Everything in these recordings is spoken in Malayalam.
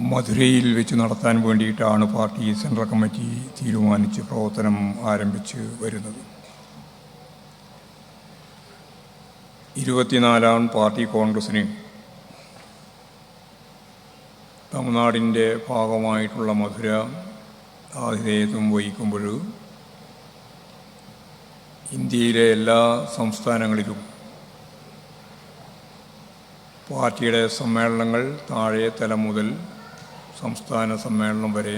മധുരയിൽ വെച്ച് നടത്താൻ വേണ്ടിയിട്ടാണ് പാർട്ടി സെൻട്രൽ കമ്മിറ്റി തീരുമാനിച്ച് പ്രവർത്തനം ആരംഭിച്ച് വരുന്നത്. 24ാം പാർട്ടി കോൺഗ്രസ്സിന് തമിഴ്നാടിൻ്റെ ഭാഗമായിട്ടുള്ള മധുര ആതിഥേയത്വം വഹിക്കുമ്പോൾ ഇന്ത്യയിലെ എല്ലാ സംസ്ഥാനങ്ങളിലും പാർട്ടിയുടെ സമ്മേളനങ്ങൾ താഴെ തലം മുതൽ സംസ്ഥാന സമ്മേളനം വരെ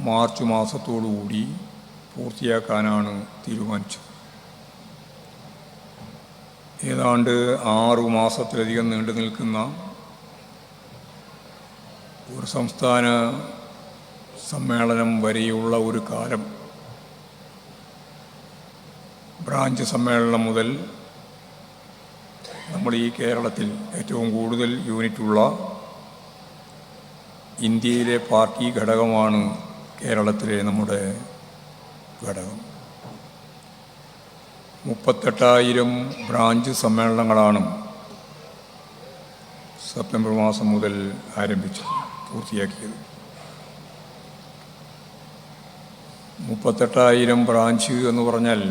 മാർച്ച് മാസത്തോടുകൂടി പൂർത്തിയാക്കാനാണ് തീരുമാനിച്ചത്. ഏതാണ്ട് 6 മാസത്തിലധികം നീണ്ടു നിൽക്കുന്ന ഒരു സംസ്ഥാന സമ്മേളനം വരെയുള്ള ഒരു കാലം ബ്രാഞ്ച് സമ്മേളനം മുതൽ നമ്മൾ ഈ കേരളത്തിൽ ഏറ്റവും കൂടുതൽ യൂണിറ്റുള്ള ഇന്ത്യയിലെ പാർട്ടി ഘടകമാണ് കേരളത്തിലെ നമ്മുടെ ഘടകം. 38,000 ബ്രാഞ്ച് സമ്മേളനങ്ങളാണ് സെപ്റ്റംബർ മാസം മുതൽ ആരംഭിച്ചത്, പൂർത്തിയാക്കിയത്. 38,000 ബ്രാഞ്ച് എന്ന് പറഞ്ഞാൽ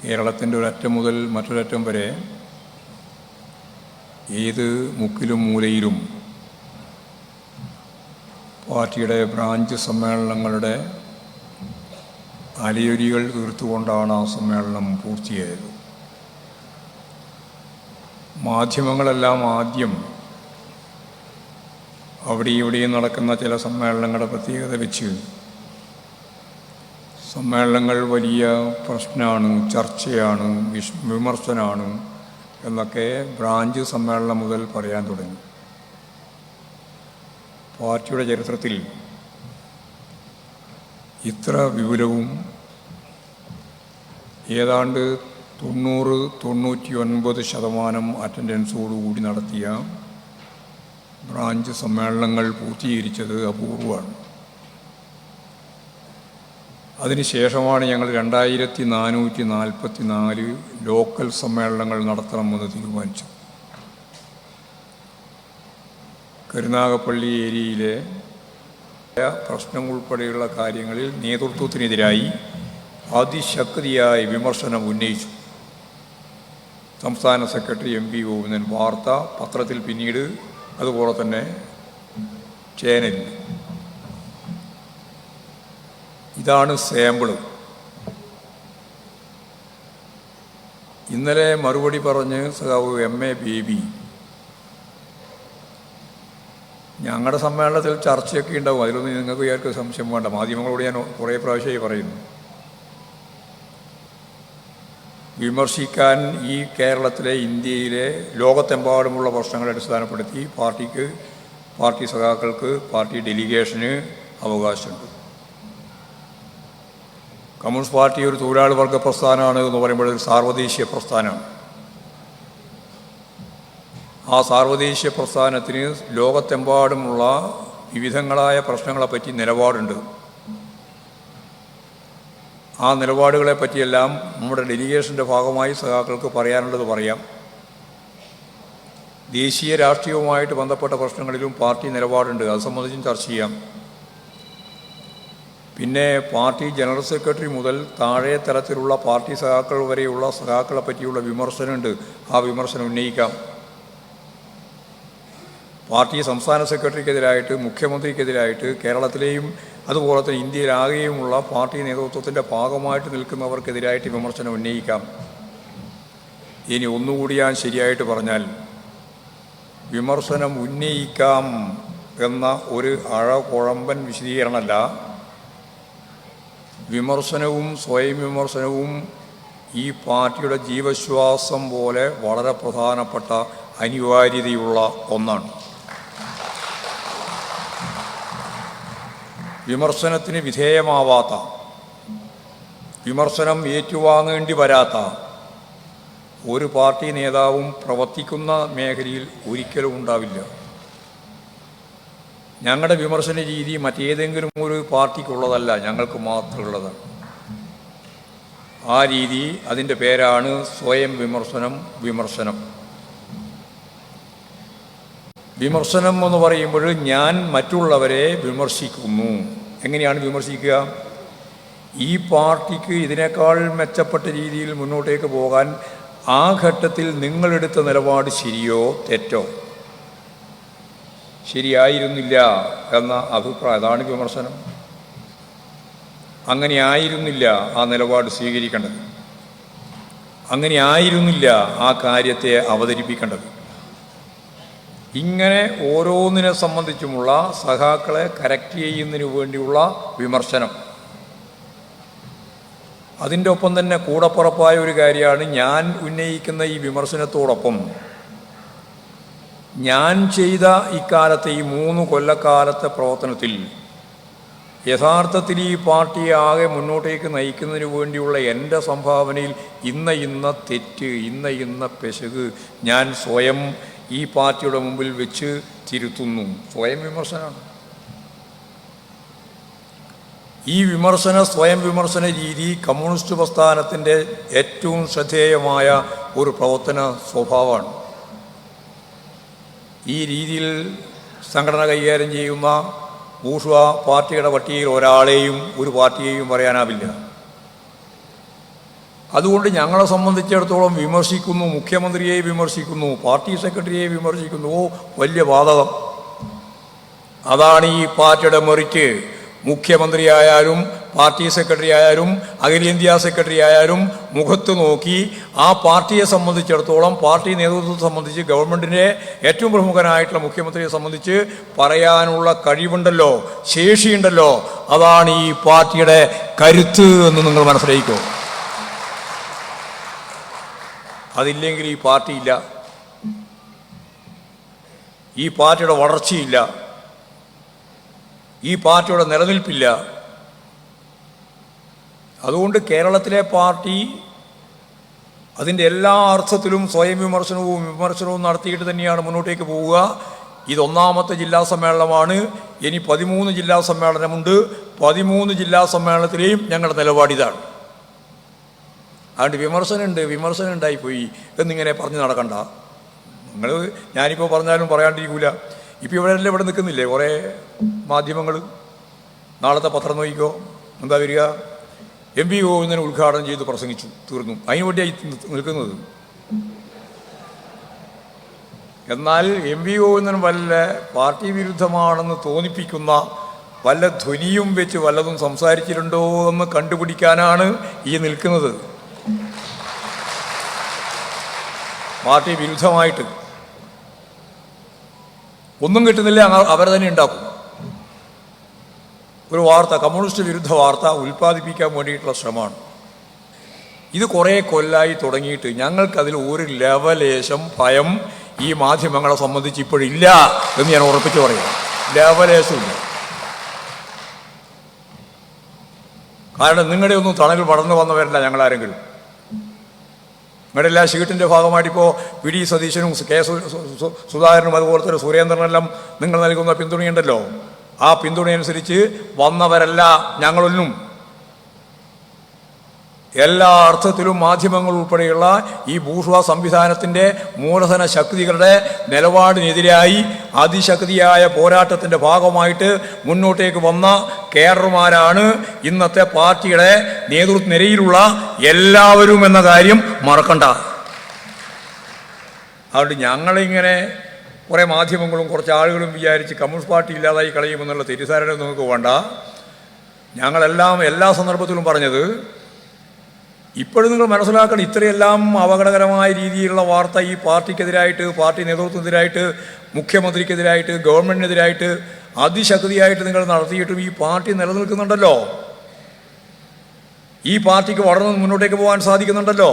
കേരളത്തിൻ്റെ ഒരറ്റം മുതൽ മറ്റൊരറ്റം വരെ ഏത് മുക്കിലും മൂലയിലും പാർട്ടിയുടെ ബ്രാഞ്ച് സമ്മേളനങ്ങളുടെ അലയൊലികൾ തീർത്തുകൊണ്ടാണ് ആ സമ്മേളനം പൂർത്തിയായത്. മാധ്യമങ്ങളെല്ലാം ആദ്യം അവിടെയും ഇവിടെയും നടക്കുന്ന ചില സമ്മേളനങ്ങളുടെ പ്രത്യേകത വെച്ച് സമ്മേളനങ്ങൾ വലിയ പ്രശ്നമാണ്, ചർച്ചയാണ്, വിമർശനമാണ് എന്നൊക്കെ ബ്രാഞ്ച് സമ്മേളനം മുതൽ പറയാൻ തുടങ്ങി. പാർട്ടിയുടെ ചരിത്രത്തിൽ ഇത്ര വിപുലവും ഏതാണ്ട് 90-99% അറ്റൻഡൻസോടുകൂടി നടത്തിയ ബ്രാഞ്ച് സമ്മേളനങ്ങൾ പൂർത്തീകരിച്ചത് അപൂർവമാണ്. അതിനുശേഷമാണ് ഞങ്ങൾ 2444 ലോക്കൽ സമ്മേളനങ്ങൾ നടത്തണമെന്ന് തീരുമാനിച്ചത്. കരുനാഗപ്പള്ളി ഏരിയയിലെ പ്രശ്നം ഉൾപ്പെടെയുള്ള കാര്യങ്ങളിൽ നേതൃത്വത്തിനെതിരായി അതിശക്തിയായ വിമർശനം ഉന്നയിച്ചു. സംസ്ഥാന സെക്രട്ടറി MP ഗോവിന്ദൻ വാർത്ത പത്രത്തിൽ, പിന്നീട് അതുപോലെ തന്നെ ചാനലിൽ. ഇതാണ് സാമ്പിള്. ഇന്നലെ മറുപടി പറഞ്ഞ് സഖാവ് MA ബേബി ഞങ്ങളുടെ സമ്മേളനത്തിൽ ചർച്ചയൊക്കെ ഉണ്ടാവും, അതിലൊന്നും നിങ്ങൾക്ക് വിചാരിക്കും സംശയം വേണ്ട. മാധ്യമങ്ങളോട് ഞാൻ കുറേ പ്രാവശ്യമായി പറയുന്നു, വിമർശിക്കാൻ ഈ കേരളത്തിലെ, ഇന്ത്യയിലെ, ലോകത്തെമ്പാടുമുള്ള പ്രശ്നങ്ങളെ അടിസ്ഥാനപ്പെടുത്തി പാർട്ടി സഖാക്കൾക്ക്, പാർട്ടി ഡെലിഗേഷന് അവകാശമുണ്ട്. കമ്മ്യൂണിസ്റ്റ് പാർട്ടി ഒരു തൊഴിലാളി വർഗ പ്രസ്ഥാനമാണ് എന്ന് പറയുമ്പോൾ ഒരു സാർവദേശീയ പ്രസ്ഥാനമാണ്. ആ സാർവദേശീയ പ്രസ്ഥാനത്തിന് ലോകത്തെമ്പാടുമുള്ള വിവിധങ്ങളായ പ്രശ്നങ്ങളെപ്പറ്റി നിലപാടുണ്ട്. ആ നിലപാടുകളെ പറ്റിയെല്ലാം നമ്മുടെ ഡെലിഗേഷൻ്റെ ഭാഗമായി സഖാക്കൾക്ക് പറയാനുള്ളത് പറയാം. ദേശീയ രാഷ്ട്രീയവുമായിട്ട് ബന്ധപ്പെട്ട പ്രശ്നങ്ങളിലും പാർട്ടി നിലപാടുണ്ട്, അത് സംബന്ധിച്ചും ചർച്ച ചെയ്യാം. പിന്നെ പാർട്ടി ജനറൽ സെക്രട്ടറി മുതൽ താഴെ തലത്തിലുള്ള പാർട്ടി സഖാക്കൾ വരെയുള്ള സഖാക്കളെ പറ്റിയുള്ള വിമർശനമുണ്ട്, ആ വിമർശനം ഉന്നയിക്കാം. പാർട്ടി സംസ്ഥാന സെക്രട്ടറിക്കെതിരായിട്ട്, മുഖ്യമന്ത്രിക്കെതിരായിട്ട്, കേരളത്തിലെയും അതുപോലെ തന്നെ ഇന്ത്യയിലാകെയുമുള്ള പാർട്ടി നേതൃത്വത്തിൻ്റെ ഭാഗമായിട്ട് നിൽക്കുന്നവർക്കെതിരായിട്ട് വിമർശനം ഉന്നയിക്കാം. ഇനി ഒന്നുകൂടി ഞാൻ ശരിയായിട്ട് പറഞ്ഞാൽ, വിമർശനം ഉന്നയിക്കാം എന്ന ഒരു അഴകുഴമ്പൻ വിശദീകരണമല്ല. വിമർശനവും സ്വയം വിമർശനവും ഈ പാർട്ടിയുടെ ജീവശ്വാസം പോലെ വളരെ പ്രധാനപ്പെട്ട അനിവാര്യതയുള്ള ഒന്നാണ്. വിമർശനത്തിന് വിധേയമാവാത്ത, വിമർശനം ഏറ്റുവാങ്ങേണ്ടി വരാത്ത ഒരു പാർട്ടി നേതാവും പ്രവർത്തിക്കുന്ന മേഖലയിൽ ഒരിക്കലും ഉണ്ടാവില്ല. ഞങ്ങളുടെ വിമർശന രീതി മറ്റേതെങ്കിലും ഒരു പാർട്ടിക്കുള്ളതല്ല, ഞങ്ങൾക്ക് മാത്രമുള്ളതാണ്. ആ രീതി, അതിൻ്റെ പേരാണ് സ്വയം വിമർശനം. വിമർശനം എന്ന് പറയുമ്പോൾ ഞാൻ മറ്റുള്ളവരെ വിമർശിക്കുന്നു. എങ്ങനെയാണ് വിമർശിക്കുക? ഈ പാർട്ടിക്ക് ഇതിനേക്കാൾ മെച്ചപ്പെട്ട രീതിയിൽ മുന്നോട്ടേക്ക് പോകാൻ ആ ഘട്ടത്തിൽ നിങ്ങളെടുത്ത നിലപാട് ശരിയോ തെറ്റോ? ശരിയായിരുന്നില്ല എന്ന അഭിപ്രായം, അതാണ് വിമർശനം. അങ്ങനെ ആയിരുന്നില്ല ആ നിലപാട് സ്വീകരിക്കേണ്ടത്, അങ്ങനെ ആയിരുന്നില്ല ആ കാര്യത്തെ അവതരിപ്പിക്കേണ്ടത്. ഇങ്ങനെ ഓരോന്നിനെ സംബന്ധിച്ചുമുള്ള സഖാക്കളെ കറക്റ്റ് ചെയ്യുന്നതിന് വേണ്ടിയുള്ള വിമർശനം. അതിൻ്റെ ഒപ്പം തന്നെ കൂടപ്പുറപ്പായ ഒരു കാര്യമാണ് ഞാൻ ഉന്നയിക്കുന്ന ഈ വിമർശനത്തോടൊപ്പം ഞാൻ ചെയ്ത ഇക്കാലത്തെ ഈ 3 കൊല്ലക്കാലത്തെ പ്രവർത്തനത്തിൽ യഥാർത്ഥത്തിൽ ഈ പാർട്ടിയെ ആകെ മുന്നോട്ടേക്ക് നയിക്കുന്നതിന് വേണ്ടിയുള്ള എൻ്റെ സംഭാവനയിൽ ഇന്ന തെറ്റ്, ഇന്ന പെശക് ഞാൻ സ്വയം ഈ പാർട്ടിയുടെ മുമ്പിൽ വെച്ച് തിരുത്തുന്നു. സ്വയം വിമർശനമാണ്. ഈ സ്വയം വിമർശന രീതി കമ്മ്യൂണിസ്റ്റ് പ്രസ്ഥാനത്തിൻ്റെ ഏറ്റവും ശ്രദ്ധേയമായ ഒരു പ്രവർത്തന സ്വഭാവമാണ്. ഈ രീതിയിൽ സംഘടന കൈകാര്യം ചെയ്യുന്ന ബൂർഷ്വാ പാർട്ടിയുടെ പട്ടികയിൽ ഒരാളെയും ഒരു പാർട്ടിയെയും പറയാനാവില്ല. അതുകൊണ്ട് ഞങ്ങളെ സംബന്ധിച്ചിടത്തോളം വിമർശിക്കുന്നു, മുഖ്യമന്ത്രിയെ വിമർശിക്കുന്നു, പാർട്ടി സെക്രട്ടറിയെ വിമർശിക്കുന്നു, വലിയ ബാധകം. അതാണ് ഈ പാർട്ടിയുടെ മെറിറ്റ്. മുഖ്യമന്ത്രിയായാലും പാർട്ടി സെക്രട്ടറി ആയാലും അഖിലേന്ത്യാ സെക്രട്ടറി ആയാലും മുഖത്ത് നോക്കി ആ പാർട്ടിയെ സംബന്ധിച്ചിടത്തോളം, പാർട്ടി നേതൃത്വത്തെ സംബന്ധിച്ച്, ഗവൺമെൻറ്റിൻ്റെ ഏറ്റവും പ്രമുഖനായിട്ടുള്ള മുഖ്യമന്ത്രിയെ സംബന്ധിച്ച് പറയാനുള്ള കഴിവുണ്ടല്ലോ, ശേഷിയുണ്ടല്ലോ, അതാണ് ഈ പാർട്ടിയുടെ കരുത്ത് എന്ന് നിങ്ങൾ മനസ്സിലാക്കിക്കോ. അതില്ലെങ്കിൽ ഈ പാർട്ടിയില്ല, ഈ പാർട്ടിയുടെ വളർച്ചയില്ല, ഈ പാർട്ടിയുടെ നിലനിൽപ്പില്ല. അതുകൊണ്ട് കേരളത്തിലെ പാർട്ടി അതിൻ്റെ എല്ലാ അർത്ഥത്തിലും സ്വയം വിമർശനവും നടത്തിയിട്ട് തന്നെയാണ് മുന്നോട്ടേക്ക് പോവുക. ഇത് 1ാമത്തെ ജില്ലാ സമ്മേളനമാണ്. ഇനി 13 ജില്ലാ സമ്മേളനമുണ്ട്. 13 ജില്ലാ സമ്മേളനത്തിലെയും ഞങ്ങളുടെ നിലപാടിതാണ്. അതുകൊണ്ട് വിമർശനം ഉണ്ടായിപ്പോയി എന്നിങ്ങനെ പറഞ്ഞ് നടക്കണ്ട. ഞാനിപ്പോൾ പറഞ്ഞാലും പറയാണ്ടിരിക്കൂല. ഇപ്പോൾ ഇവിടെ നിൽക്കുന്നില്ലേ കുറേ മാധ്യമങ്ങൾ? നാളത്തെ പത്രം നോക്കിക്കോ, എന്താ വരിക? MV ഗോവിന്ദനെ ഉദ്ഘാടനം ചെയ്ത് പ്രസംഗിച്ചു, തീർന്നു. അതിനു വേണ്ടിയായി നിൽക്കുന്നത്. എന്നാൽ MV ഗോവിന്ദൻ വല്ല പാർട്ടി വിരുദ്ധമാണെന്ന് തോന്നിപ്പിക്കുന്ന വല്ല ധ്വനിയും വെച്ച് വല്ലതും സംസാരിച്ചിട്ടുണ്ടോ എന്ന് കണ്ടുപിടിക്കാനാണ് ഈ നിൽക്കുന്നത്. പാർട്ടി വിരുദ്ധമായിട്ട് ഒന്നും കിട്ടുന്നില്ല, അവരെ തന്നെ ഉണ്ടാക്കും. ഒരു വാർത്ത, കമ്മ്യൂണിസ്റ്റ് വിരുദ്ധ വാർത്ത ഉൽപ്പാദിപ്പിക്കാൻ വേണ്ടിയിട്ടുള്ള ശ്രമമാണ്. ഇത് കുറേ കൊല്ലായി തുടങ്ങിയിട്ട് ഞങ്ങൾക്കതിൽ ഒരു ലെവലേശം ഭയം ഈ മാധ്യമങ്ങളെ സംബന്ധിച്ച് ഇപ്പോഴില്ല എന്ന് ഞാൻ ഉറപ്പിച്ചു പറയാം. ലെവലേശമില്ല. കാരണം നിങ്ങളുടെ ഒന്നും തണലിൽ വളർന്നു വന്നവരല്ല ഞങ്ങളാരെങ്കിലും. നിങ്ങളുടെ എല്ലാ ഷീട്ടിൻ്റെ ഭാഗമായിട്ടിപ്പോൾ VD സതീശനും K സുധാകരനും അതുപോലെ തന്നെ സുരേന്ദ്രനെല്ലാം നിങ്ങൾ നൽകുന്ന പിന്തുണയുണ്ടല്ലോ. ആ പിന്തുണയനുസരിച്ച് വന്നവരല്ല ഞങ്ങളൊന്നും. എല്ലാ അർത്ഥത്തിലും മാധ്യമങ്ങൾ ഉൾപ്പെടെയുള്ള ഈ ബൂർഷ്വാ സംവിധാനത്തിൻ്റെ മൂലധന ശക്തികളുടെ നിലപാടിനെതിരായി അതിശക്തിയായ പോരാട്ടത്തിൻ്റെ ഭാഗമായിട്ട് മുന്നോട്ടേക്ക് വന്ന കേഡർമാരാണ് ഇന്നത്തെ പാർട്ടിയുടെ നേതൃനിരയിലുള്ള എല്ലാവരും എന്ന കാര്യം മറക്കണ്ട. അതുകൊണ്ട് ഞങ്ങളിങ്ങനെ കുറേ മാധ്യമങ്ങളും കുറച്ച് ആളുകളും വിചാരിച്ച് കമ്മ്യൂണിസ്റ്റ് പാർട്ടി ഇല്ലാതായി കളയുമെന്നുള്ള തെറ്റിദ്ധാരണ നിങ്ങൾക്ക് വേണ്ട. ഞങ്ങളെല്ലാം എല്ലാ സന്ദർഭത്തിലും പറഞ്ഞത്, ഇപ്പോഴും നിങ്ങൾ മനസ്സിലാക്കണം, ഇത്രയെല്ലാം അപകടകരമായ രീതിയിലുള്ള വാർത്ത ഈ പാർട്ടിക്കെതിരായിട്ട്, പാർട്ടി നേതൃത്വത്തിനെതിരായിട്ട്, മുഖ്യമന്ത്രിക്കെതിരായിട്ട്, ഗവൺമെൻറ്റിനെതിരായിട്ട് അതിശക്തിയായിട്ട് നിങ്ങൾ നടത്തിയിട്ടും ഈ പാർട്ടി നിലനിൽക്കുന്നുണ്ടല്ലോ. ഈ പാർട്ടിക്ക് വളർന്ന് മുന്നോട്ടേക്ക് പോകാൻ സാധിക്കുന്നുണ്ടല്ലോ.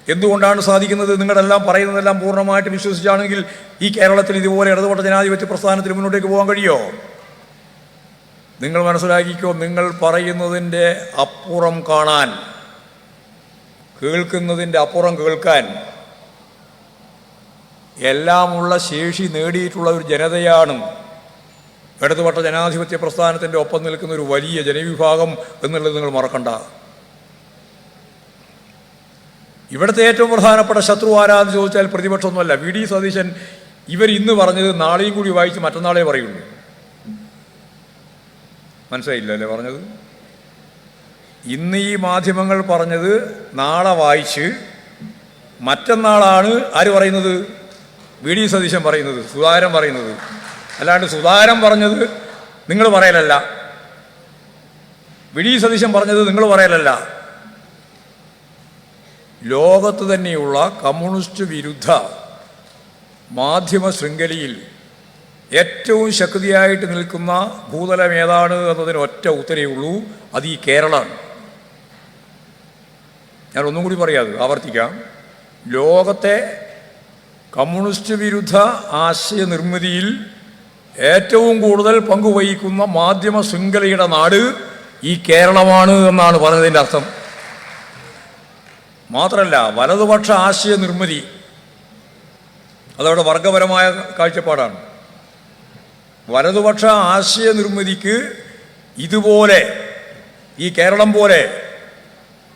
എന്തുകൊണ്ടാണ് സാധിക്കുന്നത്? നിങ്ങളെല്ലാം പറയുന്നതെല്ലാം പൂർണ്ണമായിട്ട് വിശ്വസിച്ചാണെങ്കിൽ ഈ കേരളത്തിൽ ഇതുപോലെ ഇടതുപക്ഷ ജനാധിപത്യ പ്രസ്ഥാനത്തിൽ മുന്നോട്ടേക്ക് പോകാൻ കഴിയുമോ? നിങ്ങൾ മനസ്സിലാക്കിക്കോ, നിങ്ങൾ പറയുന്നതിൻ്റെ അപ്പുറം കാണാൻ, കേൾക്കുന്നതിൻ്റെ അപ്പുറം കേൾക്കാൻ എല്ലാമുള്ള ശേഷി നേടിയിട്ടുള്ള ഒരു ജനതയാണ് ഇടതുപക്ഷ ജനാധിപത്യ പ്രസ്ഥാനത്തിൻ്റെ ഒപ്പം നിൽക്കുന്ന ഒരു വലിയ ജനവിഭാഗം എന്നുള്ളത് നിങ്ങൾ മറക്കണ്ട. ഇവിടുത്തെ ഏറ്റവും പ്രധാനപ്പെട്ട ശത്രു ആരാന്ന് ചോദിച്ചാൽ പ്രതിപക്ഷമൊന്നുമല്ല. VD സതീശൻ ഇവരിന്ന് പറഞ്ഞത് നാളെയും കൂടി വായിച്ച് മറ്റന്നാളെ പറയുള്ളൂ. മനസ്സിലായില്ല അല്ലേ പറഞ്ഞത്? ഇന്ന് ഈ മാധ്യമങ്ങൾ പറഞ്ഞത് നാളെ വായിച്ച് മറ്റന്നാളാണ് ആര് പറയുന്നത്? വി.ഡി. സതീശൻ പറയുന്നത്, സുധാകരൻ പറയുന്നത്. അല്ലാണ്ട് സുധാകരൻ പറഞ്ഞത് നിങ്ങൾ പറയലല്ല, വി.ഡി. സതീശൻ പറഞ്ഞത് നിങ്ങൾ പറയലല്ല. ലോകത്ത് തന്നെയുള്ള കമ്മ്യൂണിസ്റ്റ് വിരുദ്ധ മാധ്യമ ശൃംഖലയിൽ ഏറ്റവും ശക്തിയായിട്ട് നിൽക്കുന്ന ഭൂതലം ഏതാണ് എന്നതിന് ഒറ്റ ഉത്തരവേ ഉള്ളൂ, അത് ഈ കേരളമാണ്. ഞാൻ ഒന്നും കൂടി പറയാതെ ആവർത്തിക്കാം. ലോകത്തെ കമ്മ്യൂണിസ്റ്റ് വിരുദ്ധ ആശയ നിർമ്മിതിയിൽ ഏറ്റവും കൂടുതൽ പങ്കുവഹിക്കുന്ന മാധ്യമ ശൃംഖലയുടെ നാട് ഈ കേരളമാണ് എന്നാണ് പറഞ്ഞതിൻ്റെ അർത്ഥം. മാത്രമല്ല, വലതുപക്ഷ ആശയ നിർമ്മിതി അതവിടെ വർഗപരമായ കാഴ്ചപ്പാടാണ്. വലതുപക്ഷ ആശയ നിർമ്മിതിക്ക് ഇതുപോലെ ഈ കേരളം പോലെ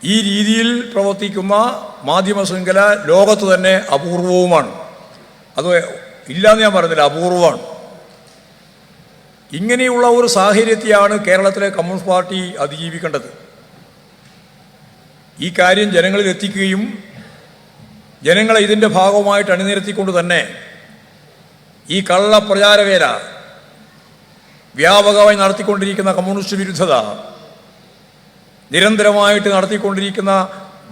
ഈ രീതിയിൽ പ്രവർത്തിക്കുന്ന മാധ്യമ ശൃംഖല ലോകത്ത് തന്നെ അപൂർവവുമാണ്. അത് ഇല്ലയെന്ന് ഞാൻ പറഞ്ഞില്ല, അപൂർവമാണ്. ഇങ്ങനെയുള്ള ഒരു സാഹചര്യത്തെയാണ് കേരളത്തിലെ കമ്മ്യൂണിസ്റ്റ് പാർട്ടി അതിജീവിക്കേണ്ടത്. ഈ കാര്യം ജനങ്ങളിൽ എത്തിക്കുകയും ജനങ്ങളെ ഇതിൻ്റെ ഭാഗമായിട്ട് അണിനിരത്തിക്കൊണ്ട് തന്നെ ഈ കള്ള പ്രചാരവേല വ്യാപകമായി നടത്തിക്കൊണ്ടിരിക്കുന്ന കമ്മ്യൂണിസ്റ്റ് വിരുദ്ധത, നിരന്തരമായിട്ട് നടത്തിക്കൊണ്ടിരിക്കുന്ന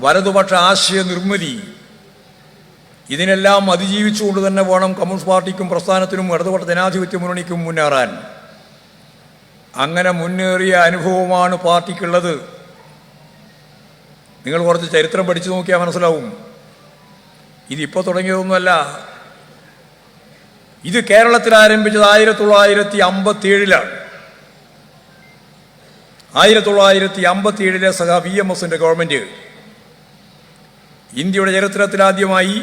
വലതുപക്ഷ ആശയ നിർമ്മിതി, ഇതിനെല്ലാം അതിജീവിച്ചുകൊണ്ട് തന്നെ വേണം കമ്മ്യൂണിസ്റ്റ് പാർട്ടിക്കും പ്രസ്ഥാനത്തിനും ഇടതുപക്ഷ ജനാധിപത്യ മുന്നണിക്കും മുന്നേറാൻ. അങ്ങനെ മുന്നേറിയ അനുഭവമാണ് പാർട്ടിക്കുള്ളത്. നിങ്ങൾ കുറച്ച് ചരിത്രം പഠിച്ചു നോക്കിയാൽ മനസ്സിലാവും. ഇതിപ്പോൾ തുടങ്ങിയതൊന്നുമല്ല. ഇത് കേരളത്തിൽ ആരംഭിച്ചത് 1957-ലാണ്. 1957-ലെ സഖാ VMSന്റെ ഗവൺമെൻറ് ഇന്ത്യയുടെ ചരിത്രത്തിലാദ്യമായി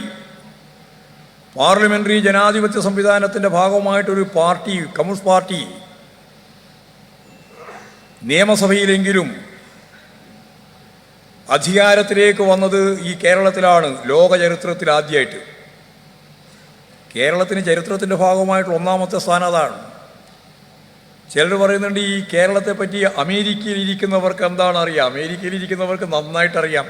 പാർലമെൻ്ററി ജനാധിപത്യ സംവിധാനത്തിൻ്റെ ഭാഗമായിട്ടൊരു പാർട്ടി, കമ്മ്യൂണിസ്റ്റ് പാർട്ടി നിയമസഭയിലെങ്കിലും അധികാരത്തിലേക്ക് വന്നത് ഈ കേരളത്തിലാണ്. ലോക ചരിത്രത്തിൽ ആദ്യമായിട്ട് കേരളത്തിന് ചരിത്രത്തിൻ്റെ ഭാഗമായിട്ടുള്ള ഒന്നാമത്തെ സ്ഥാനം അതാണ്. ചിലർ പറയുന്നുണ്ട് ഈ കേരളത്തെ പറ്റി അമേരിക്കയിൽ ഇരിക്കുന്നവർക്ക് എന്താണ് അറിയാം. അമേരിക്കയിൽ ഇരിക്കുന്നവർക്ക് നന്നായിട്ടറിയാം.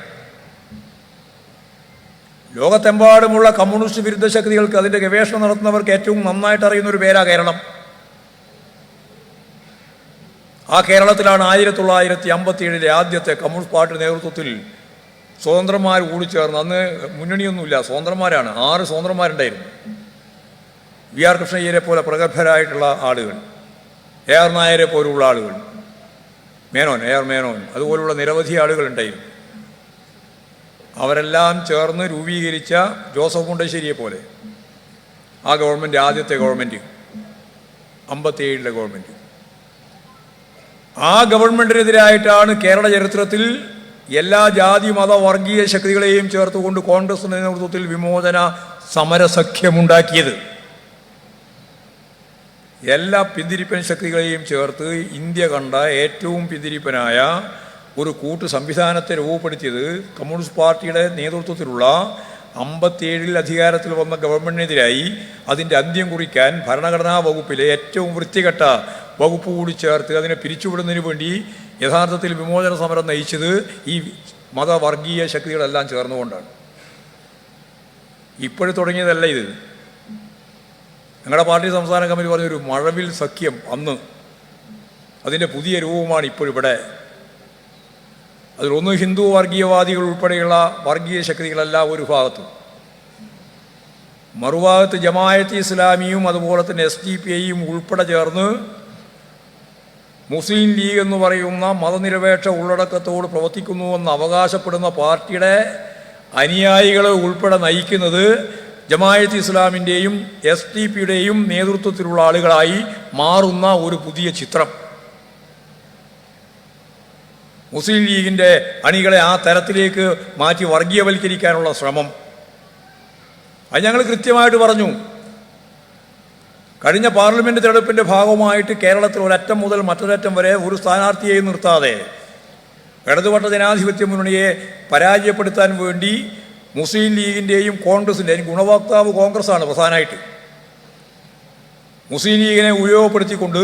ലോകത്തെമ്പാടുമുള്ള കമ്മ്യൂണിസ്റ്റ് വിരുദ്ധ ശക്തികൾക്ക്, അതിൻ്റെ ഗവേഷണം നടത്തുന്നവർക്ക് ഏറ്റവും നന്നായിട്ട് അറിയുന്ന ഒരു പേരാ കേരളം. ആ കേരളത്തിലാണ് 1957-ലെ ആദ്യത്തെ കമ്മ്യൂണിസ്റ്റ് പാർട്ടിയുടെ നേതൃത്വത്തിൽ സ്വതന്ത്രന്മാർ കൂടിച്ചേർന്ന്, അന്ന് മുന്നണിയൊന്നുമില്ല, സ്വതന്ത്രന്മാരാണ്, 6 സ്വതന്ത്രന്മാരുണ്ടായിരുന്നു. വി.ആർ. കൃഷ്ണയ്യരെ പോലെ പ്രഗത്ഭരായിട്ടുള്ള ആളുകൾ, എ.ആർ. നായരെ പോലുള്ള ആളുകൾ, എ.ആർ. മേനോൻ, അതുപോലുള്ള നിരവധി ആളുകളുണ്ടായിരുന്നു. അവരെല്ലാം ചേർന്ന് രൂപീകരിച്ച ജോസഫ് മുണ്ടശ്ശേരിയെ പോലെ ആ ഗവൺമെൻറ്, ആദ്യത്തെ ഗവൺമെൻറ്, 57-ലെ ഗവൺമെൻറ്. ആ ഗവൺമെൻറ്റിനെതിരായിട്ടാണ് കേരള ചരിത്രത്തിൽ എല്ലാ ജാതി മത വർഗീയ ശക്തികളെയും ചേർത്തുകൊണ്ട് കോൺഗ്രസിൻ്റെ നേതൃത്വത്തിൽ വിമോചന സമരസഖ്യമുണ്ടാക്കിയത്. എല്ലാ പിന്തിരിപ്പൻ ശക്തികളെയും ചേർത്ത് ഇന്ത്യ കണ്ട ഏറ്റവും പിന്തിരിപ്പനായ ഒരു കൂട്ടു സംവിധാനത്തെ രൂപപ്പെടുത്തിയത് കമ്മ്യൂണിസ്റ്റ് പാർട്ടിയുടെ നേതൃത്വത്തിലുള്ള 57-ൽ അധികാരത്തിൽ വന്ന ഗവൺമെൻറ്റിനെതിരായി അതിൻ്റെ അന്ത്യം കുറിക്കാൻ ഭരണഘടനാ വകുപ്പിലെ ഏറ്റവും വൃത്തികെട്ട വകുപ്പ് കൂടി ചേർത്ത് അതിനെ പിരിച്ചുവിടുന്നതിന് വേണ്ടി യഥാർത്ഥത്തിൽ വിമോചന സമരം നയിച്ചത് ഈ മതവർഗീയ ശക്തികളെല്ലാം ചേർന്നുകൊണ്ടാണ്. ഇപ്പോഴും തുടങ്ങിയതല്ല ഇത്. ഞങ്ങളുടെ പാർട്ടി സംസ്ഥാന കമ്മിറ്റി പറഞ്ഞൊരു മഴവിൽ സഖ്യം അന്ന്, അതിൻ്റെ പുതിയ രൂപമാണ് ഇപ്പോഴിവിടെ. അതിലൊന്ന് ഹിന്ദു വർഗീയവാദികൾ ഉൾപ്പെടെയുള്ള വർഗീയ ശക്തികളല്ല ഒരു ഭാഗത്തും, മറുഭാഗത്ത് ജമാഅത്ത് ഇസ്ലാമിയും അതുപോലെ തന്നെ SDPIയും ഉൾപ്പെടെ ചേർന്ന് മുസ്ലിം ലീഗ് എന്ന് പറയുന്ന മതനിരപേക്ഷ ഉള്ളടക്കത്തോട് പ്രവർത്തിക്കുന്നുവെന്ന് അവകാശപ്പെടുന്ന പാർട്ടിയുടെ അനുയായികളെ ഉൾപ്പെടെ നയിക്കുന്നത് ജമാഅത്ത് ഇസ്ലാമിൻ്റെയും SDPയുടെയും നേതൃത്വത്തിലുള്ള ആളുകളായി മാറുന്ന ഒരു പുതിയ ചിത്രം. മുസ്ലിം ലീഗിൻ്റെ അണികളെ ആ തരത്തിലേക്ക് മാറ്റി വർഗീയവൽക്കരിക്കാനുള്ള ശ്രമം, അത് ഞങ്ങൾ കൃത്യമായിട്ട് പറഞ്ഞു. കഴിഞ്ഞ പാർലമെൻറ്റ് തെരഞ്ഞെടുപ്പിൻ്റെ ഭാഗമായിട്ട് കേരളത്തിൽ ഒരറ്റം മുതൽ മറ്റൊരറ്റം വരെ ഒരു സ്ഥാനാർത്ഥിയെയും നിർത്താതെ ഇടതുപക്ഷ ജനാധിപത്യ മുന്നണിയെ പരാജയപ്പെടുത്താൻ വേണ്ടി മുസ്ലിം ലീഗിൻ്റെയും കോൺഗ്രസിൻ്റെയും ഗുണഭോക്താവ് കോൺഗ്രസ്സാണ് പ്രധാനമായിട്ട്. മുസ്ലിം ലീഗിനെ ഉപയോഗപ്പെടുത്തിക്കൊണ്ട്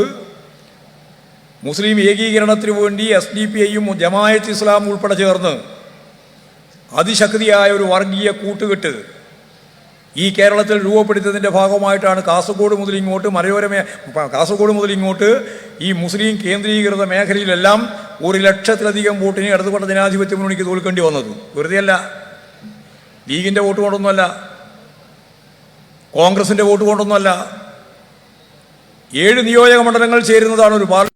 മുസ്ലിം ഏകീകരണത്തിന് വേണ്ടി SDPIയും ജമാഅത്ത് ഇസ്ലാം ഉൾപ്പെടെ ചേർന്ന് അതിശക്തിയായ ഒരു വർഗീയ കൂട്ടുകെട്ട് ഈ കേരളത്തിൽ രൂപപ്പെടുത്തിയതിൻ്റെ ഭാഗമായിട്ടാണ് കാസർഗോഡ് മുതൽ ഇങ്ങോട്ട് ഈ മുസ്ലിം കേന്ദ്രീകൃത മേഖലയിലെല്ലാം 1,00,000-ലധികം വോട്ടിന് ഇടതുപക്ഷ ജനാധിപത്യ മുന്നണിക്ക് തോൽക്കേണ്ടി വന്നത്. വെറുതെയല്ല, ലീഗിൻ്റെ വോട്ട് കൊണ്ടൊന്നുമല്ല, കോൺഗ്രസിൻ്റെ വോട്ട് കൊണ്ടൊന്നുമല്ല. 7 നിയോജക മണ്ഡലങ്ങൾ ചേരുന്നതാണ് ഒരു പാർട്ടി.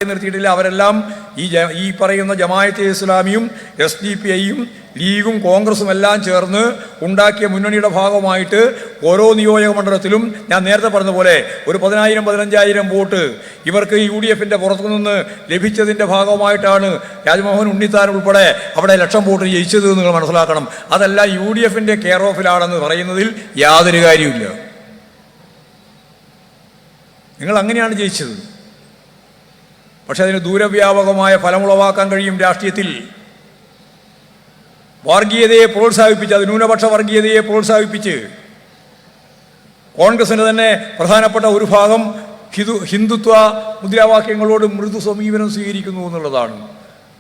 നിർത്തിയിട്ടില്ല. അവരെല്ലാം ഈ പറയുന്ന ജമാഅത്തെ ഇസ്ലാമിയും SDPIയും ലീഗും കോൺഗ്രസും എല്ലാം ചേർന്ന് ഉണ്ടാക്കിയ മുന്നണിയുടെ ഭാഗമായിട്ട് ഓരോ നിയോജക മണ്ഡലത്തിലും ഞാൻ നേരത്തെ പറഞ്ഞ പോലെ ഒരു 10,000-15,000 വോട്ട് ഇവർക്ക് UDFന്റെ പുറത്തുനിന്ന് ലഭിച്ചതിൻ്റെ ഭാഗമായിട്ടാണ് രാജ്മോഹൻ ഉണ്ണിത്താൻ ഉൾപ്പെടെ അവിടെ 1,00,000 വോട്ട് ജയിച്ചത്. നിങ്ങൾ മനസ്സിലാക്കണം. അതല്ല UDFന്റെ കെയർ ഓഫിലാണെന്ന് പറയുന്നതിൽ യാതൊരു കാര്യമില്ല. നിങ്ങൾ അങ്ങനെയാണ് ജയിച്ചത്. പക്ഷെ അതിന് ദൂരവ്യാപകമായ ഫലമുളവാക്കാൻ കഴിയും. രാഷ്ട്രീയത്തിൽ വർഗീയതയെ പ്രോത്സാഹിപ്പിച്ച്, അത് ന്യൂനപക്ഷ വർഗീയതയെ പ്രോത്സാഹിപ്പിച്ച് കോൺഗ്രസിന് തന്നെ പ്രധാനപ്പെട്ട ഒരു ഭാഗം ഹിന്ദുത്വ മുദ്രാവാക്യങ്ങളോട് മൃദു സമീപനം സ്വീകരിക്കുന്നു എന്നുള്ളതാണ്.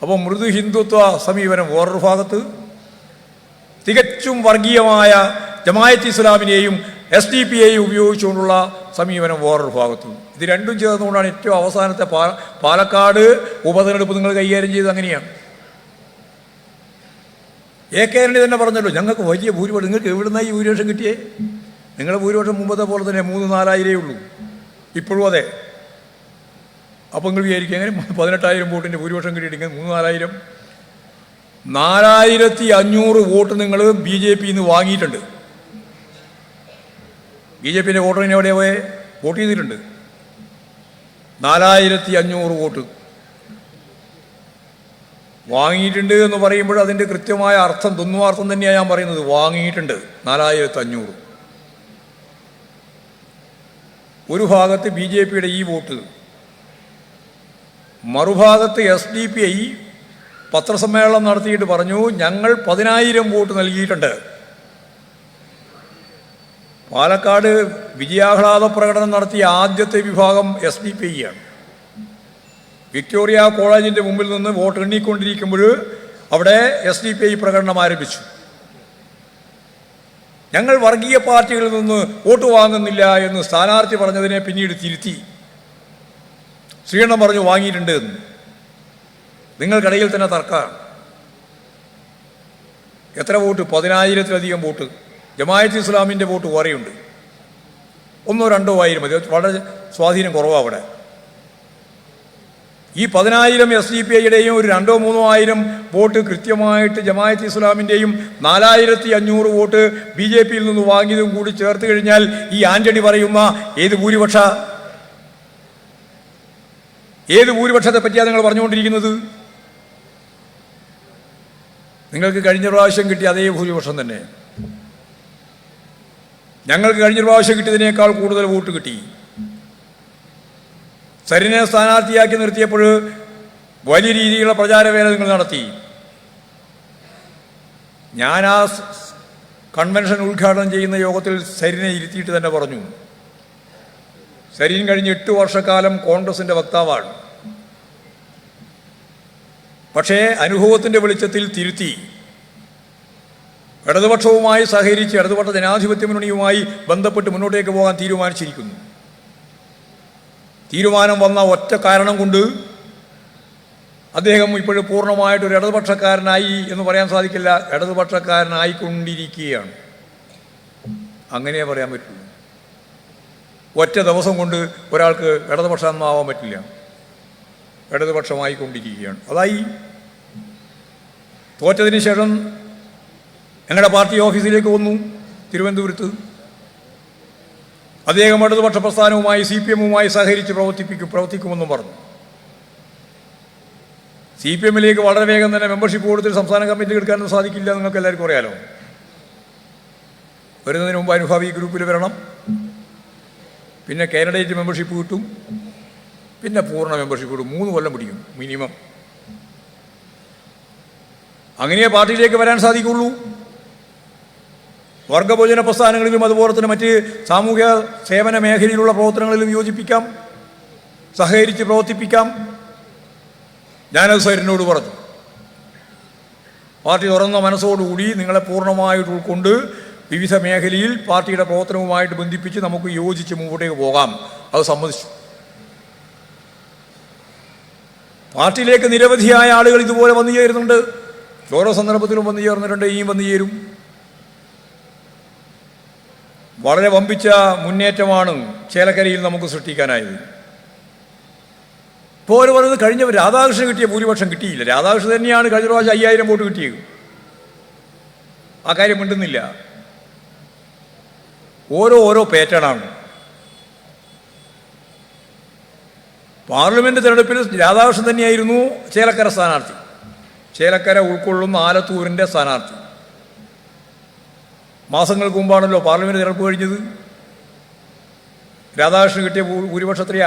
അപ്പോൾ മൃദു ഹിന്ദുത്വ സമീപനം വേറൊരു ഭാഗത്ത്, തികച്ചും വർഗീയമായ ജമാഅത്ത് ഇസ്ലാമിനെയും SDPIയും ഉപയോഗിച്ചുകൊണ്ടുള്ള സമീപനം വേറൊരു ഭാഗത്ത്. ഇത് രണ്ടും ചേർന്നുകൊണ്ടാണ് ഏറ്റവും അവസാനത്തെ പാലക്കാട് ഉപതെരഞ്ഞെടുപ്പ് നിങ്ങൾ കൈകാര്യം ചെയ്തത്. അങ്ങനെയാണ് AK ആന്റണി തന്നെ പറഞ്ഞല്ലോ, ഞങ്ങൾക്ക് വലിയ ഭൂരിപക്ഷം. നിങ്ങൾക്ക് എവിടുന്നായി ഈ ഭൂരിപക്ഷം കിട്ടിയേ? നിങ്ങളുടെ ഭൂരിപക്ഷം മുമ്പത്തെ പോലെ തന്നെ 3,000-4,000 ഉള്ളൂ. ഇപ്പോഴും അതെ. അപ്പോൾ നിങ്ങൾ വിചാരിക്കും എങ്ങനെ 18,000 വോട്ടിൻ്റെ ഭൂരിപക്ഷം കിട്ടിയിട്ടിങ്ങനെ 3,000-4,000? 4,500 വോട്ട് നിങ്ങൾ BJPന്ന് വാങ്ങിയിട്ടുണ്ട്. BJPൻ്റെ വോട്ടറിനെ എവിടെ വോട്ട് ചെയ്തിട്ടുണ്ട്? 4,500 വോട്ട് വാങ്ങിയിട്ടുണ്ട് എന്ന് പറയുമ്പോൾ അതിൻ്റെ കൃത്യമായ അർത്ഥം, തൊന്നുവാർത്ഥം തന്നെയാണ് ഞാൻ പറയുന്നത്. വാങ്ങിയിട്ടുണ്ട് 4,500. ഒരു ഭാഗത്ത് BJPയുടെ ഈ വോട്ട്, മറുഭാഗത്ത് SDPI പത്രസമ്മേളനം നടത്തിയിട്ട് പറഞ്ഞു ഞങ്ങൾ 10,000 വോട്ട് നൽകിയിട്ടുണ്ട്. പാലക്കാട് വിജയാഹ്ലാദ പ്രകടനം നടത്തിയ ആദ്യത്തെ വിഭാഗം SDPIയാണ്. വിക്ടോറിയ കോളേജിൻ്റെ മുമ്പിൽ നിന്ന് വോട്ട് എണ്ണിക്കൊണ്ടിരിക്കുമ്പോൾ അവിടെ SDPI പ്രകടനം ആരംഭിച്ചു. ഞങ്ങൾ വർഗീയ പാർട്ടികളിൽ നിന്ന് വോട്ട് വാങ്ങുന്നില്ല എന്ന് സ്ഥാനാർത്ഥി പറഞ്ഞതിനെ പിന്നീട് തിരുത്തി. ശ്രീകണ്ഠൻ പറഞ്ഞു വാങ്ങിയിട്ടുണ്ട് എന്ന്. നിങ്ങൾക്കിടയിൽ തന്നെ തർക്കമാണ്. എത്ര വോട്ട്? 10,000-ലധികം വോട്ട്. ജമാഅത്ത് ഇസ്ലാമിൻ്റെ വോട്ട് കുറേയുണ്ട്. 1-2 ആയിരം മതി. വളരെ സ്വാധീനം കുറവാണ് അവിടെ. ഈ 10,000 SDPIയുടെയും ഒരു 2-3 ആയിരം വോട്ട് കൃത്യമായിട്ട് ജമാഅത്ത് ഇസ്ലാമിൻ്റെയും 4,500 വോട്ട് BJPയിൽ നിന്ന് വാങ്ങിയതും കൂടി ചേർത്ത് കഴിഞ്ഞാൽ ഈ ആന്റണി പറയുന്ന ഏത് ഭൂരിപക്ഷത്തെ പറ്റിയാണ് നിങ്ങൾ പറഞ്ഞുകൊണ്ടിരിക്കുന്നത്? നിങ്ങൾക്ക് കഴിഞ്ഞ പ്രാവശ്യം കിട്ടിയ അതേ ഭൂരിപക്ഷം തന്നെ. ഞങ്ങൾക്ക് കഴിഞ്ഞ പ്രാവശ്യം കിട്ടിയതിനേക്കാൾ കൂടുതൽ വോട്ട് കിട്ടി. സരിനെ സ്ഥാനാർത്ഥിയാക്കി നിർത്തിയപ്പോൾ വലിയ രീതിയിലുള്ള പ്രചാരവേല നിങ്ങൾ നടത്തി. ഞാൻ ആ കൺവെൻഷൻ ഉദ്ഘാടനം ചെയ്യുന്ന യോഗത്തിൽ സരിനെ ഇരുത്തിയിട്ട് തന്നെ പറഞ്ഞു, സരിൻ കഴിഞ്ഞ് 8 വർഷക്കാലം കോൺഗ്രസിൻ്റെ വക്താവാണ്. പക്ഷേ അനുഭവത്തിൻ്റെ വെളിച്ചത്തിൽ തിരുത്തി ഇടതുപക്ഷവുമായി സഹകരിച്ച് ഇടതുപക്ഷ ജനാധിപത്യ മുന്നണിയുമായി ബന്ധപ്പെട്ട് മുന്നോട്ടേക്ക് പോകാൻ തീരുമാനിച്ചിരിക്കുന്നു. തീരുമാനം വന്ന ഒറ്റ കാരണം കൊണ്ട് അദ്ദേഹം ഇപ്പോഴും പൂർണ്ണമായിട്ടൊരു ഇടതുപക്ഷക്കാരനായി എന്ന് പറയാൻ സാധിക്കില്ല. ഇടതുപക്ഷക്കാരനായിക്കൊണ്ടിരിക്കുകയാണ്. അങ്ങനെ പറയാൻ പറ്റില്ല. ഒറ്റ ദിവസം കൊണ്ട് ഒരാൾക്ക് ഇടതുപക്ഷമാവാൻ പറ്റില്ല. ഇടതുപക്ഷമായിക്കൊണ്ടിരിക്കുകയാണ്. അതായി തോറ്റതിന് ശേഷം ഞങ്ങളുടെ പാർട്ടി ഓഫീസിലേക്ക് വന്നു തിരുവനന്തപുരത്ത്. അദ്ദേഹം ഇടതുപക്ഷ പ്രസ്ഥാനവുമായി CPMവുമായി സഹകരിച്ച് പ്രവർത്തിക്കുമെന്നും പറഞ്ഞു. CPMലേക്ക് വളരെ വേഗം തന്നെ മെമ്പർഷിപ്പ് കൊടുത്തിട്ട് സംസ്ഥാന കമ്മിറ്റി എടുക്കാനൊന്നും സാധിക്കില്ല. നിങ്ങൾക്ക് എല്ലാവർക്കും അറിയാലോ. വരുന്നതിന് മുമ്പ് അനുഭാവി ഗ്രൂപ്പിൽ വരണം. പിന്നെ കാൻഡിഡേറ്റ് മെമ്പർഷിപ്പ് കിട്ടും, പിന്നെ പൂർണ്ണ മെമ്പർഷിപ്പ് കിട്ടും. 3 കൊല്ലം പിടിക്കും മിനിമം. അങ്ങനെയേ പാർട്ടിയിലേക്ക് വരാൻ സാധിക്കുള്ളൂ. വർഗഭോജന പ്രസ്ഥാനങ്ങളിലും അതുപോലെ തന്നെ മറ്റ് സാമൂഹ്യ സേവന മേഖലയിലുള്ള പ്രവർത്തനങ്ങളിലും യോജിപ്പിക്കാം, സഹകരിച്ച് പ്രവർത്തിപ്പിക്കാം. ഞാനത് സൈരനോട് പറഞ്ഞു. പാർട്ടി തുറന്ന മനസ്സോടുകൂടി നിങ്ങളെ പൂർണ്ണമായിട്ട് ഉൾക്കൊണ്ട് വിവിധ മേഖലയിൽ പാർട്ടിയുടെ പ്രവർത്തനവുമായിട്ട് ബന്ധിപ്പിച്ച് നമുക്ക് യോജിച്ച് മുമ്പോട്ടേക്ക് പോകാം. അത് സമ്മതിച്ചു. പാർട്ടിയിലേക്ക് നിരവധിയായ ആളുകൾ ഇതുപോലെ വന്നു ചേരുന്നുണ്ട്. ഓരോ സന്ദർഭത്തിലും വന്നു ചേർന്നിട്ടുണ്ട്, ഇനിയും വന്നു ചേരും. വളരെ വമ്പിച്ച മുന്നേറ്റമാണ് ചേലക്കരയിൽ നമുക്ക് സൃഷ്ടിക്കാനായത്. ഇപ്പോൾ അവർ പറയുന്നത് കഴിഞ്ഞ രാധാകൃഷ്ണൻ കിട്ടിയ ഭൂരിപക്ഷം കിട്ടിയില്ല. രാധാകൃഷ്ണൻ തന്നെയാണ് കഴിഞ്ഞ പ്രാവശ്യം 5000 വോട്ട് കിട്ടിയത്. ആ കാര്യം മിണ്ടുന്നില്ല. ഓരോ പാറ്റേണാണ്. പാർലമെൻറ്റ് തിരഞ്ഞെടുപ്പിൽ രാധാകൃഷ്ണൻ തന്നെയായിരുന്നു ചേലക്കര സ്ഥാനാർത്ഥി, ചേലക്കര ഉൾക്കൊള്ളുന്ന ആലത്തൂരിൻ്റെ സ്ഥാനാർത്ഥി. മാസങ്ങൾക്ക് മുമ്പാണല്ലോ പാർലമെൻറ്റ് തിരഞ്ഞെടുപ്പ് കഴിഞ്ഞത്. രാധാകൃഷ്ണൻ കിട്ടിയ ഭൂരിപക്ഷത്തിലെ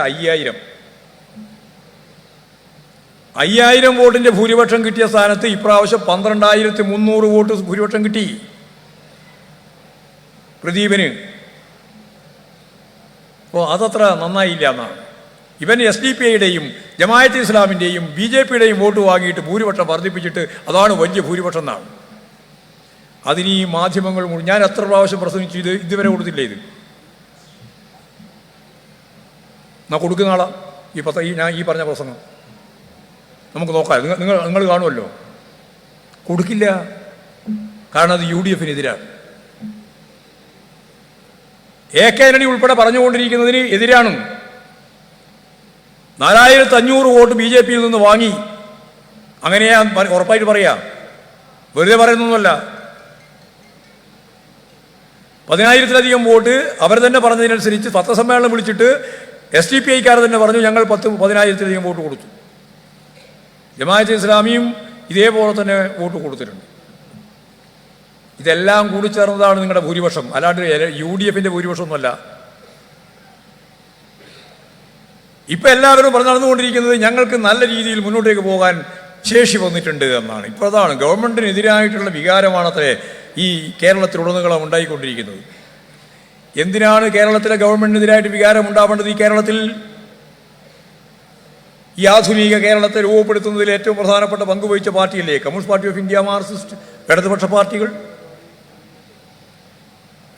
5000 വോട്ടിൻ്റെ ഭൂരിപക്ഷം കിട്ടിയ സ്ഥാനത്ത് ഇപ്രാവശ്യം 12300 വോട്ട് ഭൂരിപക്ഷം കിട്ടി പ്രദീപിന്. അപ്പോൾ അതത്ര നന്നായില്ല എന്നാണ്. ഇവൻ SDPIയുടെയും ജമാഅത്തെ ഇസ്ലാമിൻ്റെയും BJPയുടെയും വോട്ട് വാങ്ങിയിട്ട് ഭൂരിപക്ഷം വർദ്ധിപ്പിച്ചിട്ട് അതാണ് വലിയ ഭൂരിപക്ഷം എന്നാണ്. അതിന് ഈ മാധ്യമങ്ങൾ ഞാൻ എത്ര പ്രാവശ്യം പ്രസംഗിച്ചു, ഇതുവരെ കൊടുത്തില്ല. ഇത് എന്നാ കൊടുക്കുന്ന ആളാ ഞാൻ ഈ പറഞ്ഞ പ്രസംഗം നമുക്ക് നോക്കാം. നിങ്ങൾ കാണുമല്ലോ. കൊടുക്കില്ല. കാരണം അത് UDFിനെതിരാണ്. AK ആന്റണി ഉൾപ്പെടെ പറഞ്ഞുകൊണ്ടിരിക്കുന്നതിന് എതിരാണ്. 4500 വോട്ട് BJPയിൽ നിന്ന് വാങ്ങി. അങ്ങനെ ഞാൻ ഉറപ്പായിട്ട് പറയാം, വെറുതെ പറയുന്നൊന്നുമല്ല. 10000-ലധികം വോട്ട് അവർ തന്നെ പറഞ്ഞതിനനുസരിച്ച് പത്രസമ്മേളനം വിളിച്ചിട്ട് SDPIക്കാർ തന്നെ പറഞ്ഞു ഞങ്ങൾ 10000-ലധികം വോട്ട് കൊടുത്തു. ജമാഅത്തെ ഇസ്ലാമിയും ഇതേപോലെ തന്നെ വോട്ട് കൊടുത്തിട്ടുണ്ട്. ഇതെല്ലാം കൂടി ചേർന്നതാണ് നിങ്ങളുടെ ഭൂരിപക്ഷം, അല്ലാണ്ട് UDFിൻ്റെ ഭൂരിപക്ഷമൊന്നുമല്ല. ഇപ്പം എല്ലാവരും പറഞ്ഞു നടന്നുകൊണ്ടിരിക്കുന്നത് ഞങ്ങൾക്ക് നല്ല രീതിയിൽ മുന്നോട്ടേക്ക് പോകാൻ ശേഷി വന്നിട്ടുണ്ട് എന്നാണ്. ഇപ്പോൾ അതാണ് ഗവൺമെൻറ്റിനെതിരായിട്ടുള്ള വികാരമാണത്രേ ഈ കേരളത്തിലുടനീളം ഉണ്ടായിക്കൊണ്ടിരിക്കുന്നത്. എന്തിനാണ് കേരളത്തിലെ ഗവൺമെൻറ്റിനെതിരായിട്ട് വികാരം ഉണ്ടാവേണ്ടത്? ഈ കേരളത്തിൽ ഈ ആധുനിക കേരളത്തെ രൂപപ്പെടുത്തുന്നതിൽ ഏറ്റവും പ്രധാനപ്പെട്ട പങ്ക് വഹിച്ച പാർട്ടിയല്ലേ Communist Party of India, Marxist, ഇടതുപക്ഷ പാർട്ടികൾ.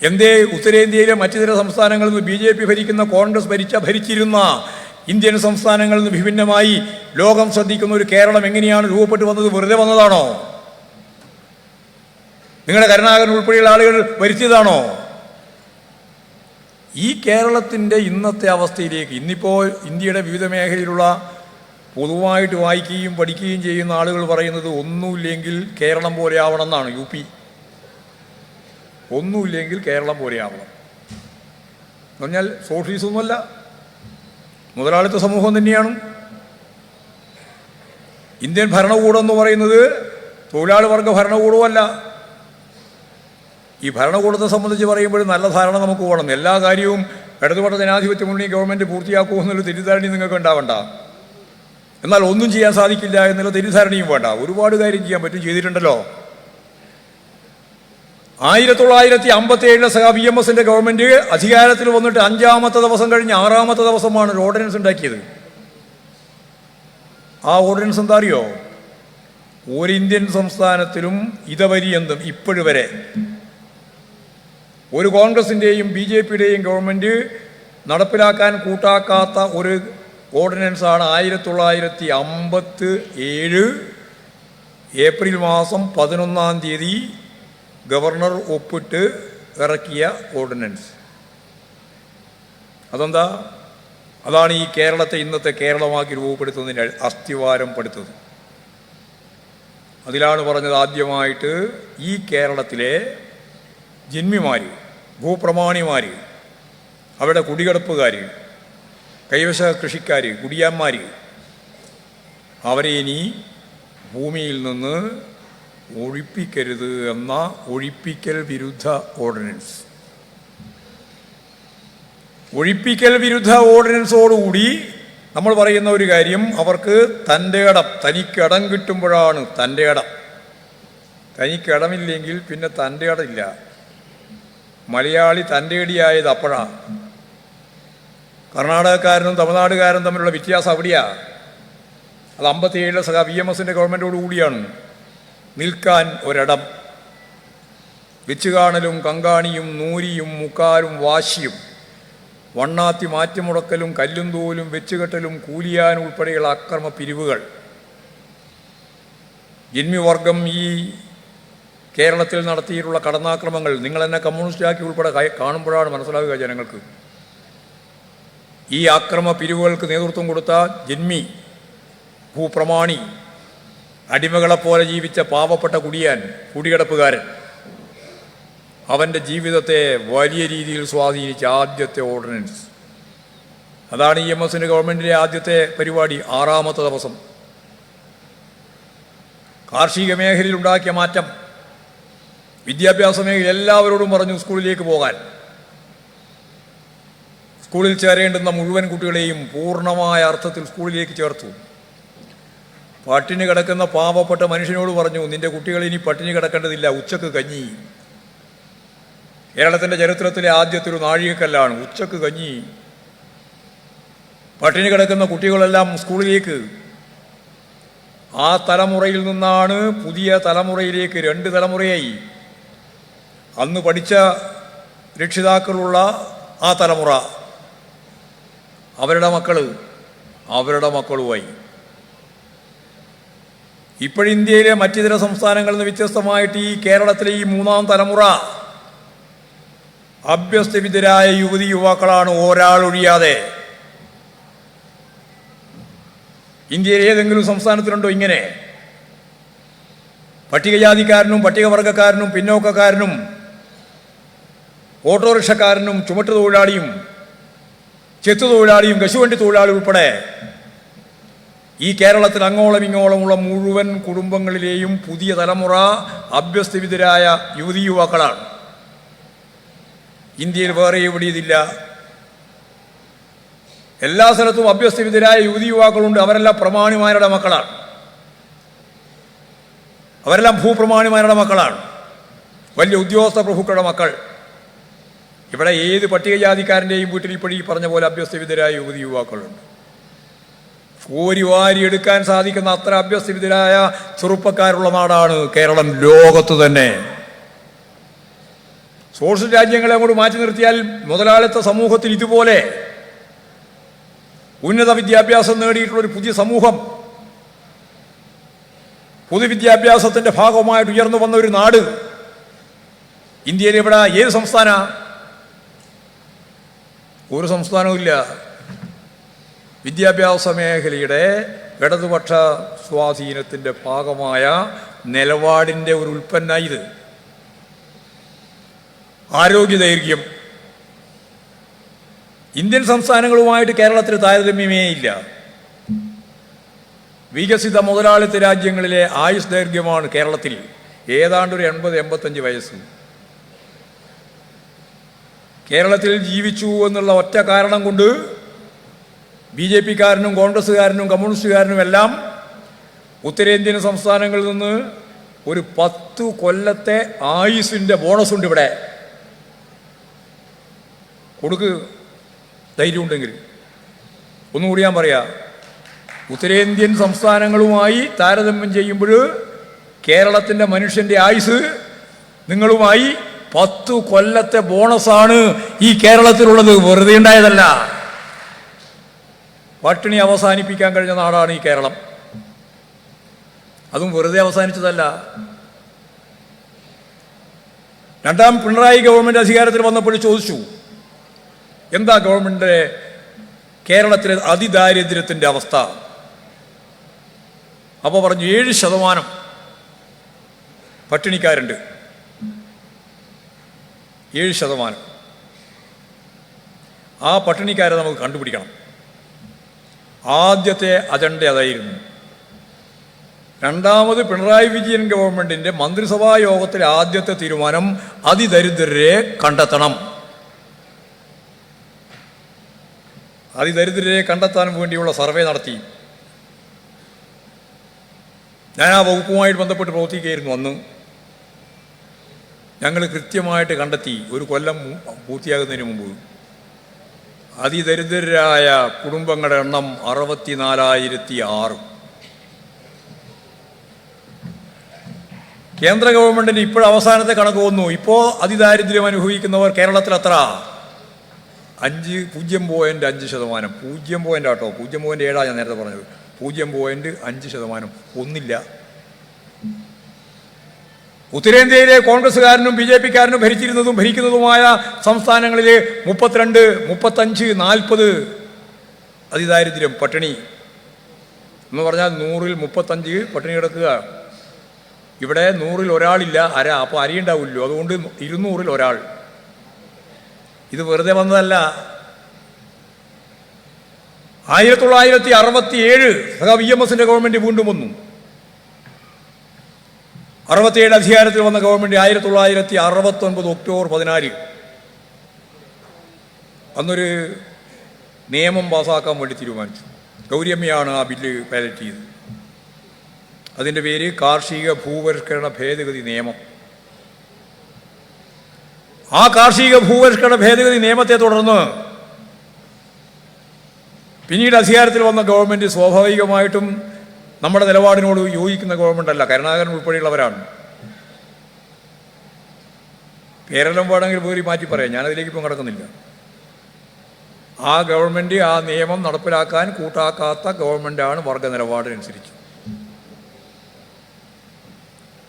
എന്തേ ഉത്തരേന്ത്യയിലെ മറ്റു ചില സംസ്ഥാനങ്ങളിൽ നിന്ന് BJP ഭരിക്കുന്ന കോൺഗ്രസ് ഭരിച്ചിരുന്ന ഇന്ത്യൻ സംസ്ഥാനങ്ങളിൽ നിന്ന് വിഭിന്നമായി ലോകം ശ്രദ്ധിക്കുന്ന ഒരു കേരളം എങ്ങനെയാണ് രൂപപ്പെട്ടു വന്നത്? വെറുതെ വന്നതാണോ? നിങ്ങളുടെ കരുണാകരൻ ഉൾപ്പെടെയുള്ള ആളുകൾ വരുത്തിയതാണോ? ഈ കേരളത്തിൻ്റെ ഇന്നത്തെ അവസ്ഥയിലേക്ക് ഇന്നിപ്പോൾ ഇന്ത്യയുടെ വിവിധ മേഖലയിലുള്ള പൊതുവായിട്ട് വായിക്കുകയും പഠിക്കുകയും ചെയ്യുന്ന ആളുകൾ പറയുന്നത് ഒന്നുമില്ലെങ്കിൽ കേരളം പോലെ ആവണം എന്നാണ്. UP ഒന്നുമില്ലെങ്കിൽ കേരളം പോലെ ആവണം എന്ന് പറഞ്ഞാൽ സോഷ്യലിസമൊന്നുമല്ല, മുതലാളിത്ത സമൂഹം തന്നെയാണ്. ഇന്ത്യൻ ഭരണകൂടം എന്ന് പറയുന്നത് തൊഴിലാളി വർഗ ഭരണകൂടമല്ല. ഈ ഭരണകൂടത്തെ സംബന്ധിച്ച് പറയുമ്പോഴും നല്ല ധാരണ നമുക്ക് വേണം. എല്ലാ കാര്യവും ഇടതുപക്ഷ ജനാധിപത്യ മുന്നണി ഗവൺമെൻറ് പൂർത്തിയാക്കുമെന്നുള്ള തെറ്റിദ്ധാരണയും നിങ്ങൾക്ക് ഉണ്ടാവണ്ട. എന്നാൽ ഒന്നും ചെയ്യാൻ സാധിക്കില്ല എന്നുള്ള തെറ്റിദ്ധാരണയും വേണ്ട. ഒരുപാട് കാര്യം ചെയ്യാൻ പറ്റും, ചെയ്തിട്ടുണ്ടല്ലോ. 1957 സഖാ VMSൻ്റെ ഗവൺമെൻറ് അധികാരത്തിൽ വന്നിട്ട് 5-ാമത്തെ ദിവസം കഴിഞ്ഞ് 6-ാമത്തെ ദിവസമാണ് ഒരു ഓർഡിനൻസ് ഉണ്ടാക്കിയത്. ആ ഓർഡിനൻസ് എന്താ അറിയോ? ഒരു ഇന്ത്യൻ സംസ്ഥാനത്തിലും ഇതപര്യന്തം ഇപ്പോഴുവരെ ഒരു കോൺഗ്രസിൻ്റെയും BJPയുടെയും ഗവൺമെൻറ് നടപ്പിലാക്കാൻ കൂട്ടാക്കാത്ത ഒരു ഓർഡിനൻസാണ് 1957 ഏപ്രിൽ മാസം 11-ാം തീയതി ഗവർണർ ഒപ്പിട്ട് ഇറക്കിയ ഓർഡിനൻസ്. അതെന്താ? അതാണ് ഈ കേരളത്തെ ഇന്നത്തെ കേരളമാക്കി രൂപപ്പെടുത്തുന്നതിന് അസ്ഥിവാരം പടുത്തത്. അതിലാണ് പറഞ്ഞത് ആദ്യമായിട്ട് ഈ കേരളത്തിലെ ജന്മിമാർ, ഭൂപ്രമാണിമാർ, അവരുടെ കുടികിടപ്പുകാർ, കൈവശ കൃഷിക്കാർ, കുടിയാന്മാർ, അവരെ ഇനി ഭൂമിയിൽ നിന്ന് ഒഴിപ്പിക്കരുത് എന്ന ഒഴിപ്പിക്കൽ വിരുദ്ധ ഓർഡിനൻസ്. ഒഴിപ്പിക്കൽ വിരുദ്ധ ഓർഡിനൻസോടുകൂടി നമ്മൾ പറയുന്ന ഒരു കാര്യം, അവർക്ക് തൻ്റെ ഇടം, തനിക്കിടം കിട്ടുമ്പോഴാണ് തൻ്റെ ഇടം. തനിക്കിടമില്ലെങ്കിൽ പിന്നെ തൻ്റെ ഇടമില്ല. മലയാളി തൻ്റെ ഇടിയായത് അപ്പോഴാണ്. കർണാടകക്കാരനും തമിഴ്നാടുകാരനും തമ്മിലുള്ള വ്യത്യാസം അവിടെയാണ്. അത് 57 സഖാ VMSൻ്റെ ഗവൺമെൻറ്റോടു കൂടിയാണ് നിൽക്കാൻ ഒരിടം. വെച്ചുകാണലും കങ്കാണിയും നൂരിയും മുക്കാലും വാശിയും വണ്ണാത്തി മാറ്റിമുടക്കലും കല്ലും തോലും വെച്ചുകെട്ടലും കൂലിയാൻ ഉൾപ്പെടെയുള്ള അക്രമ പിരിവുകൾ ജന്മിവർഗം ഈ കേരളത്തിൽ നടത്തിയിട്ടുള്ള കടന്നാക്രമങ്ങൾ നിങ്ങളെന്നെ കമ്മ്യൂണിസ്റ്റാക്കി ഉൾപ്പെടെ കാണുമ്പോഴാണ് മനസ്സിലാവുക ജനങ്ങൾക്ക്. ഈ അക്രമ പിരിവുകൾക്ക് നേതൃത്വം കൊടുത്ത ജന്മി ഭൂപ്രമാണി, അടിമകളെപ്പോലെ ജീവിച്ച പാവപ്പെട്ട കുടികിടപ്പുകാരൻ, അവൻ്റെ ജീവിതത്തെ വലിയ രീതിയിൽ സ്വാധീനിച്ച ആദ്യത്തെ ഓർഡിനൻസ് അതാണ് EMSൻ്റെ ഗവൺമെൻറ്റിൻ്റെ ആദ്യത്തെ പരിപാടി. 6ാമത്തെ ദിവസം കാർഷിക മേഖലയിൽ ഉണ്ടാക്കിയ മാറ്റം, വിദ്യാഭ്യാസ മേഖല എല്ലാവരോടും പറഞ്ഞു സ്കൂളിലേക്ക് പോകാൻ. സ്കൂളിൽ ചേരേണ്ടുന്ന മുഴുവൻ കുട്ടികളെയും പൂർണ്ണമായ അർത്ഥത്തിൽ സ്കൂളിലേക്ക് ചേർത്തു. പട്ടിണി കിടക്കുന്ന പാവപ്പെട്ട മനുഷ്യനോട് പറഞ്ഞു, നിന്റെ കുട്ടികൾ ഇനി പട്ടിണി കിടക്കേണ്ടതില്ല, ഉച്ചക്ക് കഞ്ഞി. കേരളത്തിൻ്റെ ചരിത്രത്തിലെ ആദ്യത്തെ ഒരു നാഴികക്കല്ലാണ് ഉച്ചക്ക് കഞ്ഞി. പട്ടിണി കിടക്കുന്ന കുട്ടികളെല്ലാം സ്കൂളിലേക്ക്. ആ തലമുറയിൽ നിന്നാണ് പുതിയ തലമുറയിലേക്ക് 2 തലമുറയായി. അന്ന് പഠിച്ച രക്ഷിതാക്കളുള്ള ആ തലമുറ, അവരുടെ മക്കളുമായി. ഇപ്പോഴിന്ത്യയിലെ മറ്റിതര സംസ്ഥാനങ്ങളിൽ നിന്ന് വ്യത്യസ്തമായിട്ട് ഈ കേരളത്തിലെ ഈ 3ാം തലമുറ അഭ്യസ്തവിദ്യരായ യുവതി യുവാക്കളാണ്, ഒരാളൊഴിയാതെ. ഇന്ത്യയിലെ ഏതെങ്കിലും സംസ്ഥാനത്തിലുണ്ടോ ഇങ്ങനെ? പട്ടികജാതിക്കാരനും പട്ടികവർഗക്കാരനും പിന്നോക്കക്കാരനും ഓട്ടോറിക്ഷക്കാരനും ചുമട്ടുതൊഴിലാളിയും ചെത്തുതൊഴിലാളിയും കശുവണ്ടി തൊഴിലാളി ഉൾപ്പെടെ ഈ കേരളത്തിൽ അങ്ങോളം ഇങ്ങോളമുള്ള മുഴുവൻ കുടുംബങ്ങളിലെയും പുതിയ തലമുറ അഭ്യസ്തവിദ്യരായ യുവതി യുവാക്കളാണ്. ഇന്ത്യയിൽ വേറെ എവിടെ ഇതില്ല. എല്ലാ സ്ഥലത്തും അഭ്യസ്തവിദ്യരായ യുവതി യുവാക്കളുണ്ട്. അവരെല്ലാം പ്രമാണിമാരുടെ മക്കളാണ്, അവരെല്ലാം ഭൂപ്രമാണിമാരുടെ മക്കളാണ്, വലിയ ഉദ്യോഗസ്ഥ പ്രഭുക്കളുടെ മക്കൾ. ഇവിടെ ഏത് പട്ടികജാതിക്കാരൻ്റെയും വീട്ടിൽ ഇപ്പോഴും ഈ പറഞ്ഞ പോലെ അഭ്യസ്തവിദ്യരായ യുവതി യുവാക്കളുണ്ട്. കോരി വാരി എടുക്കാൻ സാധിക്കുന്ന അത്ര അഭ്യസ്തവിദ്യരായ ചെറുപ്പക്കാരുള്ള നാടാണ് കേരളം, ലോകത്ത് തന്നെ. സോഷ്യൽ രാജ്യങ്ങളെ അങ്ങോട്ട് മാറ്റി നിർത്തിയാൽ മുതലാളിത്ത സമൂഹത്തിൽ ഇതുപോലെ ഉന്നത വിദ്യാഭ്യാസം നേടിയിട്ടുള്ളൊരു പുതിയ സമൂഹം, പൊതുവിദ്യാഭ്യാസത്തിൻ്റെ ഭാഗമായിട്ട് ഉയർന്നു വന്ന ഒരു നാട് ഇന്ത്യയിൽ ഇവിടെ ഏത് സംസ്ഥാന? ഒരു സംസ്ഥാനവും ഇല്ല. വിദ്യാഭ്യാസ മേഖലയുടെ ഇടതുപക്ഷ സ്വാധീനത്തിൻ്റെ ഭാഗമായ നിലപാടിൻ്റെ ഒരു ഉൽപ്പന്ന ഇത്. ആരോഗ്യദൈർഘ്യം ഇന്ത്യൻ സംസ്ഥാനങ്ങളുമായിട്ട് കേരളത്തിൽ താരതമ്യമേ ഇല്ല. വികസിത മുതലാളിത്ത രാജ്യങ്ങളിലെ ആയുസ് ദൈർഘ്യമാണ് കേരളത്തിൽ ഏതാണ്ട് ഒരു 80-85 വയസ്സ്. കേരളത്തിൽ ജീവിച്ചു എന്നുള്ള ഒറ്റ കാരണം കൊണ്ട് BJP-കാരനും കോൺഗ്രസ്സുകാരനും കമ്മ്യൂണിസ്റ്റുകാരനും എല്ലാം ഉത്തരേന്ത്യൻ സംസ്ഥാനങ്ങളിൽ നിന്ന് ഒരു 10 കൊല്ലത്തെ ആയുസിൻ്റെ ബോണസ് ഉണ്ട്. ഇവിടെ കൊടുക്ക്, ധൈര്യമുണ്ടെങ്കിൽ. ഒന്നുകൂടി ഞാൻ പറയാം, ഉത്തരേന്ത്യൻ സംസ്ഥാനങ്ങളുമായി താരതമ്യം ചെയ്യുമ്പോൾ കേരളത്തിൻ്റെ മനുഷ്യൻ്റെ ആയുസ് നിങ്ങളുമായി 10 കൊല്ലത്തെ ബോണസാണ് ഈ കേരളത്തിലുള്ളത്. വെറുതെ ഉണ്ടായതല്ല. പട്ടിണി അവസാനിപ്പിക്കാൻ കഴിഞ്ഞ നാടാണ് ഈ കേരളം. അതും വെറുതെ അവസാനിച്ചതല്ല. 2ാം പിണറായി ഗവൺമെൻറ് അധികാരത്തിൽ വന്നപ്പോൾ ചോദിച്ചു, എന്താ ഗവൺമെൻറ് കേരളത്തിലെ അതിദാരിദ്ര്യത്തിൻ്റെ അവസ്ഥ? അപ്പോൾ പറഞ്ഞു 7% പട്ടിണിക്കാരുണ്ട്. 7%. ആ പട്ടിണിക്കാരെ നമുക്ക് കണ്ടുപിടിക്കണം. ആദ്യത്തെ അജണ്ട അതായിരുന്നു. 2ാമത് പിണറായി വിജയൻ ഗവൺമെൻറ്റിൻ്റെ മന്ത്രിസഭാ യോഗത്തിലെ ആദ്യത്തെ തീരുമാനം അതിദരിദ്രരെ കണ്ടെത്തണം. അതിദരിദ്രരെ കണ്ടെത്താൻ വേണ്ടിയുള്ള സർവേ നടത്തി. ഞാൻ ആ വകുപ്പുമായിട്ട് ബന്ധപ്പെട്ട് പ്രവർത്തിക്കുകയായിരുന്നു. അന്ന് ഞങ്ങൾ കൃത്യമായിട്ട് കണ്ടെത്തി, ഒരു കൊല്ലം പൂർത്തിയാകുന്നതിന് മുമ്പ് അതിദരിദ്രരായ കുടുംബങ്ങളുടെ എണ്ണം 64,006. കേന്ദ്ര ഗവൺമെൻറ്റിന് ഇപ്പോൾ അവസാനത്തെ കണക്ക് വന്നു. ഇപ്പോൾ അതിദാരിദ്ര്യം അനുഭവിക്കുന്നവർ കേരളത്തിൽ എത്ര? 0.5%. 0 ആട്ടോ, 0.7 ഞാൻ നേരത്തെ പറഞ്ഞത്. 0.5%. ഒന്നില്ല. ഉത്തരേന്ത്യയിലെ കോൺഗ്രസ്സുകാരനും ബി ജെ പിക്കാരനും ഭരിച്ചിരുന്നതും ഭരിക്കുന്നതുമായ സംസ്ഥാനങ്ങളിലെ 32, 35, 40 അതിദാരിദ്ര്യം, പട്ടിണി എന്ന് പറഞ്ഞാൽ 100-ൽ 35 പട്ടിണി കിടക്കുക. ഇവിടെ 100-ൽ ഒരാളില്ല, അര. അപ്പോൾ അരിയുണ്ടാവില്ലോ, അതുകൊണ്ട് 200-ൽ ഒരാൾ. ഇത് വെറുതെ വന്നതല്ല. 1967 VMSന്റെ ഗവൺമെൻറ് വീണ്ടും വന്നു. 67 അധികാരത്തിൽ വന്ന ഗവൺമെൻറ് 1969 ഒക്ടോബർ 14 അന്നൊരു നിയമം പാസ്സാക്കാൻ വേണ്ടി തീരുമാനിച്ചു. ഗൗരിയമ്മയാണ് ആ ബില്ല് പൈലറ്റ് ചെയ്തത്. അതിൻ്റെ പേര് കാർഷിക ഭൂപരിഷ്കരണ ഭേദഗതി നിയമം. ആ കാർഷിക ഭൂപരിഷ്കരണ ഭേദഗതി നിയമത്തെ തുടർന്ന് പിന്നീട് അധികാരത്തിൽ വന്ന ഗവൺമെൻറ് സ്വാഭാവികമായിട്ടും നമ്മുടെ നിലപാടിനോട് യോജിക്കുന്ന ഗവൺമെൻറ്റല്ല. കരുണാകരൻ ഉൾപ്പെടെയുള്ളവരാണ്. കേരളം വേണമെങ്കിൽ വേറി മാറ്റി പറയാം, ഞാനതിലേക്ക് ഇപ്പം കിടക്കുന്നില്ല. ആ ഗവൺമെൻറ് ആ നിയമം നടപ്പിലാക്കാൻ കൂട്ടാക്കാത്ത ഗവൺമെൻറ്റാണ് വർഗ നിലപാടിനനുസരിച്ച്.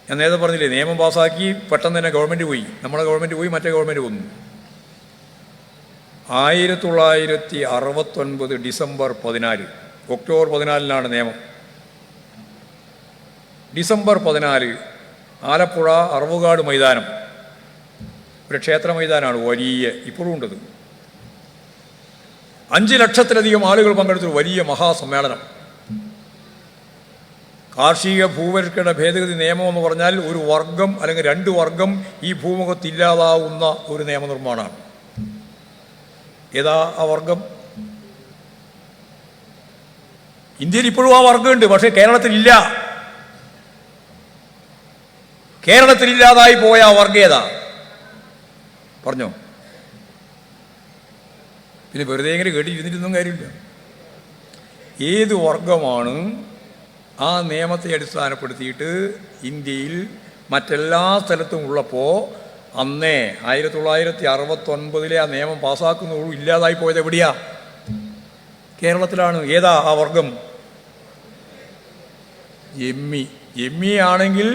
ഞാൻ നേരത്തെ പറഞ്ഞില്ലേ, നിയമം പാസ്സാക്കി പെട്ടെന്ന് തന്നെ ഗവൺമെൻറ് പോയി. നമ്മുടെ ഗവൺമെൻറ് പോയി, മറ്റേ ഗവൺമെൻറ് വന്നു. 1969 ഡിസംബർ 14, ഒക്ടോബർ 14 നിയമം. ഡിസംബർ 14 ആലപ്പുഴ അറവുകാട് മൈതാനം, ഒരു ക്ഷേത്ര മൈതാനമാണ്, വലിയ, ഇപ്പോഴും ഉണ്ടത്. 5 ലക്ഷത്തിലധികം ആളുകൾ പങ്കെടുത്തൊരു വലിയ മഹാസമ്മേളനം. കാർഷിക ഭൂപരിഷ്കരണ ഭേദഗതി നിയമം എന്ന് പറഞ്ഞാൽ ഒരു വർഗം അല്ലെങ്കിൽ 2 വർഗം ഈ ഭൂമുഖത്തില്ലാതാവുന്ന ഒരു നിയമനിർമ്മാണമാണ്. ഏതാ ആ വർഗം? ഇന്ത്യയിൽ ഇപ്പോഴും ആ വർഗമുണ്ട്, പക്ഷേ കേരളത്തിലില്ല. കേരളത്തിലില്ലാതായി പോയ ആ വർഗം ഏതാ? പറഞ്ഞോ. പിന്നെ വെറുതെ എങ്ങനെ കേട്ടിരുന്നിട്ടൊന്നും കാര്യമില്ല. ഏത് വർഗമാണ് ആ നിയമത്തെ അടിസ്ഥാനപ്പെടുത്തിയിട്ട് ഇന്ത്യയിൽ മറ്റെല്ലാ സ്ഥലത്തും ഉള്ളപ്പോൾ അന്നേ 1969 ആ നിയമം പാസ്സാക്കുന്നതോടും ഇല്ലാതായി പോയത് എവിടെയാ? കേരളത്തിലാണ്. ഏതാ ആ വർഗം? എമ്മി ആണെങ്കിൽ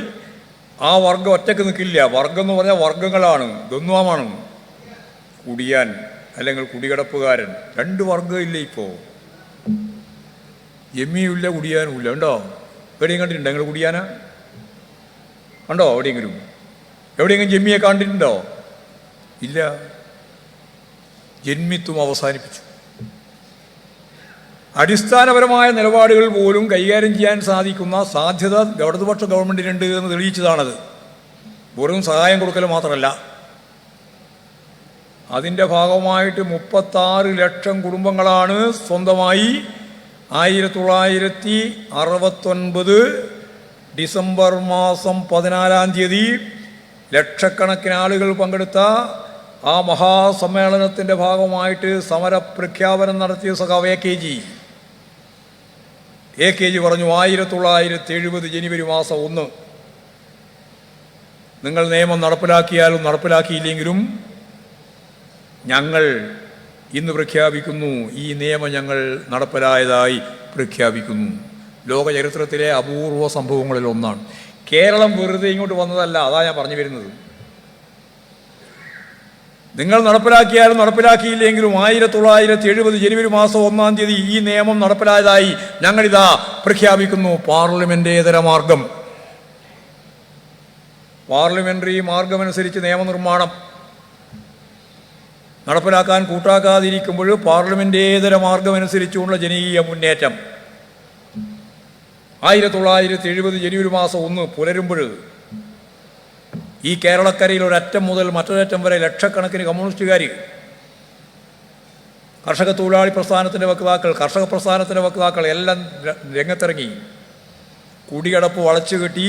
ആ വർഗം ഒറ്റക്ക് നിൽക്കില്ല. വർഗം എന്ന് പറഞ്ഞാൽ വർഗങ്ങളാണ്, ദ്വന്ദ്വമാണ്. കുടിയാൻ അല്ലെങ്കിൽ കുടികിടപ്പുകാരൻ, 2 വർഗമില്ല ഇപ്പോൾ. എമ്മിയും ഇല്ല, കുടിയാനും ഇല്ല. ഉണ്ടോ? എവിടെയും കണ്ടിട്ടുണ്ടോ നിങ്ങൾ കുടിയാന? ഉണ്ടോ എവിടെയെങ്കിലും? എവിടെയെങ്കിലും ജമ്മിയെ കണ്ടിട്ടുണ്ടോ? ഇല്ല. ജന്മിത്വം അവസാനിപ്പിച്ചു. അടിസ്ഥാനപരമായ നിലപാടുകൾ പോലും കൈകാര്യം ചെയ്യാൻ സാധിക്കുന്ന സാധ്യത ഇടതുപക്ഷ ഗവൺമെൻറ്റിനുണ്ട് എന്ന് തെളിയിച്ചതാണത്. വെറും സഹായം കൊടുക്കൽ മാത്രമല്ല, അതിൻ്റെ ഭാഗമായിട്ട് 36 ലക്ഷം കുടുംബങ്ങളാണ് സ്വന്തമായി 1969 ഡിസംബർ മാസം 14 ലക്ഷക്കണക്കിന് ആളുകൾ പങ്കെടുത്ത ആ മഹാസമ്മേളനത്തിൻ്റെ ഭാഗമായിട്ട് സമരപ്രഖ്യാപനം നടത്തിയ സഖാവ് എ കെ ജി പറഞ്ഞു, 1970 ജനുവരി മാസം 1 നിങ്ങൾ നിയമം നടപ്പിലാക്കിയാലും നടപ്പിലാക്കിയില്ലെങ്കിലും ഞങ്ങൾ ഇന്ന് പ്രഖ്യാപിക്കുന്നു, ഈ നിയമം ഞങ്ങൾ നടപ്പിലായതായി പ്രഖ്യാപിക്കുന്നു. ലോക ചരിത്രത്തിലെ അപൂർവ സംഭവങ്ങളിൽ ഒന്നാണ്. കേരളം വെറുതെ ഇങ്ങോട്ട് വന്നതല്ല, അതാ ഞാൻ പറഞ്ഞു വരുന്നത്. നിങ്ങൾ നടപ്പിലാക്കിയാലും നടപ്പിലാക്കിയില്ലെങ്കിലും 1970 ജനുവരി മാസം 1 ഈ നിയമം നടപ്പിലായതായി ഞങ്ങളിതാ പ്രഖ്യാപിക്കുന്നു. പാർലമെന്റേതര മാർഗം, പാർലമെന്ററി മാർഗമനുസരിച്ച് നിയമനിർമ്മാണം നടപ്പിലാക്കാൻ കൂട്ടാക്കാതിരിക്കുമ്പോൾ പാർലമെന്റേതര മാർഗമനുസരിച്ചുള്ള ജനകീയ മുന്നേറ്റം 1970 ജനുവരി മാസം 1 പുലരുമ്പോൾ ഈ കേരളക്കരയിൽ ഒരറ്റം മുതൽ മറ്റൊരറ്റം വരെ ലക്ഷക്കണക്കിന് കമ്മ്യൂണിസ്റ്റുകാർ കർഷക തൊഴിലാളി പ്രസ്ഥാനത്തിൻ്റെ വക്താക്കൾ, കർഷക പ്രസ്ഥാനത്തിൻ്റെ വക്താക്കൾ എല്ലാം രംഗത്തിറങ്ങി. കുടിയടപ്പ് വളച്ചു കെട്ടി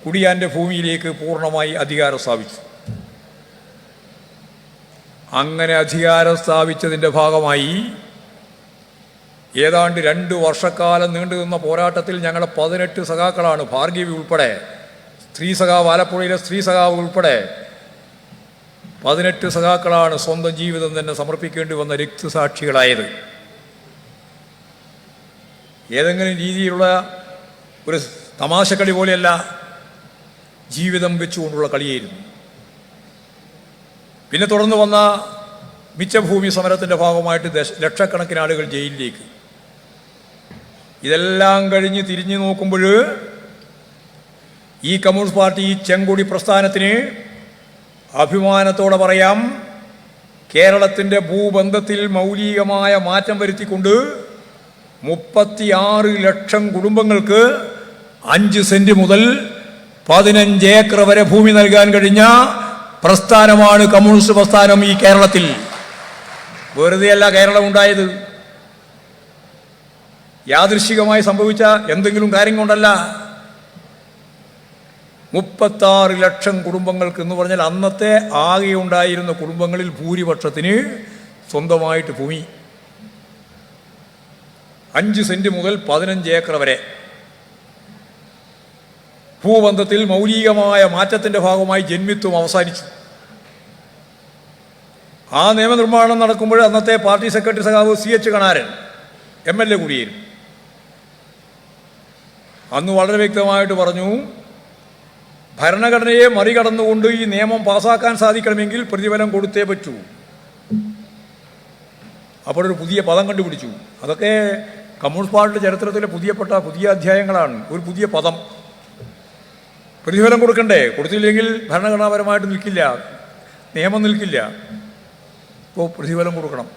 കുടിയാൻ്റെ ഭൂമിയിലേക്ക് പൂർണ്ണമായി അധികാരം സ്ഥാപിച്ചു. അങ്ങനെ അധികാരം സ്ഥാപിച്ചതിൻ്റെ ഭാഗമായി ഏതാണ്ട് 2 വർഷക്കാലം നീണ്ടുനിന്ന പോരാട്ടത്തിൽ ഞങ്ങളുടെ 18 സഖാക്കളാണ്, ഭാർഗവി ഉൾപ്പെടെ, സ്ത്രീ സഖാവ്, ആലപ്പുഴയിലെ സ്ത്രീ സഖാവ് ഉൾപ്പെടെ 18 സഖാക്കളാണ് സ്വന്തം ജീവിതം തന്നെ സമർപ്പിക്കേണ്ടി വന്ന രക്തസാക്ഷികളായത്. ഏതെങ്കിലും രീതിയിലുള്ള ഒരു തമാശക്കളി പോലെയല്ല, ജീവിതം വെച്ചുകൊണ്ടുള്ള കളിയായിരുന്നു. പിന്നെ തുടർന്ന് വന്ന മിച്ചഭൂമി സമരത്തിൻ്റെ ഭാഗമായിട്ട് ലക്ഷക്കണക്കിന് ആളുകൾ ജയിലിലേക്ക്. ഇതെല്ലാം കഴിഞ്ഞ് തിരിഞ്ഞു നോക്കുമ്പോൾ ഈ കമ്മ്യൂണിസ്റ്റ് പാർട്ടി ചെങ്കൊടി പ്രസ്ഥാനത്തിന് അഭിമാനത്തോടെ പറയാം, കേരളത്തിൻ്റെ ഭൂബന്ധത്തിൽ മൗലികമായ മാറ്റം വരുത്തിക്കൊണ്ട് 36 ലക്ഷം കുടുംബങ്ങൾക്ക് 5 സെന്റ് മുതൽ 15 ഏക്കർ വരെ ഭൂമി നൽകാൻ കഴിഞ്ഞ പ്രസ്ഥാനമാണ് കമ്മ്യൂണിസ്റ്റ് പ്രസ്ഥാനം ഈ കേരളത്തിൽ. വെറുതെയല്ല കേരളം ഉണ്ടായത്, യാദൃശ്ചികമായി സംഭവിച്ച എന്തെങ്കിലും കാര്യം കൊണ്ടല്ല. 36 ലക്ഷം കുടുംബങ്ങൾക്ക് എന്ന് പറഞ്ഞാൽ അന്നത്തെ ആകെ ഉണ്ടായിരുന്ന കുടുംബങ്ങളിൽ ഭൂരിപക്ഷത്തിന് സ്വന്തമായിട്ട് ഭൂമി 5 സെന്റ് മുതൽ 15 ഏക്കർ വരെ. ഭൂബന്ധത്തിൽ മൗലികമായ മാറ്റത്തിൻ്റെ ഭാഗമായി ജന്മിത്വം അവസാനിച്ചു. ആ നിയമനിർമ്മാണം നടക്കുമ്പോൾ അന്നത്തെ പാർട്ടി സെക്രട്ടറി സഖാവ് CH കണാരൻ MLA കൂടിയായിരുന്നു. അന്ന് വളരെ വ്യക്തമായിട്ട് പറഞ്ഞു, ഭരണഘടനയെ മറികടന്നുകൊണ്ട് ഈ നിയമം പാസ്സാക്കാൻ സാധിക്കണമെങ്കിൽ പ്രതിഫലം കൊടുത്തേ പറ്റൂ. അപ്പോഴൊരു പുതിയ പദം കണ്ടുപിടിച്ചു. അതൊക്കെ കമ്മ്യൂണിസ്റ്റ് പാർട്ടിയുടെ ചരിത്രത്തിലെ പുതിയ അധ്യായങ്ങളാണ്. ഒരു പുതിയ പദം, പ്രതിഫലം കൊടുക്കണ്ടേ, കൊടുത്തില്ലെങ്കിൽ ഭരണഘടനാപരമായിട്ട് നിൽക്കില്ല, നിയമം നിൽക്കില്ല. ഇപ്പോൾ പ്രതിഫലം കൊടുക്കണം.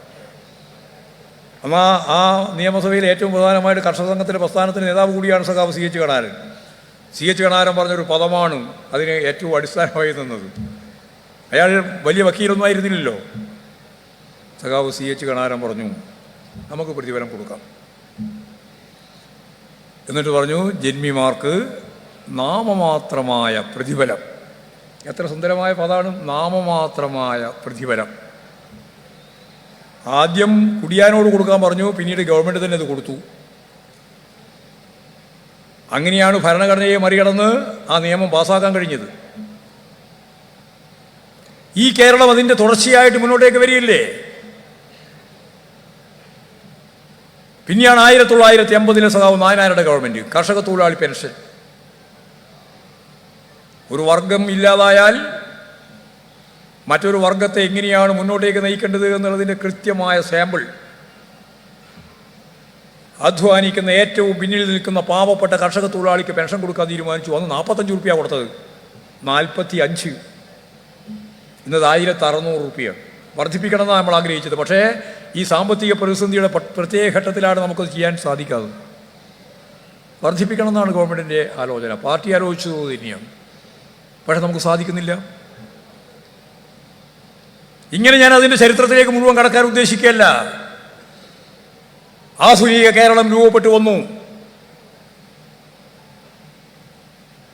എന്നാൽ ആ നിയമസഭയിൽ ഏറ്റവും പ്രധാനമായിട്ട് കർഷക സംഘത്തിൻ്റെ പ്രസ്ഥാനത്തിൻ്റെ നേതാവ് കൂടിയാണ് സഖാവ് CH കണാരൻ. CH കണാരൻ പറഞ്ഞൊരു പദമാണ് അതിന് ഏറ്റവും അടിസ്ഥാനമായി നിന്നത്. അയാൾ വലിയ വക്കീലൊന്നും ആയിരുന്നില്ലല്ലോ. സഖാവ് CH കണാരൻ പറഞ്ഞു, നമുക്ക് പ്രതിഫലം കൊടുക്കാം. എന്നിട്ട് പറഞ്ഞു, ജന്മിമാർക്ക് നാമമാത്രമായ പ്രതിഫലം. എത്ര സുന്ദരമായ പദമാണ്, നാമമാത്രമായ പ്രതിഫലം. ആദ്യം കുടിയാനോട് കൊടുക്കാൻ പറഞ്ഞു, പിന്നീട് ഗവൺമെൻറ് തന്നെ അത് കൊടുത്തു. അങ്ങനെയാണ് ഭരണഘടനയെ മറികടന്ന് ആ നിയമം പാസ്സാക്കാൻ കഴിഞ്ഞത്. ഈ കേരളം അതിൻ്റെ തുടർച്ചയായിട്ട് മുന്നോട്ടേക്ക് വരികയില്ലേ? പിന്നെയാണ് 1980 സഖാവ് നായനാരുടെ ഗവൺമെൻറ്, കർഷക തൊഴിലാളി പെൻഷൻ. ഒരു വർഗം ഇല്ലാതായാൽ മറ്റൊരു വർഗത്തെ എങ്ങനെയാണ് മുന്നോട്ടേക്ക് നയിക്കേണ്ടത് എന്നുള്ളതിൻ്റെ കൃത്യമായ സാമ്പിൾ അധ്വാനിക്കുന്ന ഏറ്റവും പിന്നിൽ നിൽക്കുന്ന പാവപ്പെട്ട കർഷക തൊഴിലാളിക്ക് പെൻഷൻ കൊടുക്കാൻ തീരുമാനിച്ചു. അന്ന് 45 രൂപ കൊടുത്തത്, 45. ഇന്നത് 1600 രൂപ വർദ്ധിപ്പിക്കണമെന്നാണ് നമ്മൾ ആഗ്രഹിച്ചത്. പക്ഷേ ഈ സാമ്പത്തിക പ്രതിസന്ധിയുടെ പ്രത്യേക ഘട്ടത്തിലാണ് നമുക്കത് ചെയ്യാൻ സാധിക്കാതെ. വർദ്ധിപ്പിക്കണമെന്നാണ് ഗവൺമെൻറ്റിൻ്റെ ആലോചന, പാർട്ടി ആലോചിച്ചത് തന്നെയാണ്. പക്ഷെ നമുക്ക് സാധിക്കുന്നില്ല. ഇങ്ങനെ ഞാൻ അതിൻ്റെ ചരിത്രത്തിലേക്ക് മുഴുവൻ കടക്കാൻ ഉദ്ദേശിക്കുകയല്ല. ആധുനിക കേരളം രൂപപ്പെട്ടു വന്നു.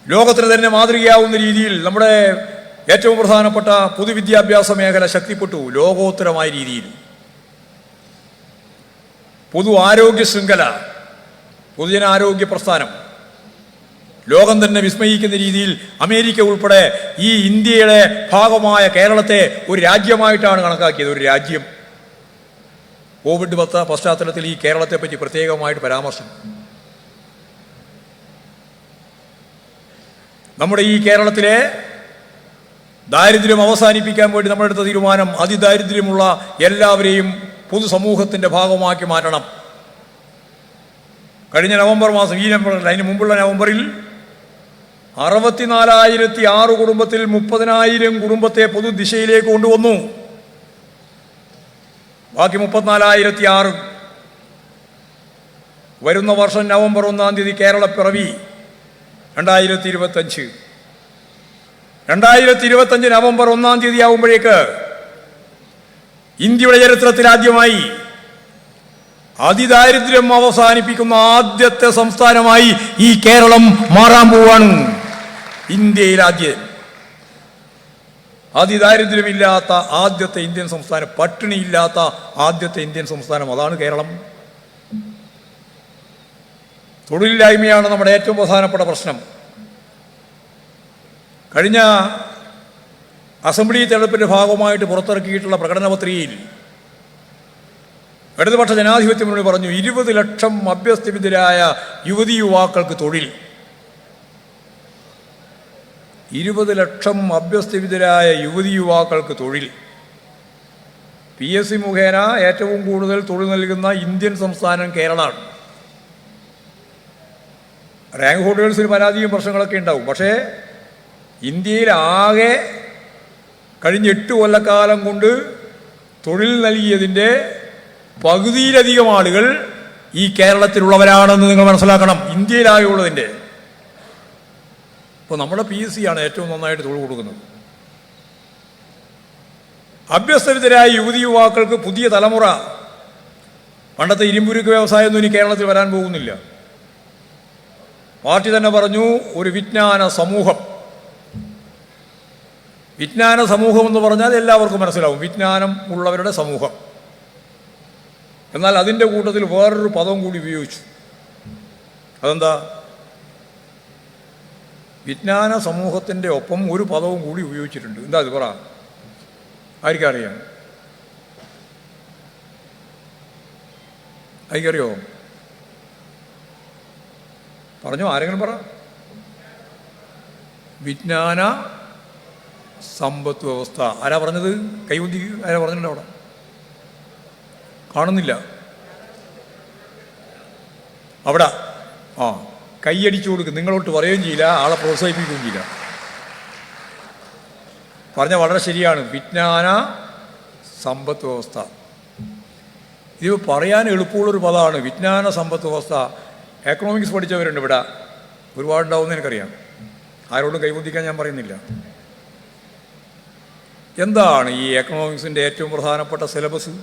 ലോകത്തിന് തന്നെ മാതൃകയാവുന്ന രീതിയിൽ നമ്മുടെ ഏറ്റവും പ്രധാനപ്പെട്ട പൊതുവിദ്യാഭ്യാസ മേഖല ശക്തിപ്പെട്ടു. ലോകോത്തരമായ രീതിയിൽ പൊതു ആരോഗ്യ ശൃംഖല, പൊതുജനാരോഗ്യ പ്രസ്ഥാനം ലോകം തന്നെ വിസ്മയിക്കുന്ന രീതിയിൽ അമേരിക്ക ഉൾപ്പെടെ ഈ ഇന്ത്യയുടെ ഭാഗമായ കേരളത്തെ ഒരു രാജ്യമായിട്ടാണ് കണക്കാക്കിയത്. ഒരു രാജ്യം. കോവിഡ് പശ്ചാത്തലത്തിൽ ഈ കേരളത്തെ പറ്റി പ്രത്യേകമായിട്ട് പരാമർശം. നമ്മുടെ ഈ കേരളത്തിലെ ദാരിദ്ര്യം അവസാനിപ്പിക്കാൻ വേണ്ടി നമ്മളെടുത്ത തീരുമാനം, അതിദാരിദ്ര്യമുള്ള എല്ലാവരെയും പൊതുസമൂഹത്തിൻ്റെ ഭാഗമാക്കി മാറ്റണം. കഴിഞ്ഞ നവംബർ മാസം, ഈ നവംബറിൽ, അതിന് മുമ്പുള്ള നവംബറിൽ 64,006 കുടുംബത്തിൽ 30,000 കുടുംബത്തെ പൊതുദിശയിലേക്ക് കൊണ്ടുവന്നു. ബാക്കി 34,006. വരുന്ന വർഷം നവംബർ 1-ാം തീയതി കേരളപ്പിറവി 2025. 2025 നവംബർ 1-ാം തീയതി ആകുമ്പോഴേക്ക് ഇന്ത്യയുടെ ചരിത്രത്തിൽ ആദ്യമായി അതിദാരിദ്ര്യം അവസാനിപ്പിക്കുന്ന ആദ്യത്തെ സംസ്ഥാനമായി ഈ കേരളം മാറാൻ പോവാണ്. ഇന്ത്യയിൽ ആദ്യം അതിദാരിദ്ര്യമില്ലാത്ത ആദ്യത്തെ ഇന്ത്യൻ സംസ്ഥാനം, പട്ടിണിയില്ലാത്ത ആദ്യത്തെ ഇന്ത്യൻ സംസ്ഥാനം, അതാണ് കേരളം. തൊഴിലില്ലായ്മയാണ് നമ്മുടെ ഏറ്റവും പ്രധാനപ്പെട്ട പ്രശ്നം. കഴിഞ്ഞ അസംബ്ലി തെരഞ്ഞെടുപ്പിൻ്റെ ഭാഗമായിട്ട് പുറത്തിറക്കിയിട്ടുള്ള പ്രകടന പത്രികയിൽ ഇടതുപക്ഷ ജനാധിപത്യ മുന്നണി പറഞ്ഞു 20 ലക്ഷം അഭ്യസ്തവിദ്യരായ യുവതി യുവാക്കൾക്ക് തൊഴിൽ. 20 ലക്ഷം അഭ്യസ്തവിദ്യരായ യുവതി യുവാക്കൾക്ക് തൊഴിൽ. PSC മുഖേന ഏറ്റവും കൂടുതൽ തൊഴിൽ നൽകുന്ന ഇന്ത്യൻ സംസ്ഥാനം കേരളമാണ്. റാങ്ക് ഹോൾഡേഴ്സിന് പരാതിയും പ്രശ്നങ്ങളൊക്കെ ഉണ്ടാവും. പക്ഷേ ഇന്ത്യയിൽ ആകെ കഴിഞ്ഞ 8 കൊല്ലക്കാലം കൊണ്ട് തൊഴിൽ നൽകിയതിൻ്റെ പകുതിയിലധികം ആളുകൾ ഈ കേരളത്തിലുള്ളവരാണെന്ന് നിങ്ങൾ മനസ്സിലാക്കണം. ഇന്ത്യയിലായുള്ളതിൻ്റെ. ഇപ്പോൾ നമ്മുടെ PSC ആണ് ഏറ്റവും നന്നായിട്ട് തൊഴിൽ കൊടുക്കുന്നത്. അഭ്യസ്തവിദ്യരായ യുവതി യുവാക്കൾക്ക് പുതിയ തലമുറ, പണ്ടത്തെ ഇരുമ്പുരുക്ക് വ്യവസായമൊന്നും ഇനി കേരളത്തിൽ വരാൻ പോകുന്നില്ല. പാർട്ടി തന്നെ പറഞ്ഞു ഒരു വിജ്ഞാന സമൂഹം. വിജ്ഞാന സമൂഹം എന്ന് പറഞ്ഞാൽ എല്ലാവർക്കും മനസ്സിലാവും, വിജ്ഞാനം ഉള്ളവരുടെ സമൂഹം. എന്നാൽ അതിൻ്റെ കൂട്ടത്തിൽ വേറൊരു പദം കൂടി ഉപയോഗിച്ചു. അതെന്താ? വിജ്ഞാന സമൂഹത്തിൻ്റെ ഒപ്പം ഒരു പദവും കൂടി ഉപയോഗിച്ചിട്ടുണ്ട്. എന്താ അത്? പറ, ആർക്കറിയാം? ആർക്കറിയോ? പറഞ്ഞോ, ആരെങ്കിലും പറ. വിജ്ഞാന സമ്പദ് വ്യവസ്ഥ. ആരാ പറഞ്ഞത്? കൈകുന്തി ആരാ പറഞ്ഞിട്ടുണ്ട്? അവിടെ കാണുന്നില്ല. അവിടെ കൈയടിച്ചു കൊടുക്കും. നിങ്ങളോട്ട് പറയുകയും ചെയ്യില്ല, ആളെ പ്രോത്സാഹിപ്പിക്കുകയും ചെയ്യില്ല. പറഞ്ഞ വളരെ ശരിയാണ്. വിജ്ഞാന സമ്പദ് വ്യവസ്ഥ. ഇത് പറയാൻ എളുപ്പമുള്ളൊരു പദമാണ് വിജ്ഞാന സമ്പദ് വ്യവസ്ഥ. എക്കണോമിക്സ് പഠിച്ചവരുണ്ട് ഇവിടെ, ഒരുപാടുണ്ടാവുമെന്ന് എനിക്കറിയാം. ആരോടും കൈബന്ധിക്കാൻ ഞാൻ പറയുന്നില്ല. എന്താണ് ഈ എക്കണോമിക്സിൻ്റെ ഏറ്റവും പ്രധാനപ്പെട്ട സിലബസ്?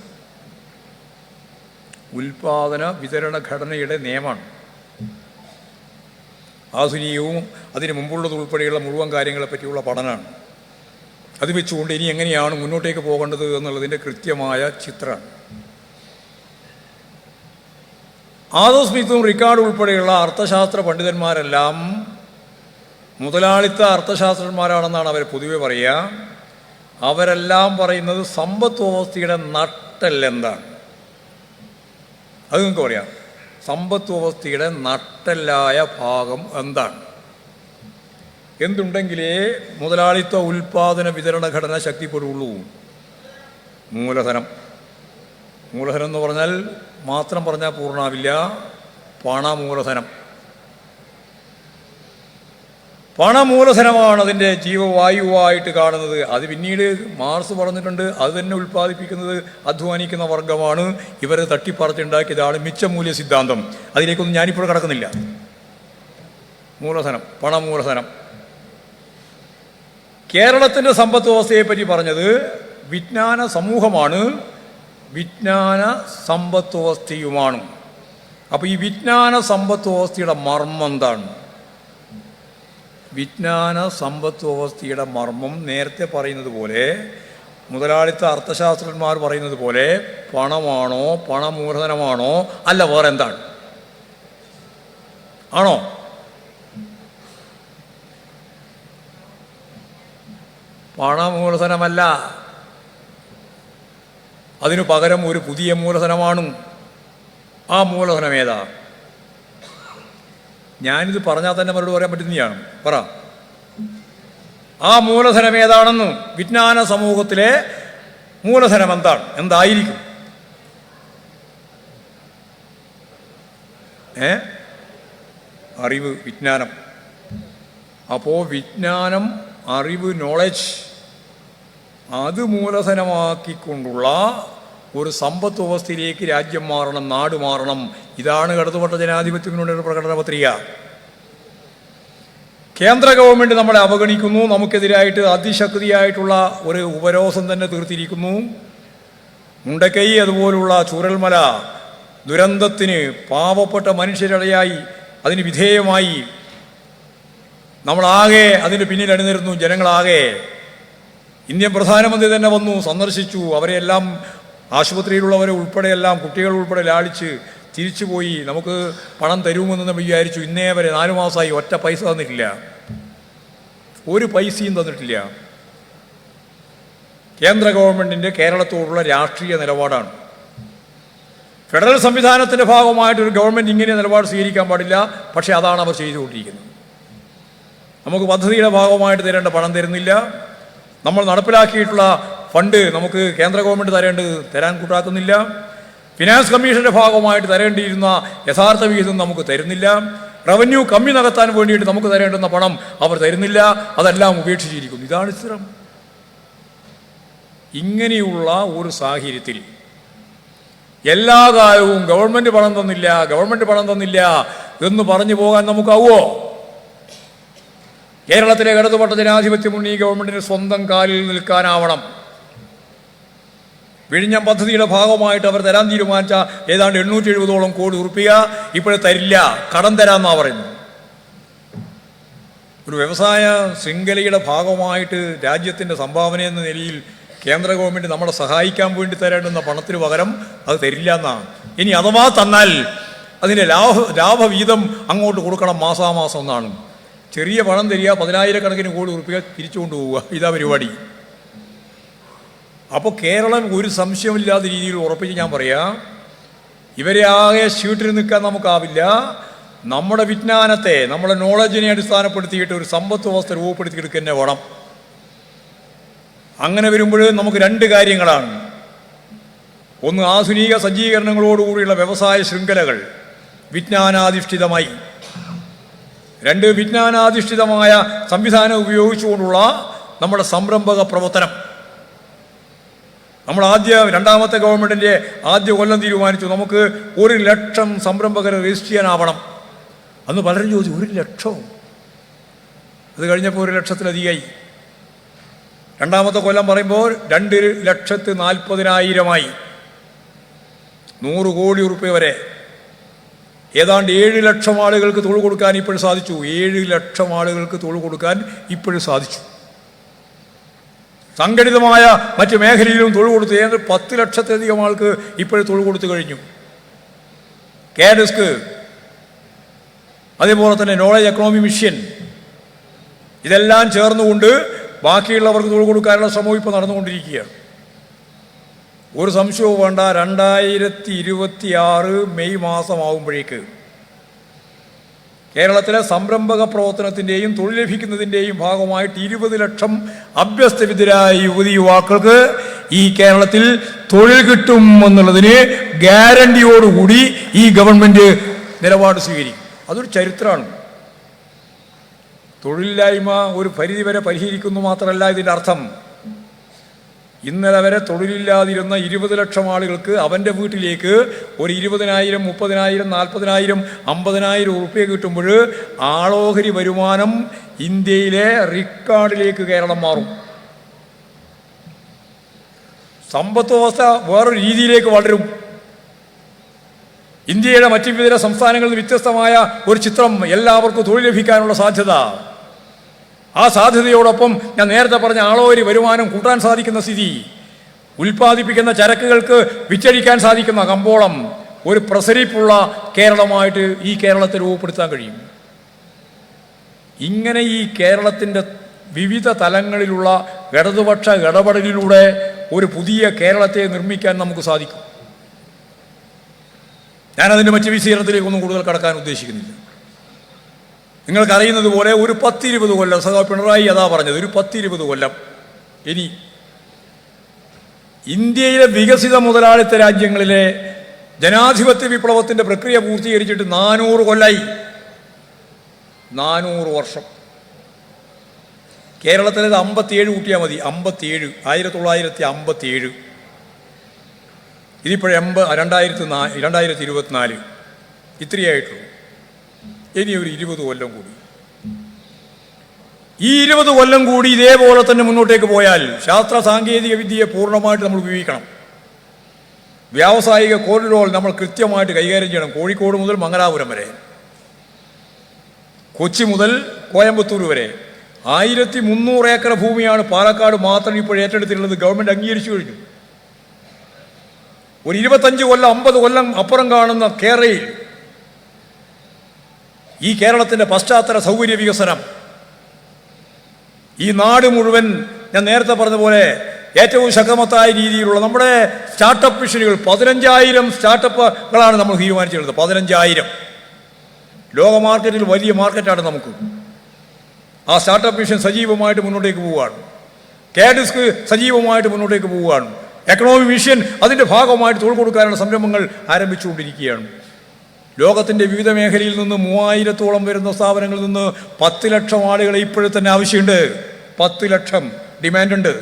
ഉൽപാദന വിതരണ ഘടനയുടെ നിയമമാണ്. ആധുനികവും അതിന് മുമ്പുള്ളത് ഉൾപ്പെടെയുള്ള മുഴുവൻ കാര്യങ്ങളെ പറ്റിയുള്ള പഠനമാണ്. അത് വെച്ചുകൊണ്ട് ഇനി എങ്ങനെയാണ് മുന്നോട്ടേക്ക് പോകേണ്ടത് എന്നുള്ളതിൻ്റെ കൃത്യമായ ചിത്രമാണ്. ആദം സ്മിത്തും റിക്കാർഡ് ഉൾപ്പെടെയുള്ള അർത്ഥശാസ്ത്ര പണ്ഡിതന്മാരെല്ലാം മുതലാളിത്ത അർത്ഥശാസ്ത്രന്മാരാണെന്നാണ് അവർ പൊതുവെ പറയുക. അവരെല്ലാം പറയുന്നത് സമ്പദ് വ്യവസ്ഥയുടെ നട്ടെല്ലെന്താണ്? അത് നിങ്ങൾക്ക് പറയാം. സമ്പദ് വ്യവസ്ഥയുടെ നട്ടെല്ലായ ഭാഗം എന്താണ്? എന്തുണ്ടെങ്കിലേ മുതലാളിത്ത ഉൽപാദന വിതരണ ഘടന ശക്തിപ്പെടുകയുള്ളൂ. മൂലധനം. മൂലധനം എന്ന് പറഞ്ഞാൽ മാത്രം പറഞ്ഞാൽ പൂർണ്ണമാവില്ല. പണമൂലധനം. പണമൂലധനമാണ് അതിൻ്റെ ജീവവായുവായിട്ട് കാണുന്നത്. അത് പിന്നീട് മാർക്സ് പറഞ്ഞിട്ടുണ്ട്. അത് തന്നെ ഉൽപ്പാദിപ്പിക്കുന്നത് അധ്വാനിക്കുന്ന വർഗമാണ്. ഇവരെ തട്ടിപ്പറച്ചുണ്ടാക്കിയതാണ് മിച്ചമൂല്യ സിദ്ധാന്തം. അതിലേക്കൊന്നും ഞാനിപ്പോൾ കടക്കുന്നില്ല. മൂലധനം, പണമൂലധനം. കേരളത്തിൻ്റെ സമ്പദ് വ്യവസ്ഥയെപ്പറ്റി പറഞ്ഞത് വിജ്ഞാന സമൂഹമാണ്, വിജ്ഞാന സമ്പദ് വ്യവസ്ഥയുമാണ്. അപ്പോൾ ഈ വിജ്ഞാന സമ്പദ് വ്യവസ്ഥയുടെ മർമ്മം എന്താണ്? വിജ്ഞാന സമ്പദ് വ്യവസ്ഥയുടെ മർമ്മം നേരത്തെ പറയുന്നത് പോലെ, മുതലാളിത്ത അർത്ഥശാസ്ത്രന്മാർ പറയുന്നത് പോലെ പണമാണോ, പണമൂലധനമാണോ, അല്ല വേറെ എന്താണ്? ആണോ? പണമൂലധനമല്ല. അതിനു പകരം ഒരു പുതിയ മൂലധനമാണ്. ആ മൂലധനം ഏതാ? ഞാനിത് പറഞ്ഞാൽ തന്നെ മറുപടി പറയാൻ പറ്റുന്നതാണ്. പറ, ആ മൂലധനം ഏതാണെന്ന്? വിജ്ഞാന സമൂഹത്തിലെ മൂലധനം എന്താണ്? എന്തായിരിക്കും? അറിവ്, വിജ്ഞാനം. അപ്പോൾ വിജ്ഞാനം, അറിവ്, നോളജ്, അത് മൂലധനമാക്കിക്കൊണ്ടുള്ള ഒരു സമ്പദ് വ്യവസ്ഥയിലേക്ക് രാജ്യം മാറണം, നാട് മാറണം. ഇതാണ് ഇടതുപക്ഷ ജനാധിപത്യത്തിനുള്ള പ്രകടന പത്രിക. കേന്ദ്ര ഗവൺമെൻറ് നമ്മളെ അവഗണിക്കുന്നു. നമുക്കെതിരായിട്ട് അതിശക്തിയായിട്ടുള്ള ഒരു ഉപരോധം തന്നെ തീർത്തിരിക്കുന്നു. മുണ്ടക്കൈ അതുപോലുള്ള ചൂരൽമല ദുരന്തത്തിന് പാവപ്പെട്ട മനുഷ്യരിടയായി അതിന് വിധേയമായി നമ്മളാകെ അതിൻ്റെ പിന്നിൽ അണിനിരുന്നു. ജനങ്ങളാകെ ഇന്ത്യൻ പ്രധാനമന്ത്രി തന്നെ വന്നു, സന്ദർശിച്ചു. അവരെല്ലാം ആശുപത്രിയിലുള്ളവരെ ഉൾപ്പെടെയെല്ലാം കുട്ടികൾ ഉൾപ്പെടെ ലാളിച്ച് തിരിച്ചുപോയി. നമുക്ക് പണം തരുമെന്ന് വിചാരിച്ചു. ഇന്നേ വരെ 4 മാസമായി ഒറ്റ പൈസ തന്നിട്ടില്ല, ഒരു പൈസയും തന്നിട്ടില്ല. കേന്ദ്ര ഗവൺമെൻറ്റിൻ്റെ കേരളത്തോടുള്ള രാഷ്ട്രീയ നിലപാടാണ്. ഫെഡറൽ സംവിധാനത്തിൻ്റെ ഭാഗമായിട്ടൊരു ഗവൺമെൻറ് ഇങ്ങനെ നിലപാട് സ്വീകരിക്കാൻ പാടില്ല. പക്ഷേ അതാണ് അവർ ചെയ്തുകൊണ്ടിരിക്കുന്നത്. നമുക്ക് പദ്ധതിയുടെ ഭാഗമായിട്ട് തരേണ്ട പണം തരുന്നില്ല. നമ്മൾ നടപ്പിലാക്കിയിട്ടുള്ള ഫണ്ട് നമുക്ക് കേന്ദ്ര ഗവൺമെൻറ് തരാൻ കൂട്ടാക്കുന്നില്ല. ഫിനാൻസ് കമ്മീഷൻ്റെ ഭാഗമായിട്ട് തരേണ്ടിയിരുന്ന യഥാർത്ഥ വിഹിതം നമുക്ക് തരുന്നില്ല. റവന്യൂ കമ്മി നികത്താൻ വേണ്ടിയിട്ട് നമുക്ക് തരേണ്ടുന്ന പണം അവർ തരുന്നില്ല. അതെല്ലാം ഉപേക്ഷിച്ചിരിക്കുന്നു. ഇതാണ് സ്ഥിരം. ഇങ്ങനെയുള്ള ഒരു സാഹചര്യത്തിൽ എല്ലാ കാലവും ഗവൺമെൻറ് പണം തന്നില്ല എന്ന് പറഞ്ഞു പോകാൻ നമുക്കാവോ? കേരളത്തിലെ ഇടതുപക്ഷ ജനാധിപത്യ മുന്നണി ഗവൺമെൻറ്റിന് സ്വന്തം കാലിൽ നിൽക്കാനാവണം. വിഴിഞ്ഞം പദ്ധതിയുടെ ഭാഗമായിട്ട് അവർ തരാൻ തീരുമാനിച്ച ഏതാണ്ട് 870 കോടി റുപ്യ ഇപ്പോഴേ തരില്ല, കടം തരാമെന്നാണ് പറയുന്നത്. ഒരു വ്യവസായ ശൃംഖലയുടെ ഭാഗമായിട്ട് രാജ്യത്തിൻ്റെ സംഭാവന എന്ന നിലയിൽ കേന്ദ്ര ഗവൺമെൻറ് നമ്മളെ സഹായിക്കാൻ വേണ്ടി തരേണ്ടുന്ന പണത്തിന് പകരം അത് തരില്ല എന്നാണ്. ഇനി അഥവാ തന്നാൽ അതിൻ്റെ ലാഭവീതം അങ്ങോട്ട് കൊടുക്കണം മാസാമാസം എന്നാണ്. ചെറിയ പണം തരിക, 10,000 കോടി റുപ്യ തിരിച്ചു കൊണ്ടുപോവുക, ഇതാ പരിപാടി. അപ്പോൾ കേരളം ഒരു സംശയമില്ലാത്ത രീതിയിൽ ഉറപ്പിച്ച് ഞാൻ പറയാം, ഇവരെ ആകെ ഷീട്ടിൽ നിൽക്കാൻ നമുക്കാവില്ല. നമ്മുടെ വിജ്ഞാനത്തെ, നമ്മുടെ നോളജിനെ അടിസ്ഥാനപ്പെടുത്തിയിട്ട് ഒരു സമ്പത്ത് വ്യവസ്ഥ രൂപപ്പെടുത്തിയെടുക്കുക തന്നെ വേണം. അങ്ങനെ വരുമ്പോൾ നമുക്ക് 2 കാര്യങ്ങളാണ്. ഒന്ന്, ആധുനിക സജ്ജീകരണങ്ങളോടുകൂടിയുള്ള വ്യവസായ ശൃംഖലകൾ വിജ്ഞാനാധിഷ്ഠിതമായി. 2, വിജ്ഞാനാധിഷ്ഠിതമായ സംവിധാനം ഉപയോഗിച്ചുകൊണ്ടുള്ള നമ്മുടെ സംരംഭക പ്രവർത്തനം. നമ്മൾ രണ്ടാമത്തെ ഗവൺമെൻറ്റിൻ്റെ ആദ്യ കൊല്ലം തീരുമാനിച്ചു നമുക്ക് 1 ലക്ഷം സംരംഭകരെ രജിസ്റ്റർ ചെയ്യാനാവണം. അന്ന് പലരും ചോദിച്ചു 1 ലക്ഷം. അത് കഴിഞ്ഞപ്പോൾ 1 ലക്ഷത്തിലധികമായി. രണ്ടാമത്തെ കൊല്ലം പറയുമ്പോൾ 2,40,000 100 കോടി റുപ്യ വരെ. ഏതാണ്ട് 7 ലക്ഷം ആളുകൾക്ക് തൊഴിൽ കൊടുക്കാൻ ഇപ്പോഴും സാധിച്ചു. 7 ലക്ഷം ആളുകൾക്ക് തൊഴിൽ കൊടുക്കാൻ ഇപ്പോഴും സാധിച്ചു. സംഘടിതമായ മറ്റ് മേഖലയിലും തൊഴിൽ കൊടുത്തു. ഏതാണ്ട് 10 ലക്ഷത്തിലധികം ആൾക്ക് ഇപ്പോഴും തൊഴിൽ കൊടുത്തു കഴിഞ്ഞു. KDSC, അതേപോലെ തന്നെ നോളജ് എക്കണോമി മിഷൻ, ഇതെല്ലാം ചേർന്നുകൊണ്ട് ബാക്കിയുള്ളവർക്ക് തൊഴിൽ കൊടുക്കാനുള്ള ശ്രമവും ഇപ്പോൾ നടന്നുകൊണ്ടിരിക്കുകയാണ്. ഒരു സംശയവും വേണ്ട, 2026 മെയ് മാസമാകുമ്പോഴേക്ക് കേരളത്തിലെ സംരംഭക പ്രവർത്തനത്തിൻ്റെയും തൊഴിൽ ലഭിക്കുന്നതിൻ്റെയും ഭാഗമായിട്ട് 20 ലക്ഷം അഭ്യസ്തവിദ്യരായ യുവാക്കൾക്ക് ഈ കേരളത്തിൽ തൊഴിൽ കിട്ടും എന്നുള്ളതിന് ഗ്യാരണ്ടിയോടുകൂടി ഈ ഗവൺമെൻറ് നിലപാട് സ്വീകരിക്കും. അതൊരു ചരിത്രമാണ്. തൊഴിലില്ലായ്മ ഒരു പരിധിവരെ പരിഹരിക്കുന്നു മാത്രമല്ല ഇതിൻ്റെ അർത്ഥം. ഇന്നലെ വരെ തൊഴിലില്ലാതിരുന്ന 20 ലക്ഷം ആളുകൾക്ക് അവൻ്റെ വീട്ടിലേക്ക് ഒരു 20,000, 30,000, 40,000, 50,000 റുപ്യ കിട്ടുമ്പോൾ ആളോഹരി വരുമാനം ഇന്ത്യയിലെ റെക്കോർഡിലേക്ക് കേരളം മാറും. സമ്പത്ത് വ്യവസ്ഥ വേറൊരു രീതിയിലേക്ക് വളരും. ഇന്ത്യയുടെ മറ്റു വിവിധ സംസ്ഥാനങ്ങളിൽ വ്യത്യസ്തമായ ഒരു ചിത്രം, എല്ലാവർക്കും തൊഴിൽ ലഭിക്കാനുള്ള സാധ്യത. ആ സാധ്യതയോടൊപ്പം ഞാൻ നേരത്തെ പറഞ്ഞ ആളോഹരി വരുമാനം കൂട്ടാൻ സാധിക്കുന്ന സ്ഥിതി, ഉൽപ്പാദിപ്പിക്കുന്ന ചരക്കുകൾക്ക് വിറ്റഴിക്കാൻ സാധിക്കുന്ന കമ്പോളം, ഒരു പ്രസരിപ്പുള്ള കേരളമായിട്ട് ഈ കേരളത്തെ രൂപപ്പെടുത്താൻ കഴിയും. ഇങ്ങനെ ഈ കേരളത്തിൻ്റെ വിവിധ തലങ്ങളിലുള്ള ഇടതുപക്ഷ ഇടപെടലിലൂടെ ഒരു പുതിയ കേരളത്തെ നിർമ്മിക്കാൻ നമുക്ക് സാധിക്കും. ഞാനതിൻ്റെ മറ്റ് വിശീലനത്തിലേക്കൊന്നും കൂടുതൽ കടക്കാൻ ഉദ്ദേശിക്കുന്നില്ല. നിങ്ങൾക്കറിയുന്നത് പോലെ ഒരു 10-20 കൊല്ലം, സഖാവ് പിണറായി അതാ പറഞ്ഞത്, ഒരു 10-20 കൊല്ലം ഇനി ഇന്ത്യയിലെ വികസിത മുതലാളിത്ത രാജ്യങ്ങളിലെ ജനാധിപത്യ വിപ്ലവത്തിൻ്റെ പ്രക്രിയ പൂർത്തീകരിച്ചിട്ട് 400 കൊല്ലായി. 400 വർഷം. കേരളത്തിലേത് 57 കൂട്ടിയാൽ മതി. 57, 1957. ഇതിപ്പോഴും 2024. ഇത്രയായിട്ടുള്ളൂ. ഇനി ഒരു 20 കൊല്ലം കൂടി. ഈ 20 കൊല്ലം കൂടി ഇതേപോലെ തന്നെ മുന്നോട്ടേക്ക് പോയാൽ ശാസ്ത്ര സാങ്കേതിക വിദ്യയെ പൂർണ്ണമായിട്ട് നമ്മൾ ഉപയോഗിക്കണം. വ്യാവസായിക കോറിഡോർ നമ്മൾ കൃത്യമായിട്ട് കൈകാര്യം ചെയ്യണം. കോഴിക്കോട് മുതൽ മംഗലാപുരം വരെ, കൊച്ചി മുതൽ കോയമ്പത്തൂർ വരെ 1300 ഏക്കർ ഭൂമിയാണ് പാലക്കാട് മാത്രം ഇപ്പോൾ ഏറ്റെടുത്തിട്ടുള്ളത്. ഗവൺമെൻറ് അംഗീകരിച്ചു കഴിഞ്ഞു. ഒരു 25 കൊല്ലം 50 കൊല്ലം അപ്പുറം കാണുന്ന കേരളയിൽ ഈ കേരളത്തിൻ്റെ പശ്ചാത്തല സൗകര്യ വികസനം, ഈ നാട് മുഴുവൻ ഞാൻ നേരത്തെ പറഞ്ഞ പോലെ ഏറ്റവും ശക്തമത്തായ രീതിയിലുള്ള നമ്മുടെ സ്റ്റാർട്ടപ്പ് മിഷനുകൾ 15,000 സ്റ്റാർട്ടപ്പുകളാണ് നമ്മൾ തീരുമാനിച്ചിട്ടുള്ളത്. 15,000 ലോക മാർക്കറ്റിൽ വലിയ മാർക്കറ്റാണ് നമുക്ക്. ആ സ്റ്റാർട്ടപ്പ് മിഷൻ സജീവമായിട്ട് മുന്നോട്ടേക്ക് പോവുകയാണ്. കാഡിസ്ക് സജീവമായിട്ട് മുന്നോട്ടേക്ക് പോവുകയാണ്. എക്കണോമിക് മിഷൻ അതിൻ്റെ ഭാഗമായിട്ട് തൊഴിൽ കൊടുക്കാനുള്ള സംരംഭങ്ങൾ ആരംഭിച്ചുകൊണ്ടിരിക്കുകയാണ്. ലോകത്തിൻ്റെ വിവിധ മേഖലയിൽ നിന്ന് 3000-ഓളം വരുന്ന സ്ഥാപനങ്ങളിൽ നിന്ന് 10 ലക്ഷം ആളുകളെ ഇപ്പോഴും തന്നെ ആവശ്യമുണ്ട്. 10 ലക്ഷം ഡിമാൻഡുണ്ട്.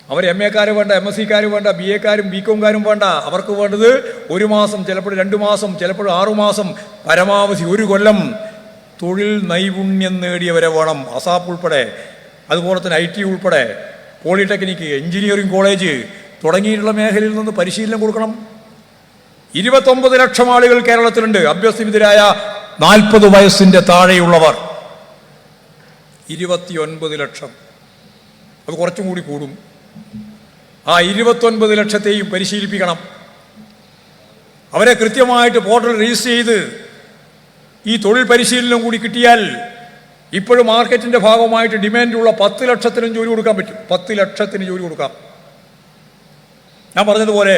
അവർ MA വേണ്ട, MSc വേണ്ട, BA BCom വേണ്ട. അവർക്ക് വേണ്ടത് 1 മാസം, ചിലപ്പോൾ 2 മാസം, ചിലപ്പോൾ 6 മാസം, പരമാവധി 1 കൊല്ലം തൊഴിൽ നൈപുണ്യം നേടിയവരെ വേണം. അസാപ്പ് ഉൾപ്പെടെ, അതുപോലെ തന്നെ IT ഉൾപ്പെടെ, പോളിടെക്നിക്ക്, എഞ്ചിനീയറിംഗ് കോളേജ് തുടങ്ങിയിട്ടുള്ള മേഖലയിൽ നിന്ന് പരിശീലനം കൊടുക്കണം. 29 ലക്ഷം ആളുകൾ കേരളത്തിലുണ്ട്. അഭ്യസ്തവിദ്യരായ 40 വയസ്സിൻ്റെ താഴെയുള്ളവർ 29 ലക്ഷം. അത് കുറച്ചും കൂടി കൂടും. ആ 29 ലക്ഷത്തെയും പരിശീലിപ്പിക്കണം. അവരെ കൃത്യമായിട്ട് പോർട്ടൽ രജിസ്റ്റർ ചെയ്ത് ഈ തൊഴിൽ പരിശീലനം കൂടി കിട്ടിയാൽ ഇപ്പോഴും മാർക്കറ്റിൻ്റെ ഭാഗമായിട്ട് ഡിമാൻഡുള്ള 10 ലക്ഷത്തിനും ജോലി കൊടുക്കാൻ പറ്റും. 10 ലക്ഷത്തിന് ജോലി കൊടുക്കാം. ഞാൻ പറഞ്ഞതുപോലെ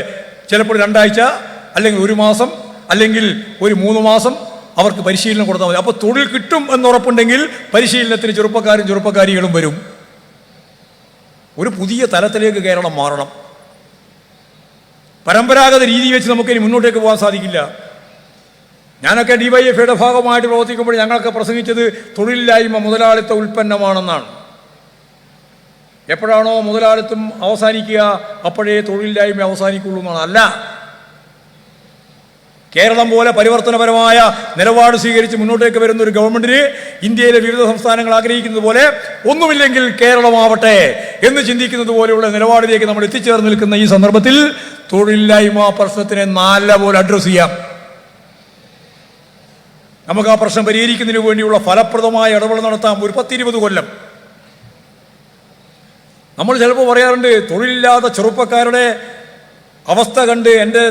ചിലപ്പോൾ 2 ആഴ്ച, അല്ലെങ്കിൽ 1 മാസം, അല്ലെങ്കിൽ ഒരു 3 മാസം അവർക്ക് പരിശീലനം കൊടുത്താൽ മതി. അപ്പോൾ തൊഴിൽ കിട്ടും എന്നുറപ്പുണ്ടെങ്കിൽ പരിശീലനത്തിന് ചെറുപ്പക്കാരികളും വരും. ഒരു പുതിയ തലത്തിലേക്ക് കേരളം മാറണം. പരമ്പരാഗത രീതി വെച്ച് നമുക്കിനി മുന്നോട്ടേക്ക് പോകാൻ സാധിക്കില്ല. ഞാനൊക്കെ DYFIയുടെ ഭാഗമായിട്ട് പ്രവർത്തിക്കുമ്പോൾ ഞങ്ങളൊക്കെ പ്രസംഗിച്ചത് തൊഴിലില്ലായ്മ മുതലാളിത്ത ഉൽപ്പന്നമാണെന്നാണ്. എപ്പോഴാണോ മുതലാളിത്തം അവസാനിക്കുക അപ്പോഴേ തൊഴിലില്ലായ്മ അവസാനിക്കുള്ളൂ എന്നാണ്. അല്ല, കേരളം പോലെ പരിവർത്തനപരമായ നിലപാട് സ്വീകരിച്ച് മുന്നോട്ടേക്ക് വരുന്ന ഒരു ഗവൺമെന്റിന് ഇന്ത്യയിലെ വിവിധ സംസ്ഥാനങ്ങൾ ആഗ്രഹിക്കുന്നത് പോലെ ഒന്നുമില്ലെങ്കിൽ കേരളമാവട്ടെ എന്ന് ചിന്തിക്കുന്നത് പോലെയുള്ള നിലപാടിലേക്ക് നമ്മൾ എത്തിച്ചേർന്ന് നിൽക്കുന്ന ഈ സന്ദർഭത്തിൽ തൊഴിലില്ലായ്മ പ്രശ്നത്തിനെ നല്ലപോലെ അഡ്രസ് ചെയ്യാം. നമുക്ക് ആ പ്രശ്നം പരിഹരിക്കുന്നതിന് വേണ്ടിയുള്ള ഫലപ്രദമായ ഇടപെടൽ നടത്താം. ഒരു 10-20 കൊല്ലം. നമ്മൾ ചിലപ്പോൾ പറയാറുണ്ട്, തൊഴിലില്ലാത്ത ചെറുപ്പക്കാരുടെ അവസ്ഥ കണ്ട് എൻ്റെ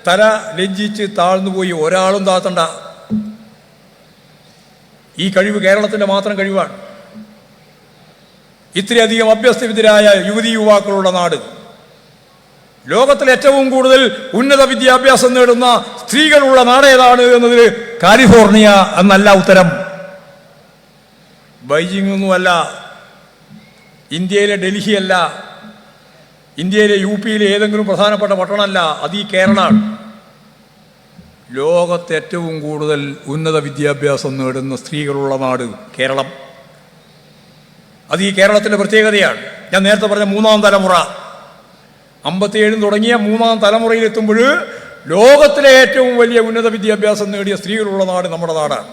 തല ലജ്ജിച്ച് താഴ്ന്നു പോയി. ഒരാളും താഴ്ത്തണ്ട. ഈ കഴിവ് കേരളത്തിൻ്റെ മാത്രം കഴിവാണ്. ഇത്രയധികം അഭ്യസ്തവിദ്യരായ യുവതീ-യുവാക്കളുള്ള നാട്, ലോകത്തിൽ ഏറ്റവും കൂടുതൽ ഉന്നത വിദ്യാഭ്യാസം നേടുന്ന സ്ത്രീകളുള്ള നാട് ഏതാണ് എന്നതിൽ കാലിഫോർണിയ എന്നല്ല ഉത്തരം. ബൈജിംഗ് ഒന്നുമല്ല, ഇന്ത്യയിലെ ഡൽഹിയല്ല, ഇന്ത്യയിലെ UPയിലെ ഏതെങ്കിലും പ്രധാനപ്പെട്ട പട്ടണമല്ല. അത് ഈ കേരളമാണ്. ലോകത്തെ ഏറ്റവും കൂടുതൽ ഉന്നത വിദ്യാഭ്യാസം നേടുന്ന സ്ത്രീകളുള്ള നാട് കേരളം. അത് ഈ കേരളത്തിൻ്റെ പ്രത്യേകതയാണ്. ഞാൻ നേരത്തെ പറഞ്ഞ 3ാം തലമുറ, 57 തുടങ്ങിയ 3ാം തലമുറയിലെത്തുമ്പോൾ ലോകത്തിലെ ഏറ്റവും വലിയ ഉന്നത വിദ്യാഭ്യാസം നേടിയ സ്ത്രീകളുള്ള നാട് നമ്മുടെ നാടാണ്.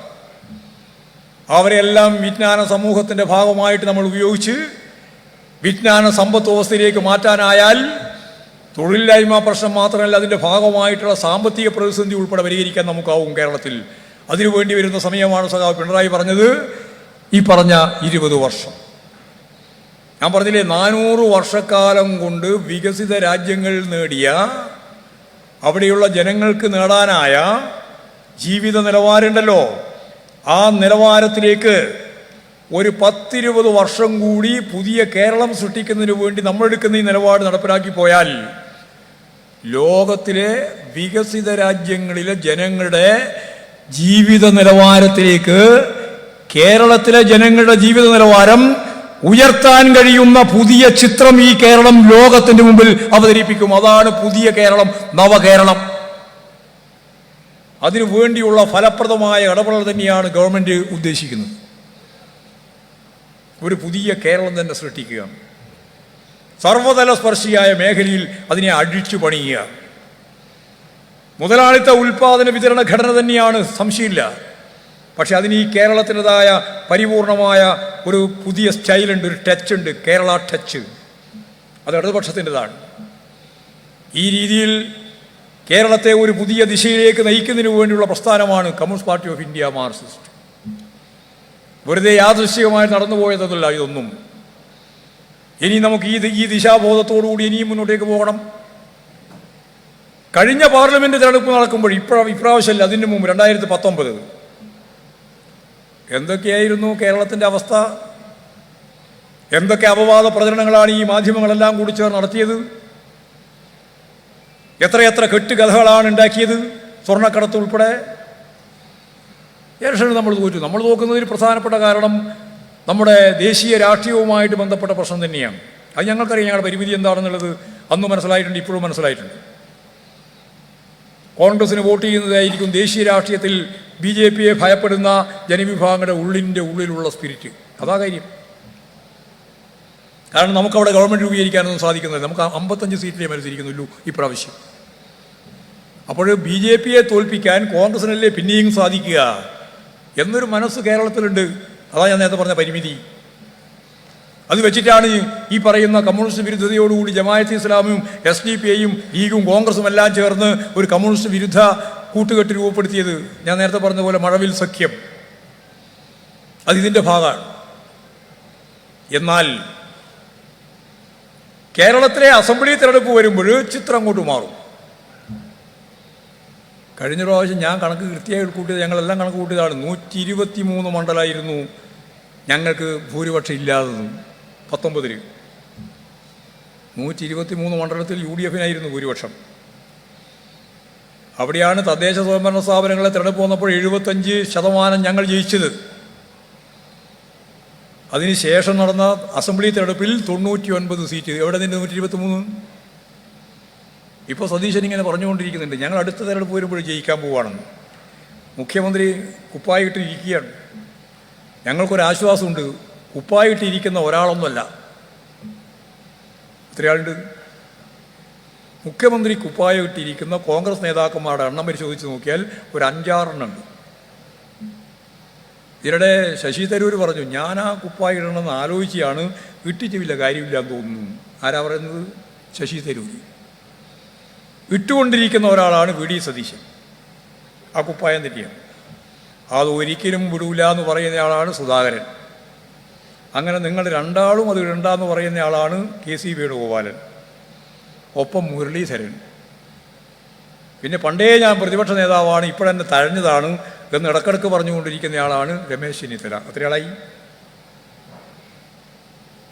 അവരെല്ലാം വിജ്ഞാന സമൂഹത്തിൻ്റെ ഭാഗമായിട്ട് നമ്മൾ ഉപയോഗിച്ച് വിജ്ഞാന സമ്പത്ത് വ്യവസ്ഥയിലേക്ക് മാറ്റാനായാൽ തൊഴിലില്ലായ്മ പ്രശ്നം മാത്രമല്ല, അതിൻ്റെ ഭാഗമായിട്ടുള്ള സാമ്പത്തിക പ്രതിസന്ധി ഉൾപ്പെടെ പരിഹരിക്കാൻ നമുക്കാവും കേരളത്തിൽ. അതിനുവേണ്ടി വരുന്ന സമയമാണ് സഖാവ് പിണറായി പറഞ്ഞത്. ഈ പറഞ്ഞ 20 വർഷം ഞാൻ പറഞ്ഞില്ലേ, 400 വർഷക്കാലം കൊണ്ട് വികസിത രാജ്യങ്ങൾ നേടിയ, അവിടെയുള്ള ജനങ്ങൾക്ക് നേടാനായ ജീവിത നിലവാരമുണ്ടല്ലോ, ആ നിലവാരത്തിലേക്ക് ഒരു 10-20 വർഷം കൂടി പുതിയ കേരളം സൃഷ്ടിക്കുന്നതിന് വേണ്ടി നമ്മളെടുക്കുന്ന ഈ നിലപാട് നടപ്പിലാക്കി പോയാൽ ലോകത്തിലെ വികസിത രാജ്യങ്ങളിലെ ജനങ്ങളുടെ ജീവിത നിലവാരത്തിലേക്ക് കേരളത്തിലെ ജനങ്ങളുടെ ജീവിത നിലവാരം ഉയർത്താൻ കഴിയുന്ന പുതിയ ചിത്രം ഈ കേരളം ലോകത്തിന്റെ മുമ്പിൽ അവതരിപ്പിക്കും. അതാണ് പുതിയ കേരളം, നവകേരളം. അതിനു വേണ്ടിയുള്ള ഫലപ്രദമായ ഇടപെടൽ തന്നെയാണ് ഗവൺമെന്റ് ഉദ്ദേശിക്കുന്നത്. ഒരു പുതിയ കേരളം തന്നെ സൃഷ്ടിക്കുക, സർവതല സ്പർശിയായ മേഖലയിൽ അതിനെ അഴിച്ചു പണിയുക. മുതലാളിത്ത ഉൽപാദന വിതരണ ഘടന തന്നെയാണ്, സംശയമില്ല. പക്ഷെ അതിന് ഈ കേരളത്തിൻ്റെതായ പരിപൂർണമായ ഒരു പുതിയ സ്റ്റൈലുണ്ട്, ഒരു ടച്ച് ഉണ്ട്, കേരള ടച്ച്. അത് ഇടതുപക്ഷത്തിൻ്റെതാണ്. ഈ രീതിയിൽ കേരളത്തെ ഒരു പുതിയ ദിശയിലേക്ക് നയിക്കുന്നതിന് വേണ്ടിയുള്ള പ്രസ്ഥാനമാണ് communist Party of India Marxist. വെറുതെ യാദൃശ്ചികമായി നടന്നുപോയതല്ല ഇതൊന്നും. ഇനി നമുക്ക് ഈ ദിശാബോധത്തോടുകൂടി ഇനിയും മുന്നോട്ടേക്ക് പോകണം. കഴിഞ്ഞ പാർലമെന്റ് തെരഞ്ഞെടുപ്പ് നടക്കുമ്പോൾ ഇപ്രാവശ്യമല്ല, അതിന് മുമ്പ് 2019 എന്തൊക്കെയായിരുന്നു കേരളത്തിൻ്റെ അവസ്ഥ? എന്തൊക്കെ അപവാദ പ്രചരണങ്ങളാണ് ഈ മാധ്യമങ്ങളെല്ലാം കൂടി ചേർന്ന് നടത്തിയത്? എത്രയെത്ര കെട്ടുകഥകളാണ് ഉണ്ടാക്കിയത്, സ്വർണ്ണക്കടത്ത് ഉൾപ്പെടെ. ഇലക്ഷന് നമ്മൾ തോറ്റു. നമ്മൾ നോക്കുന്നതിൽ പ്രധാനപ്പെട്ട കാരണം നമ്മുടെ ദേശീയ രാഷ്ട്രീയവുമായിട്ട് ബന്ധപ്പെട്ട പ്രശ്നം തന്നെയാണ്. അത് ഞങ്ങൾക്കറിയാം, ഞങ്ങളുടെ പരിമിതി എന്താണെന്നുള്ളത് അന്ന് മനസ്സിലായിട്ടുണ്ട്, ഇപ്പോഴും മനസ്സിലായിട്ടുണ്ട്. കോൺഗ്രസിന് വോട്ട് ചെയ്യുന്നതായിരിക്കും ദേശീയ രാഷ്ട്രീയത്തിൽ BJPയെ ഭയപ്പെടുന്ന ജനവിഭാഗങ്ങളുടെ ഉള്ളിലുള്ള സ്പിരിറ്റ്. അതാ കാര്യം. കാരണം നമുക്കവിടെ ഗവൺമെൻറ് രൂപീകരിക്കാനൊന്നും സാധിക്കുന്നില്ല. നമുക്ക് 55 സീറ്റിലേ മത്സരിക്കുന്നുള്ളൂ ഇപ്രാവശ്യം. അപ്പോൾ BJPയെ തോൽപ്പിക്കാൻ കോൺഗ്രസിനല്ലേ പിന്നെയും സാധിക്കുക എന്നൊരു മനസ്സ് കേരളത്തിലുണ്ട്. അതാ ഞാൻ നേരത്തെ പറഞ്ഞ പരിമിതി. അത് വെച്ചിട്ടാണ് ഈ പറയുന്ന കമ്മ്യൂണിസ്റ്റ് വിരുദ്ധതയോടുകൂടി ജമാഅത്തെ ഇസ്ലാമിയും SDPഐയും ലീഗും കോൺഗ്രസും എല്ലാം ചേർന്ന് ഒരു കമ്മ്യൂണിസ്റ്റ് വിരുദ്ധ കൂട്ടുകെട്ട് രൂപപ്പെടുത്തിയത്. ഞാൻ നേരത്തെ പറഞ്ഞ പോലെ മഴവിൽ സഖ്യം, അതിതിൻ്റെ ഭാഗമാണ്. എന്നാൽ കേരളത്തിലെ അസംബ്ലി തെരഞ്ഞെടുപ്പ് വരുമ്പോൾ ചിത്രം അങ്ങോട്ട് മാറും. കഴിഞ്ഞ പ്രാവശ്യം ഞാൻ കണക്ക് കൃത്യമായി കൂട്ടിയത്, ഞങ്ങളെല്ലാം കണക്ക് കൂട്ടിയതാണ്. 123 മണ്ഡലമായിരുന്നു ഞങ്ങൾക്ക് ഭൂരിപക്ഷം ഇല്ലാത്തതും. 19 123 മണ്ഡലത്തിൽ UDFനായിരുന്നു ഭൂരിപക്ഷം. അവിടെയാണ് തദ്ദേശ സ്വയംഭരണ സ്ഥാപനങ്ങളെ തെരഞ്ഞെടുപ്പ് വന്നപ്പോൾ 75% ഞങ്ങൾ ജയിച്ചത്. അതിനുശേഷം നടന്ന അസംബ്ലി തെരഞ്ഞെടുപ്പിൽ 99 സീറ്റ്. എവിടെ നിന്ന് 123? ഇപ്പോൾ സതീശൻ ഇങ്ങനെ പറഞ്ഞുകൊണ്ടിരിക്കുന്നുണ്ട് ഞങ്ങൾ അടുത്ത തെരഞ്ഞെടുപ്പ് വരുമ്പോൾ ജയിക്കാൻ പോവുകയാണെന്ന്. മുഖ്യമന്ത്രി കുപ്പായിട്ടിരിക്കുകയാണ്. ഞങ്ങൾക്കൊരാശ്വാസമുണ്ട്, കുപ്പായിട്ടിരിക്കുന്ന ഒരാളൊന്നുമല്ല. എത്രയാളുണ്ട്? മുഖ്യമന്ത്രി കുപ്പായിട്ടിരിക്കുന്ന കോൺഗ്രസ് നേതാക്കന്മാരുടെ എണ്ണം പരിശോധിച്ച് നോക്കിയാൽ ഒരു 5-6 എണ്ണം ഉണ്ട്. ഇതിനിടെ ശശി തരൂർ പറഞ്ഞു, ഞാൻ ആ കുപ്പായി ഇടണമെന്ന് ആലോചിച്ചാണ്, ഇട്ടിട്ടില്ല, കാര്യമില്ല എന്ന് തോന്നുന്നു. ആരാ പറയുന്നത്? ശശി തരൂർ. ഇട്ടുകൊണ്ടിരിക്കുന്ന ഒരാളാണ് VD സതീശൻ. ആ കുപ്പായം തെറ്റിയാണ്. അത് ഒരിക്കലും വിടൂല എന്ന് പറയുന്നയാളാണ് സുധാകരൻ. അങ്ങനെ നിങ്ങൾ രണ്ടാളും അത് ഇടണ്ടെന്ന് പറയുന്നയാളാണ് KC വേണുഗോപാലൻ, ഒപ്പം മുരളീധരൻ. പിന്നെ പണ്ടേ ഞാൻ പ്രതിപക്ഷ നേതാവാണ്, ഇപ്പോഴെന്നെ തഴഞ്ഞതാണ് എന്ന് ഇടക്കിടക്ക് പറഞ്ഞുകൊണ്ടിരിക്കുന്നയാളാണ് രമേശ് ചെന്നിത്തല. എത്രയാളായി?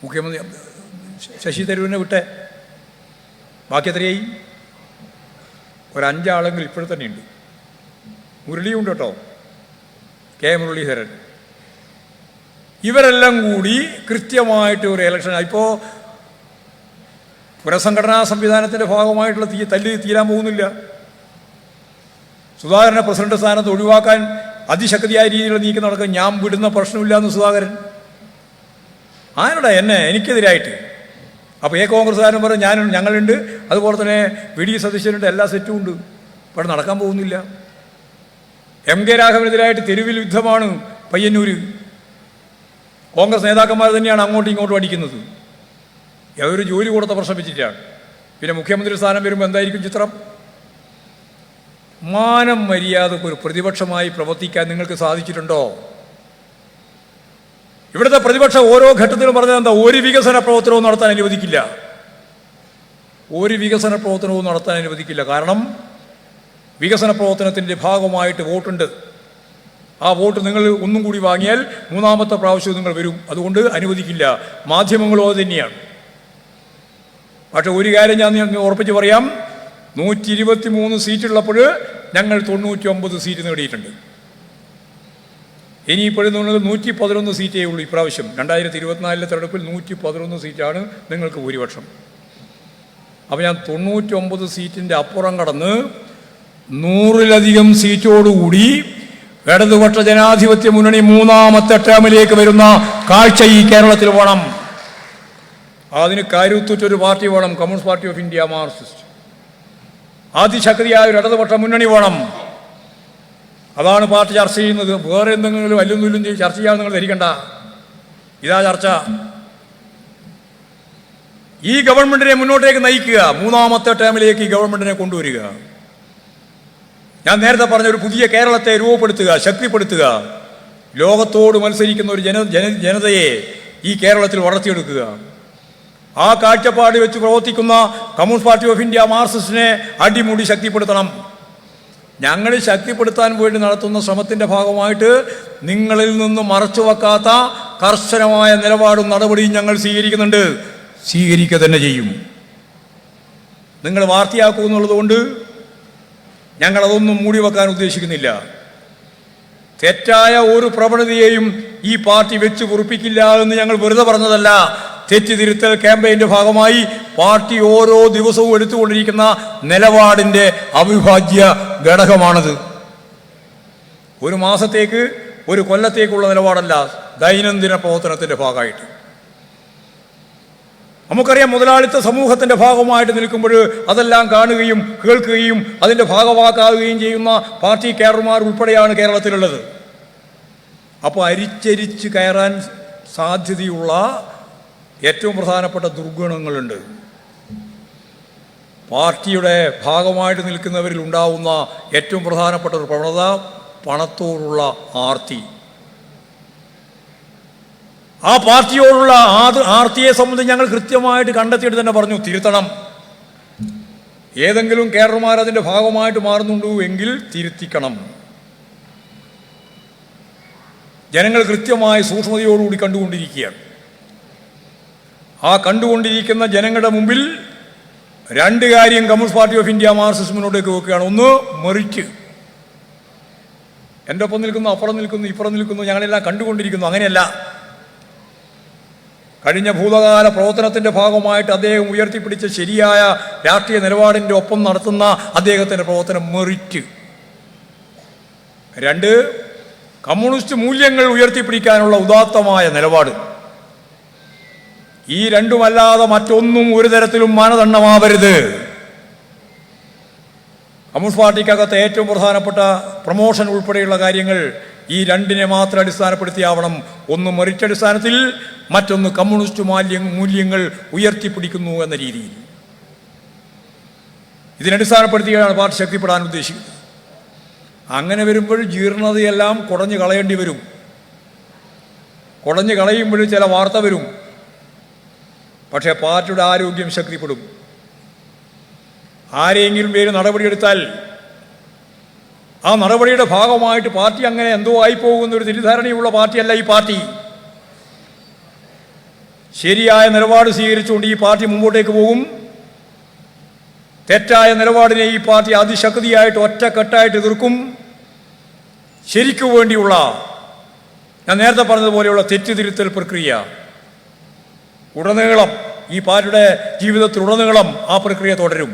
മുഖ്യമന്ത്രി ശശി തരൂരിനെ വിട്ടെ, ബാക്കി എത്രയായി? ഒരു 5 ആളെങ്കിൽ ഇപ്പോഴും തന്നെയുണ്ട്. മുരളിയുണ്ട് കേട്ടോ, K മുരളീധരൻ. ഇവരെല്ലാം കൂടി കൃത്യമായിട്ട് ഒരു ഇലക്ഷൻ. ഇപ്പോൾ പുനഃസംഘടനാ സംവിധാനത്തിൻ്റെ ഭാഗമായിട്ടുള്ള തല്ല് തീരാൻ പോകുന്നില്ല. സുധാകരനെ പ്രസിഡന്റ് സ്ഥാനത്ത് ഒഴിവാക്കാൻ അതിശക്തിയായ രീതിയിൽ നീക്കി നടക്കാൻ ഞാൻ വിടുന്ന പ്രശ്നമില്ല എന്ന് സുധാകരൻ. ആരുടെ? എനിക്കെതിരായിട്ട്. അപ്പോൾ കോൺഗ്രസ്സുകാരൻ പറയും ഞങ്ങളുണ്ട്, അതുപോലെ തന്നെ VD സതീശനുണ്ട്, എല്ലാ സെറ്റും ഉണ്ട്. ഇവിടെ നടക്കാൻ പോകുന്നില്ല. MK രാഘവനെതിരായിട്ട് തെരുവിൽ യുദ്ധമാണ് പയ്യന്നൂർ. കോൺഗ്രസ് നേതാക്കന്മാർ തന്നെയാണ് അങ്ങോട്ടും ഇങ്ങോട്ടും അടിക്കുന്നത്. അതൊരു ജോലി കൊടുത്ത പ്രശ്നം വെച്ചിട്ടാണ്. പിന്നെ മുഖ്യമന്ത്രി സ്ഥാനം വരുമ്പോൾ എന്തായിരിക്കും ചിത്രം? മാനം മര്യാദക്ക് ഒരു പ്രതിപക്ഷമായി പ്രവർത്തിക്കാൻ നിങ്ങൾക്ക് സാധിച്ചിട്ടുണ്ടോ? ഇവിടുത്തെ പ്രതിപക്ഷം ഓരോ ഘട്ടത്തിലും പറഞ്ഞത് എന്താ? ഒരു വികസന പ്രവർത്തനവും നടത്താൻ അനുവദിക്കില്ല. ഒരു വികസന പ്രവർത്തനവും നടത്താൻ അനുവദിക്കില്ല. കാരണം വികസന പ്രവർത്തനത്തിൻ്റെ ഭാഗമായിട്ട് വോട്ടുണ്ട്. ആ വോട്ട് നിങ്ങൾ ഒന്നും കൂടി വാങ്ങിയാൽ 3ാമത്തെ പ്രാവശ്യവും നിങ്ങൾ വരും. അതുകൊണ്ട് അനുവദിക്കില്ല. മാധ്യമങ്ങളും അത് തന്നെയാണ്. പക്ഷെ ഒരു കാര്യം ഞാൻ ഉറപ്പിച്ച് പറയാം, 123 സീറ്റുള്ളപ്പോൾ ഞങ്ങൾ 99 സീറ്റ് നേടിയിട്ടുണ്ട്. ഇനിയിപ്പോഴും 111 സീറ്റേ ഉള്ളൂ ഇപ്രാവശ്യം. 2024 തെരഞ്ഞെടുപ്പിൽ 111 സീറ്റാണ് നിങ്ങൾക്ക് ഭൂരിപക്ഷം. അപ്പോൾ ഞാൻ 99 സീറ്റിൻ്റെ അപ്പുറം കടന്ന് 100-ലധികം സീറ്റോടുകൂടി ഇടതുപക്ഷ ജനാധിപത്യ മുന്നണി 3ാമത്തെ ടേമിലേക്ക് വരുന്ന കാഴ്ച ഈ കേരളത്തിൽ വേണം. അതിന് കരുത്തുറ്റൊരു പാർട്ടി വേണം, Communist Party of India Marxist. അതിശക്തിയായ ഒരു ഇടതുപക്ഷ മുന്നണി വേണം. അതാണ് പാർട്ടി ചർച്ച ചെയ്യുന്നത്. വേറെ എന്തെങ്കിലും അല്ലൊന്നും ചർച്ച ചെയ്യാൻ നിങ്ങൾ ധരിക്കണ്ട. ഇതാ ചർച്ച. ഈ ഗവൺമെന്റിനെ മുന്നോട്ടേക്ക് നയിക്കുക, മൂന്നാമത്തെ ടേമിലേക്ക് ഈ ഗവൺമെന്റിനെ കൊണ്ടുവരിക. ഞാൻ നേരത്തെ പറഞ്ഞ ഒരു പുതിയ കേരളത്തെ രൂപപ്പെടുത്തുക, ശക്തിപ്പെടുത്തുക, ലോകത്തോട് മത്സരിക്കുന്ന ഒരു ജനതയെ ഈ കേരളത്തിൽ വളർത്തിയെടുക്കുക. ആ കാഴ്ചപ്പാട് വെച്ച് പ്രവർത്തിക്കുന്ന കമ്മ്യൂണിസ്റ്റ് പാർട്ടി ഓഫ് ഇന്ത്യ മാർക്സിസ്റ്റിനെ അടിമുടി ശക്തിപ്പെടുത്തണം. ഞങ്ങൾ ശക്തിപ്പെടുത്താൻ വേണ്ടി നടത്തുന്ന ശ്രമത്തിൻ്റെ ഭാഗമായിട്ട് നിങ്ങളിൽ നിന്ന് മറച്ചു വെക്കാത്ത കർശനമായ നിലപാടും നടപടിയും ഞങ്ങൾ സ്വീകരിക്കുന്നുണ്ട്, സ്വീകരിക്കുക തന്നെ ചെയ്യും. നിങ്ങൾ വാർത്തയാക്കുമെന്നുള്ളതുകൊണ്ട് ഞങ്ങളതൊന്നും മൂടി വെക്കാൻ ഉദ്ദേശിക്കുന്നില്ല. തെറ്റായ ഒരു പ്രവണതയെയും ഈ പാർട്ടി വെച്ച് പൊറുപ്പിക്കില്ല എന്ന് ഞങ്ങൾ വെറുതെ പറഞ്ഞതല്ല. തെറ്റുതിരുത്തൽ ക്യാമ്പയിൻ്റെ ഭാഗമായി പാർട്ടി ഓരോ ദിവസവും എടുത്തുകൊണ്ടിരിക്കുന്ന നിലപാടിൻ്റെ അവിഭാജ്യ ഘടകമാണത്. ഒരു മാസത്തേക്ക്, ഒരു കൊല്ലത്തേക്കുള്ള നിലപാടല്ല, ദൈനംദിന പ്രവർത്തനത്തിൻ്റെ ഭാഗമായിട്ട്. നമുക്കറിയാം, മുതലാളിത്ത സമൂഹത്തിൻ്റെ ഭാഗമായിട്ട് നിൽക്കുമ്പോൾ അതെല്ലാം കാണുകയും കേൾക്കുകയും അതിൻ്റെ ഭാഗവാക്കാവുകയും ചെയ്യുന്ന പാർട്ടി കേഡർമാർ ഉൾപ്പെടെയാണ് കേരളത്തിലുള്ളത്. അപ്പോൾ അരിച്ചരിച്ച് കയറാൻ സാധ്യതയുള്ള ഏറ്റവും പ്രധാനപ്പെട്ട ദുർഗുണങ്ങളുണ്ട്. പാർട്ടിയുടെ ഭാഗമായിട്ട് നിൽക്കുന്നവരിൽ ഉണ്ടാവുന്ന ഏറ്റവും പ്രധാനപ്പെട്ട ഒരു പ്രവണത പണത്തോടുള്ള ആർത്തി. ആ പാർട്ടിയോടുള്ള ആർത്തിയെ സംബന്ധിച്ച് ഞങ്ങൾ കൃത്യമായിട്ട് കണ്ടെത്തിയിട്ട് തന്നെ പറഞ്ഞു, തിരുത്തണം. ഏതെങ്കിലും കേഡർമാർ അതിൻ്റെ ഭാഗമായിട്ട് മാറുന്നുണ്ടോ എങ്കിൽ തിരുത്തിക്കണം. ജനങ്ങൾ കൃത്യമായി സൂക്ഷ്മതയോടുകൂടി കണ്ടുകൊണ്ടിരിക്കുകയാണ്. ആ കണ്ടുകൊണ്ടിരിക്കുന്ന ജനങ്ങളുടെ മുമ്പിൽ രണ്ട് കാര്യം communist Party of India Marxist മുന്നോട്ടേക്ക് വെക്കുകയാണ്. ഒന്ന്, മെറിറ്റ്. എൻ്റെ ഒപ്പം നിൽക്കുന്നു, അപ്പുറം നിൽക്കുന്നു, ഇപ്പുറം നിൽക്കുന്നു, ഞങ്ങളെല്ലാം കണ്ടുകൊണ്ടിരിക്കുന്നു. അങ്ങനെയല്ല. കഴിഞ്ഞ ഭൂതകാല പ്രവർത്തനത്തിൻ്റെ ഭാഗമായിട്ട് അദ്ദേഹം ഉയർത്തിപ്പിടിച്ച ശരിയായ രാഷ്ട്രീയ നിലപാടിൻ്റെ ഒപ്പം നടത്തുന്ന അദ്ദേഹത്തിൻ്റെ പ്രവർത്തനം മെറിറ്റ്. രണ്ട്, കമ്മ്യൂണിസ്റ്റ് മൂല്യങ്ങൾ ഉയർത്തിപ്പിടിക്കാനുള്ള ഉദാത്തമായ നിലപാട്. ഈ രണ്ടുമല്ലാതെ മറ്റൊന്നും ഒരു തരത്തിലും മാനദണ്ഡമാവരുത്. കമ്മ്യൂണിസ്റ്റ് പാർട്ടിക്കകത്ത് ഏറ്റവും പ്രധാനപ്പെട്ട പ്രമോഷൻ ഉൾപ്പെടെയുള്ള കാര്യങ്ങൾ ഈ രണ്ടിനെ മാത്രം അടിസ്ഥാനപ്പെടുത്തിയാവണം. ഒന്ന് മെറിറ്റ് അടിസ്ഥാനത്തിൽ, മറ്റൊന്ന് കമ്മ്യൂണിസ്റ്റ് മൂല്യങ്ങൾ ഉയർത്തിപ്പിടിക്കുന്നു എന്ന രീതിയിൽ. ഇതിനടിസ്ഥാനപ്പെടുത്തിയാണ് പാർട്ടി ശക്തിപ്പെടാൻ ഉദ്ദേശിക്കുന്നത്. അങ്ങനെ വരുമ്പോൾ ജീർണതയെല്ലാം കുടഞ്ഞു കളയേണ്ടി വരും. കുടഞ്ഞു കളയുമ്പോൾ ചില വാർത്ത വരും, പക്ഷേ പാർട്ടിയുടെ ആരോഗ്യം ശക്തിപ്പെടും. ആരെങ്കിലും പേര് നടപടിയെടുത്താൽ ആ നടപടിയുടെ ഭാഗമായിട്ട് പാർട്ടി അങ്ങനെ എന്തോ ആയിപ്പോകുന്നൊരു തെറ്റിദ്ധാരണയുള്ള പാർട്ടിയല്ല ഈ പാർട്ടി. ശരിയായ നിലപാട് സ്വീകരിച്ചുകൊണ്ട് ഈ പാർട്ടി മുമ്പോട്ടേക്ക് പോകും. തെറ്റായ നിലപാടിനെ ഈ പാർട്ടി അതിശക്തിയായിട്ട് ഒറ്റക്കെട്ടായിട്ട് എതിർക്കും. ശരിക്കു വേണ്ടിയുള്ള, ഞാൻ നേരത്തെ പറഞ്ഞതുപോലെയുള്ള തെറ്റുതിരുത്തൽ പ്രക്രിയ ഉടനീളം ഈ പാർട്ടിയുടെ ജീവിതത്തിലുടനീളം ആ പ്രക്രിയ തുടരും.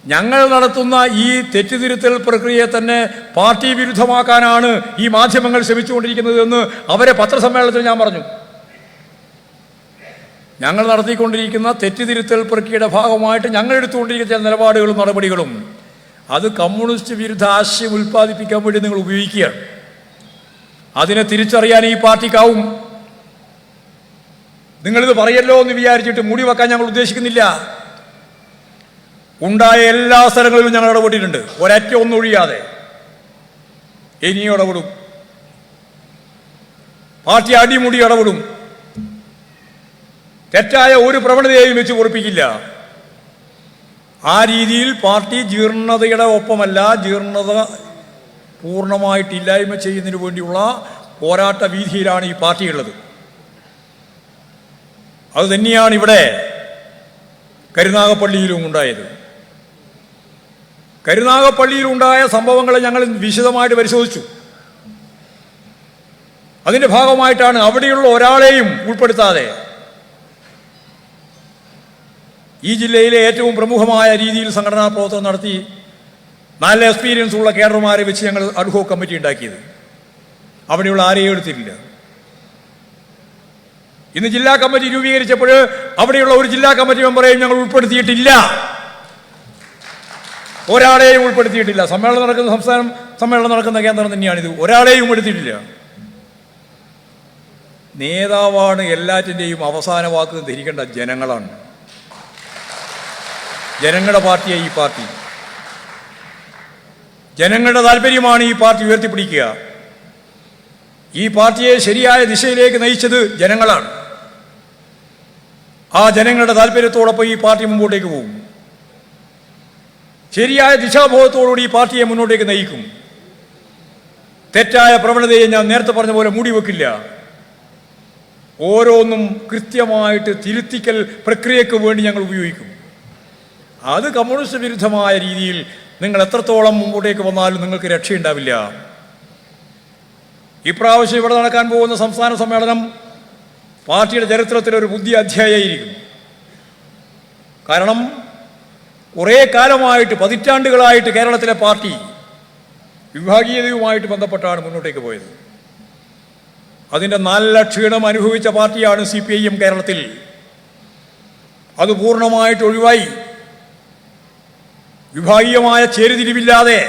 ഞങ്ങൾ നടത്തുന്ന ഈ തെറ്റുതിരുത്തൽ പ്രക്രിയയെ തന്നെ പാർട്ടി വിരുദ്ധമാക്കാനാണ് ഈ മാധ്യമങ്ങൾ ശ്രമിച്ചുകൊണ്ടിരിക്കുന്നത് എന്ന് അവരെ പത്രസമ്മേളനത്തിൽ ഞാൻ പറഞ്ഞു. ഞങ്ങൾ നടത്തിക്കൊണ്ടിരിക്കുന്ന തെറ്റുതിരുത്തൽ പ്രക്രിയയുടെ ഭാഗമായിട്ട് ഞങ്ങൾ എടുത്തുകൊണ്ടിരിക്കുന്ന ചില നിലപാടുകളും നടപടികളും അത് കമ്മ്യൂണിസ്റ്റ് വിരുദ്ധ ആശയം ഉൽപ്പാദിപ്പിക്കാൻ വേണ്ടി നിങ്ങൾ ഉപയോഗിക്കുകയാണ്. അതിനെ തിരിച്ചറിയാൻ ഈ പാർട്ടിക്കാവും. നിങ്ങളിത് പറയല്ലോ എന്ന് വിചാരിച്ചിട്ട് മൂടി വെക്കാൻ ഞങ്ങൾ ഉദ്ദേശിക്കുന്നില്ല. ഉണ്ടായ എല്ലാ സ്ഥലങ്ങളിലും ഞങ്ങൾ ഇടപെട്ടിട്ടുണ്ട്, ഒരൊറ്റ ഒന്നൊഴിയാതെ. ഇനിയും ഇടപെടും. പാർട്ടി അടിമുടി ഇടപെടും. തെറ്റായ ഒരു പ്രവണതയെയും വെച്ച് പൊറുപ്പിക്കില്ല. ആ രീതിയിൽ പാർട്ടി ജീർണതയുടെ ഒപ്പമല്ല, ജീർണത പൂർണ്ണമായിട്ടില്ലായ്മ ചെയ്യുന്നതിന് വേണ്ടിയുള്ള പോരാട്ട വീതിയിലാണ് ഈ പാർട്ടിയുള്ളത്. അതുതന്നെയാണ് ഇവിടെ കരുനാഗപ്പള്ളിയിലും ഉണ്ടായത്. കരുനാഗപ്പള്ളിയിലുണ്ടായ സംഭവങ്ങളെ ഞങ്ങൾ വിശദമായിട്ട് പരിശോധിച്ചു. അതിൻ്റെ ഭാഗമായിട്ടാണ് അവിടെയുള്ള ഒരാളെയും ഉൾപ്പെടുത്താതെ ഈ ജില്ലയിലെ ഏറ്റവും പ്രമുഖമായ രീതിയിൽ സംഘടനാ പ്രവർത്തനം നടത്തി നല്ല എക്സ്പീരിയൻസ് ഉള്ള കേഡർമാരെ വെച്ച് ഞങ്ങൾ അഡ്ഹോക് കമ്മിറ്റി ഉണ്ടാക്കിയത്. അവിടെയുള്ള ആരെയും എടുത്തിട്ടില്ല. ഇന്ന് ജില്ലാ കമ്മിറ്റി രൂപീകരിച്ചപ്പോൾ അവിടെയുള്ള ഒരു ജില്ലാ കമ്മിറ്റി മെമ്പറെയും ഞങ്ങൾ ഉൾപ്പെടുത്തിയിട്ടില്ല. ഒരാളെയും ഉൾപ്പെടുത്തിയിട്ടില്ല. സമ്മേളനം നടക്കുന്ന സമ്മേളനം നടക്കുന്ന കേന്ദ്രം തന്നെയാണിത്. ഒരാളെയും എടുത്തിട്ടില്ല. നേതാവാണ് എല്ലാറ്റിൻ്റെയും അവസാന വാക്ക് ധരിക്കേണ്ട ജനങ്ങളാണ്. ജനങ്ങളുടെ പാർട്ടിയായി ഈ പാർട്ടി. ജനങ്ങളുടെ താല്പര്യമാണ് ഈ പാർട്ടി ഉയർത്തിപ്പിടിക്കുക. ഈ പാർട്ടിയെ ശരിയായ ദിശയിലേക്ക് നയിച്ചത് ജനങ്ങളാണ്. ആ ജനങ്ങളുടെ താല്പര്യത്തോടൊപ്പം ഈ പാർട്ടി മുമ്പോട്ടേക്ക് പോകും. ശരിയായ ദിശാബോധത്തോടുകൂടി ഈ പാർട്ടിയെ മുന്നോട്ടേക്ക് നയിക്കും. തെറ്റായ പ്രവണതയെ ഞാൻ നേരത്തെ പറഞ്ഞ പോലെ മൂടിവെക്കില്ല. ഓരോന്നും കൃത്യമായിട്ട് തിരുത്തിക്കൽ പ്രക്രിയയ്ക്ക് വേണ്ടി ഞങ്ങൾ ഉപയോഗിക്കും. അത് കമ്മ്യൂണിസ്റ്റ് വിരുദ്ധമായ രീതിയിൽ നിങ്ങൾ എത്രത്തോളം മുമ്പോട്ടേക്ക് വന്നാലും നിങ്ങൾക്ക് രക്ഷയുണ്ടാവില്ല. ഇപ്രാവശ്യം ഇവിടെ നടക്കാൻ പോകുന്ന സംസ്ഥാന സമ്മേളനം പാർട്ടിയുടെ ചരിത്രത്തിലൊരു പുതിയ അധ്യായമായിരിക്കും. കാരണം കുറേ കാലമായിട്ട്, പതിറ്റാണ്ടുകളായിട്ട് കേരളത്തിലെ പാർട്ടി വിഭാഗീയതയുമായിട്ട് ബന്ധപ്പെട്ടാണ് മുന്നോട്ടേക്ക് പോയത്. അതിൻ്റെ നല്ല ക്ഷീണം അനുഭവിച്ച പാർട്ടിയാണ് CPIM കേരളത്തിൽ. അത് പൂർണ്ണമായിട്ട് ഒഴിവായി വിഭാഗീയമായ ചേരിതിരിവില്ലാതെ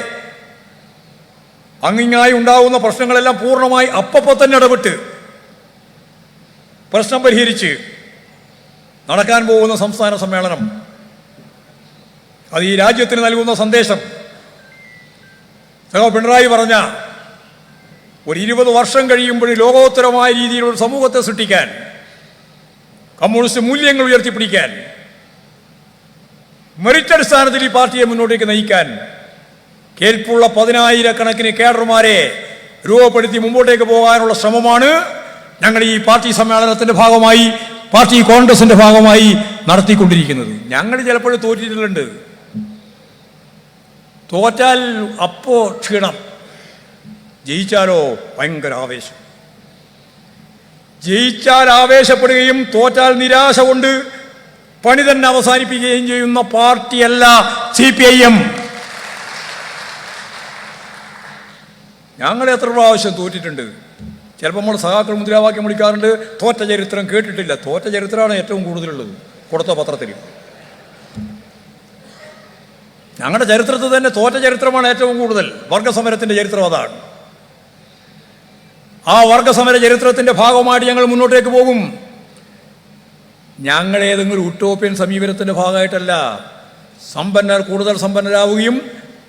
അങ്ങിങ്ങായി ഉണ്ടാവുന്ന പ്രശ്നങ്ങളെല്ലാം പൂർണ്ണമായി അപ്പപ്പോൾ തന്നെ ഇടപെട്ട് പ്രശ്നം പരിഹരിച്ച് നടക്കാൻ പോകുന്ന സംസ്ഥാന സമ്മേളനം അത് ഈ രാജ്യത്തിന് നൽകുന്ന സന്ദേശം. പിണറായി പറഞ്ഞ ഒരു 20 വർഷം കഴിയുമ്പോൾ ലോകോത്തരമായ രീതിയിലുള്ള സമൂഹത്തെ സൃഷ്ടിക്കാൻ, കമ്മ്യൂണിസ്റ്റ് മൂല്യങ്ങൾ ഉയർത്തിപ്പിടിക്കാൻ, മെറിറ്റ് അടിസ്ഥാനത്തിൽ ഈ പാർട്ടിയെ മുന്നോട്ടേക്ക് നയിക്കാൻ കേൾപ്പുള്ള 10,000-കണക്കിന് കേഡർമാരെ രൂപപ്പെടുത്തി മുമ്പോട്ടേക്ക് പോകാനുള്ള ശ്രമമാണ് ഞങ്ങൾ ഈ പാർട്ടി സമ്മേളനത്തിന്റെ ഭാഗമായി, പാർട്ടി കോൺഗ്രസിന്റെ ഭാഗമായി നടത്തിക്കൊണ്ടിരിക്കുന്നത്. ഞങ്ങൾ ചിലപ്പോഴും തോറ്റിട്ടുണ്ട്. തോറ്റാൽ അപ്പോ ക്ഷീണം, ജയിച്ചാലോ ഭയങ്കര ആവേശം. ജയിച്ചാൽ ആവേശപ്പെടുകയും തോറ്റാൽ നിരാശ കൊണ്ട് പണി തന്നെ അവസാനിപ്പിക്കുകയും ചെയ്യുന്ന പാർട്ടിയല്ല CPIM. ഞങ്ങൾ എത്ര പ്രാവശ്യം തോറ്റിട്ടുണ്ട്. ചിലപ്പോൾ നമ്മൾ സഹാക്കൾ മുദ്രാവാക്യം വിളിക്കാറുണ്ട്, തോറ്റ ചരിത്രം കേട്ടിട്ടില്ല. തോറ്റ ചരിത്രമാണ് ഏറ്റവും കൂടുതലുള്ളത് കൊടുത്ത പത്രത്തിൽ. ഞങ്ങളുടെ ചരിത്രത്തിൽ തന്നെ തോറ്റ ചരിത്രമാണ് ഏറ്റവും കൂടുതൽ. വർഗസമരത്തിൻ്റെ ചരിത്രം അതാണ്. ആ വർഗസമര ചരിത്രത്തിൻ്റെ ഭാഗമായിട്ട് ഞങ്ങൾ മുന്നോട്ടേക്ക് പോകും. ഞങ്ങൾ ഏതെങ്കിലും ഉട്ടോപ്യൻ സമീപനത്തിൻ്റെ ഭാഗമായിട്ടല്ല. സമ്പന്നർ കൂടുതൽ സമ്പന്നരാവുകയും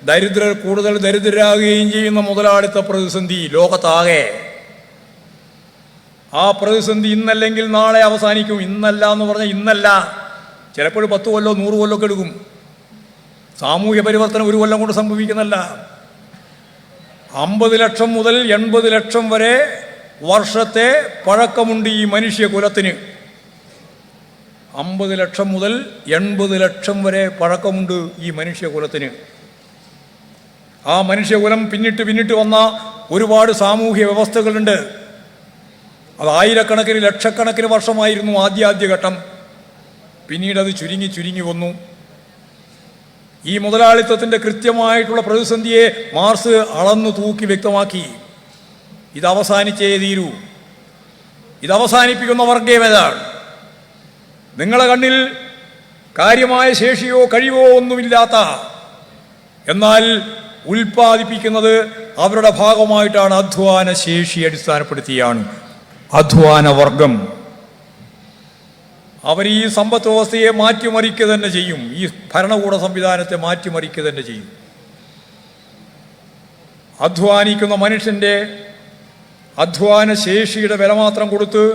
ദരിദ്രർ കൂടുതൽ ദരിദ്രരാകുകയും ചെയ്യുന്ന മുതലാളിത്ത പ്രതിസന്ധി ലോകത്താകെ, ആ പ്രതിസന്ധി ഇന്നല്ലെങ്കിൽ നാളെ അവസാനിക്കും. ഇന്നല്ല എന്ന് പറഞ്ഞാൽ ഇന്നല്ല, ചിലപ്പോൾ 10 കൊല്ലോ 100 കൊല്ലോ ഒക്കെ എടുക്കും. സാമൂഹ്യ പരിവർത്തനം ഒരു കൊല്ലം കൊണ്ട് സംഭവിക്കുന്നല്ല. 50 ലക്ഷം മുതൽ 80 ലക്ഷം വരെ വർഷത്തെ പഴക്കമുണ്ട് ഈ മനുഷ്യകുലത്തിന്. 50 ലക്ഷം മുതൽ 80 ലക്ഷം വരെ പഴക്കമുണ്ട് ഈ മനുഷ്യകുലത്തിന്. ആ മനുഷ്യകുലം പിന്നിട്ട് വന്ന ഒരുപാട് സാമൂഹ്യ വ്യവസ്ഥകളുണ്ട്. അത് ആയിരക്കണക്കിന് ലക്ഷക്കണക്കിന് വർഷമായിരുന്നു ആദ്യഘട്ടം. പിന്നീട് അത് ചുരുങ്ങി വന്നു. ഈ മുതലാളിത്തത്തിൻ്റെ കൃത്യമായിട്ടുള്ള പ്രതിസന്ധിയെ മാർക്സ് അളന്നു തൂക്കി വ്യക്തമാക്കി. ഇത് അവസാനിച്ചേ തീരൂ. ഇത് അവസാനിപ്പിക്കുന്ന വർഗീയം ഏതാണ്? നിങ്ങളെ കണ്ണിൽ കാര്യമായ ശേഷിയോ കഴിവോ ഒന്നുമില്ലാത്ത, എന്നാൽ ഉൽപ്പാദിപ്പിക്കുന്നത് അവരുടെ ഭാഗമായിട്ടാണ് അധ്വാന ശേഷി അടിസ്ഥാനപ്പെടുത്തിയാണ് അധ്വാന വർഗം. അവർ ഈ സമ്പദ് വ്യവസ്ഥയെ മാറ്റിമറിക്കുക തന്നെ ചെയ്യും. ഈ ഭരണകൂട സംവിധാനത്തെ മാറ്റിമറിക്കുക തന്നെ ചെയ്യും. അധ്വാനിക്കുന്ന മനുഷ്യൻ്റെ അധ്വാന ശേഷിയുടെ വില മാത്രം കൊടുത്ത്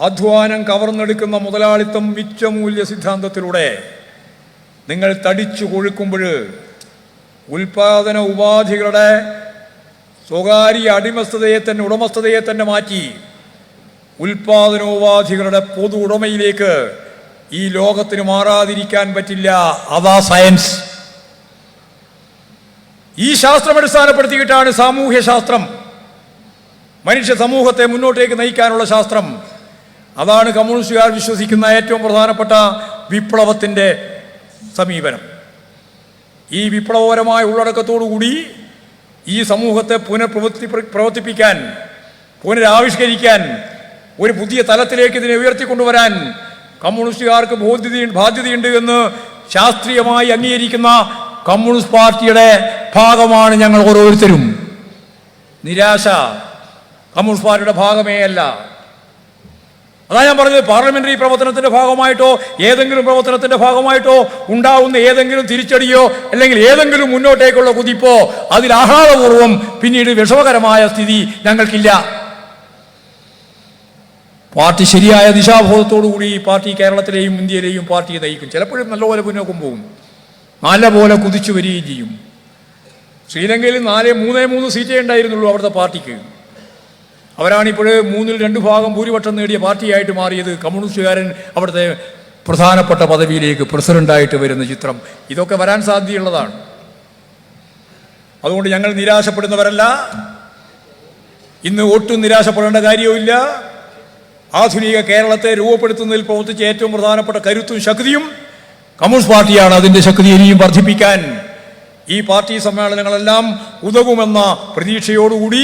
അധ്വാനം കവർന്നെടുക്കുന്ന മുതലാളിത്തം മിച്ചമൂല്യ സിദ്ധാന്തത്തിലൂടെ നിങ്ങൾ തടിച്ചു കൊഴുക്കുമ്പോൾ ഉൽപാദന ഉപാധികളുടെ സ്വകാര്യ അടിമസ്ഥതയെ തന്നെ ഉടമസ്ഥതയെ തന്നെ മാറ്റി ഉൽപാദനോപാധികളുടെ പൊതു ഉടമയിലേക്ക് ഈ ലോകത്തിന് മാറാതിരിക്കാൻ പറ്റില്ല. അതാ സയൻസ്. ഈ ശാസ്ത്രം അടിസ്ഥാനപ്പെടുത്തിയിട്ടാണ് സാമൂഹ്യ ശാസ്ത്രം, മനുഷ്യ സമൂഹത്തെ മുന്നോട്ടേക്ക് നയിക്കാനുള്ള ശാസ്ത്രം. അതാണ് കമ്മ്യൂണിസ്റ്റുകാർ വിശ്വസിക്കുന്ന ഏറ്റവും പ്രധാനപ്പെട്ട വിപ്ലവത്തിൻ്റെ സമീപനം. ഈ വിപ്ലവപരമായ ഉള്ളടക്കത്തോടുകൂടി ഈ സമൂഹത്തെ പ്രവർത്തിപ്പിക്കാൻ, പുനരാവിഷ്കരിക്കാൻ, ഒരു പുതിയ തലത്തിലേക്ക് ഇതിനെ ഉയർത്തിക്കൊണ്ടുവരാൻ കമ്മ്യൂണിസ്റ്റുകാർക്ക് ബാധ്യതയുണ്ട് എന്ന് ശാസ്ത്രീയമായി അംഗീകരിക്കുന്ന കമ്മ്യൂണിസ്റ്റ് പാർട്ടിയുടെ ഭാഗമാണ് ഞങ്ങൾ ഓരോരുത്തരും. നിരാശ കമ്മ്യൂണിസ്റ്റ് പാർട്ടിയുടെ ഭാഗമേ അല്ല. അതാ ഞാൻ പറഞ്ഞത്, പാർലമെന്ററി പ്രവർത്തനത്തിന്റെ ഭാഗമായിട്ടോ ഏതെങ്കിലും പ്രവർത്തനത്തിന്റെ ഭാഗമായിട്ടോ ഉണ്ടാവുന്ന ഏതെങ്കിലും തിരിച്ചടിയോ അല്ലെങ്കിൽ ഏതെങ്കിലും മുന്നോട്ടേക്കുള്ള കുതിപ്പോ അതിൽ ആഹ്ലാദപൂർവ്വം പിന്നീട് വിഷമകരമായ സ്ഥിതി ഞങ്ങൾക്കില്ല. പാർട്ടി ശരിയായ ദിശാബോധത്തോടുകൂടി പാർട്ടി കേരളത്തിലെയും ഇന്ത്യയിലെയും പാർട്ടിയെ നയിക്കും. ചിലപ്പോഴും നല്ലപോലെ മുന്നോക്കം പോകും, നല്ലപോലെ കുതിച്ചു വരികയും ചെയ്യും. ശ്രീലങ്കയിൽ 3 സീറ്റേ ഉണ്ടായിരുന്നുള്ളൂ അവിടുത്തെ പാർട്ടിക്ക്. അവരാണിപ്പോൾ 2 ഭാഗം ഭൂരിപക്ഷം നേടിയ പാർട്ടിയായിട്ട് മാറിയത്. കമ്മ്യൂണിസ്റ്റുകാരൻ അവിടുത്തെ പ്രധാനപ്പെട്ട പദവിയിലേക്ക് പ്രസിഡന്റായിട്ട് വരുന്ന ചിത്രം ഇതൊക്കെ വരാൻ സാധ്യതയുള്ളതാണ്. അതുകൊണ്ട് ഞങ്ങൾ നിരാശപ്പെടുന്നവരല്ല, ഇന്ന് ഒട്ടും നിരാശപ്പെടേണ്ട കാര്യവുമില്ല. ആധുനിക കേരളത്തെ രൂപപ്പെടുത്തുന്നതിൽ പ്രവർത്തിച്ച ഏറ്റവും പ്രധാനപ്പെട്ട കരുത്തും ശക്തിയും കമ്മ്യൂണിസ്റ്റ് പാർട്ടിയാണ്. അതിൻ്റെ ശക്തി ഇനിയും വർദ്ധിപ്പിക്കാൻ ഈ പാർട്ടി സമ്മേളനങ്ങളെല്ലാം ഉതകുമെന്ന പ്രതീക്ഷയോടുകൂടി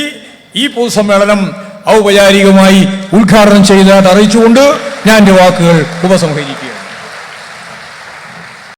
ഈ പൊതുസമ്മേളനം ഔപചാരികമായി ഉദ്ഘാടനം ചെയ്തതായിട്ട് അറിയിച്ചുകൊണ്ട് ഞാൻ എൻ്റെ വാക്കുകൾ ഉപസംഹരിക്കുക.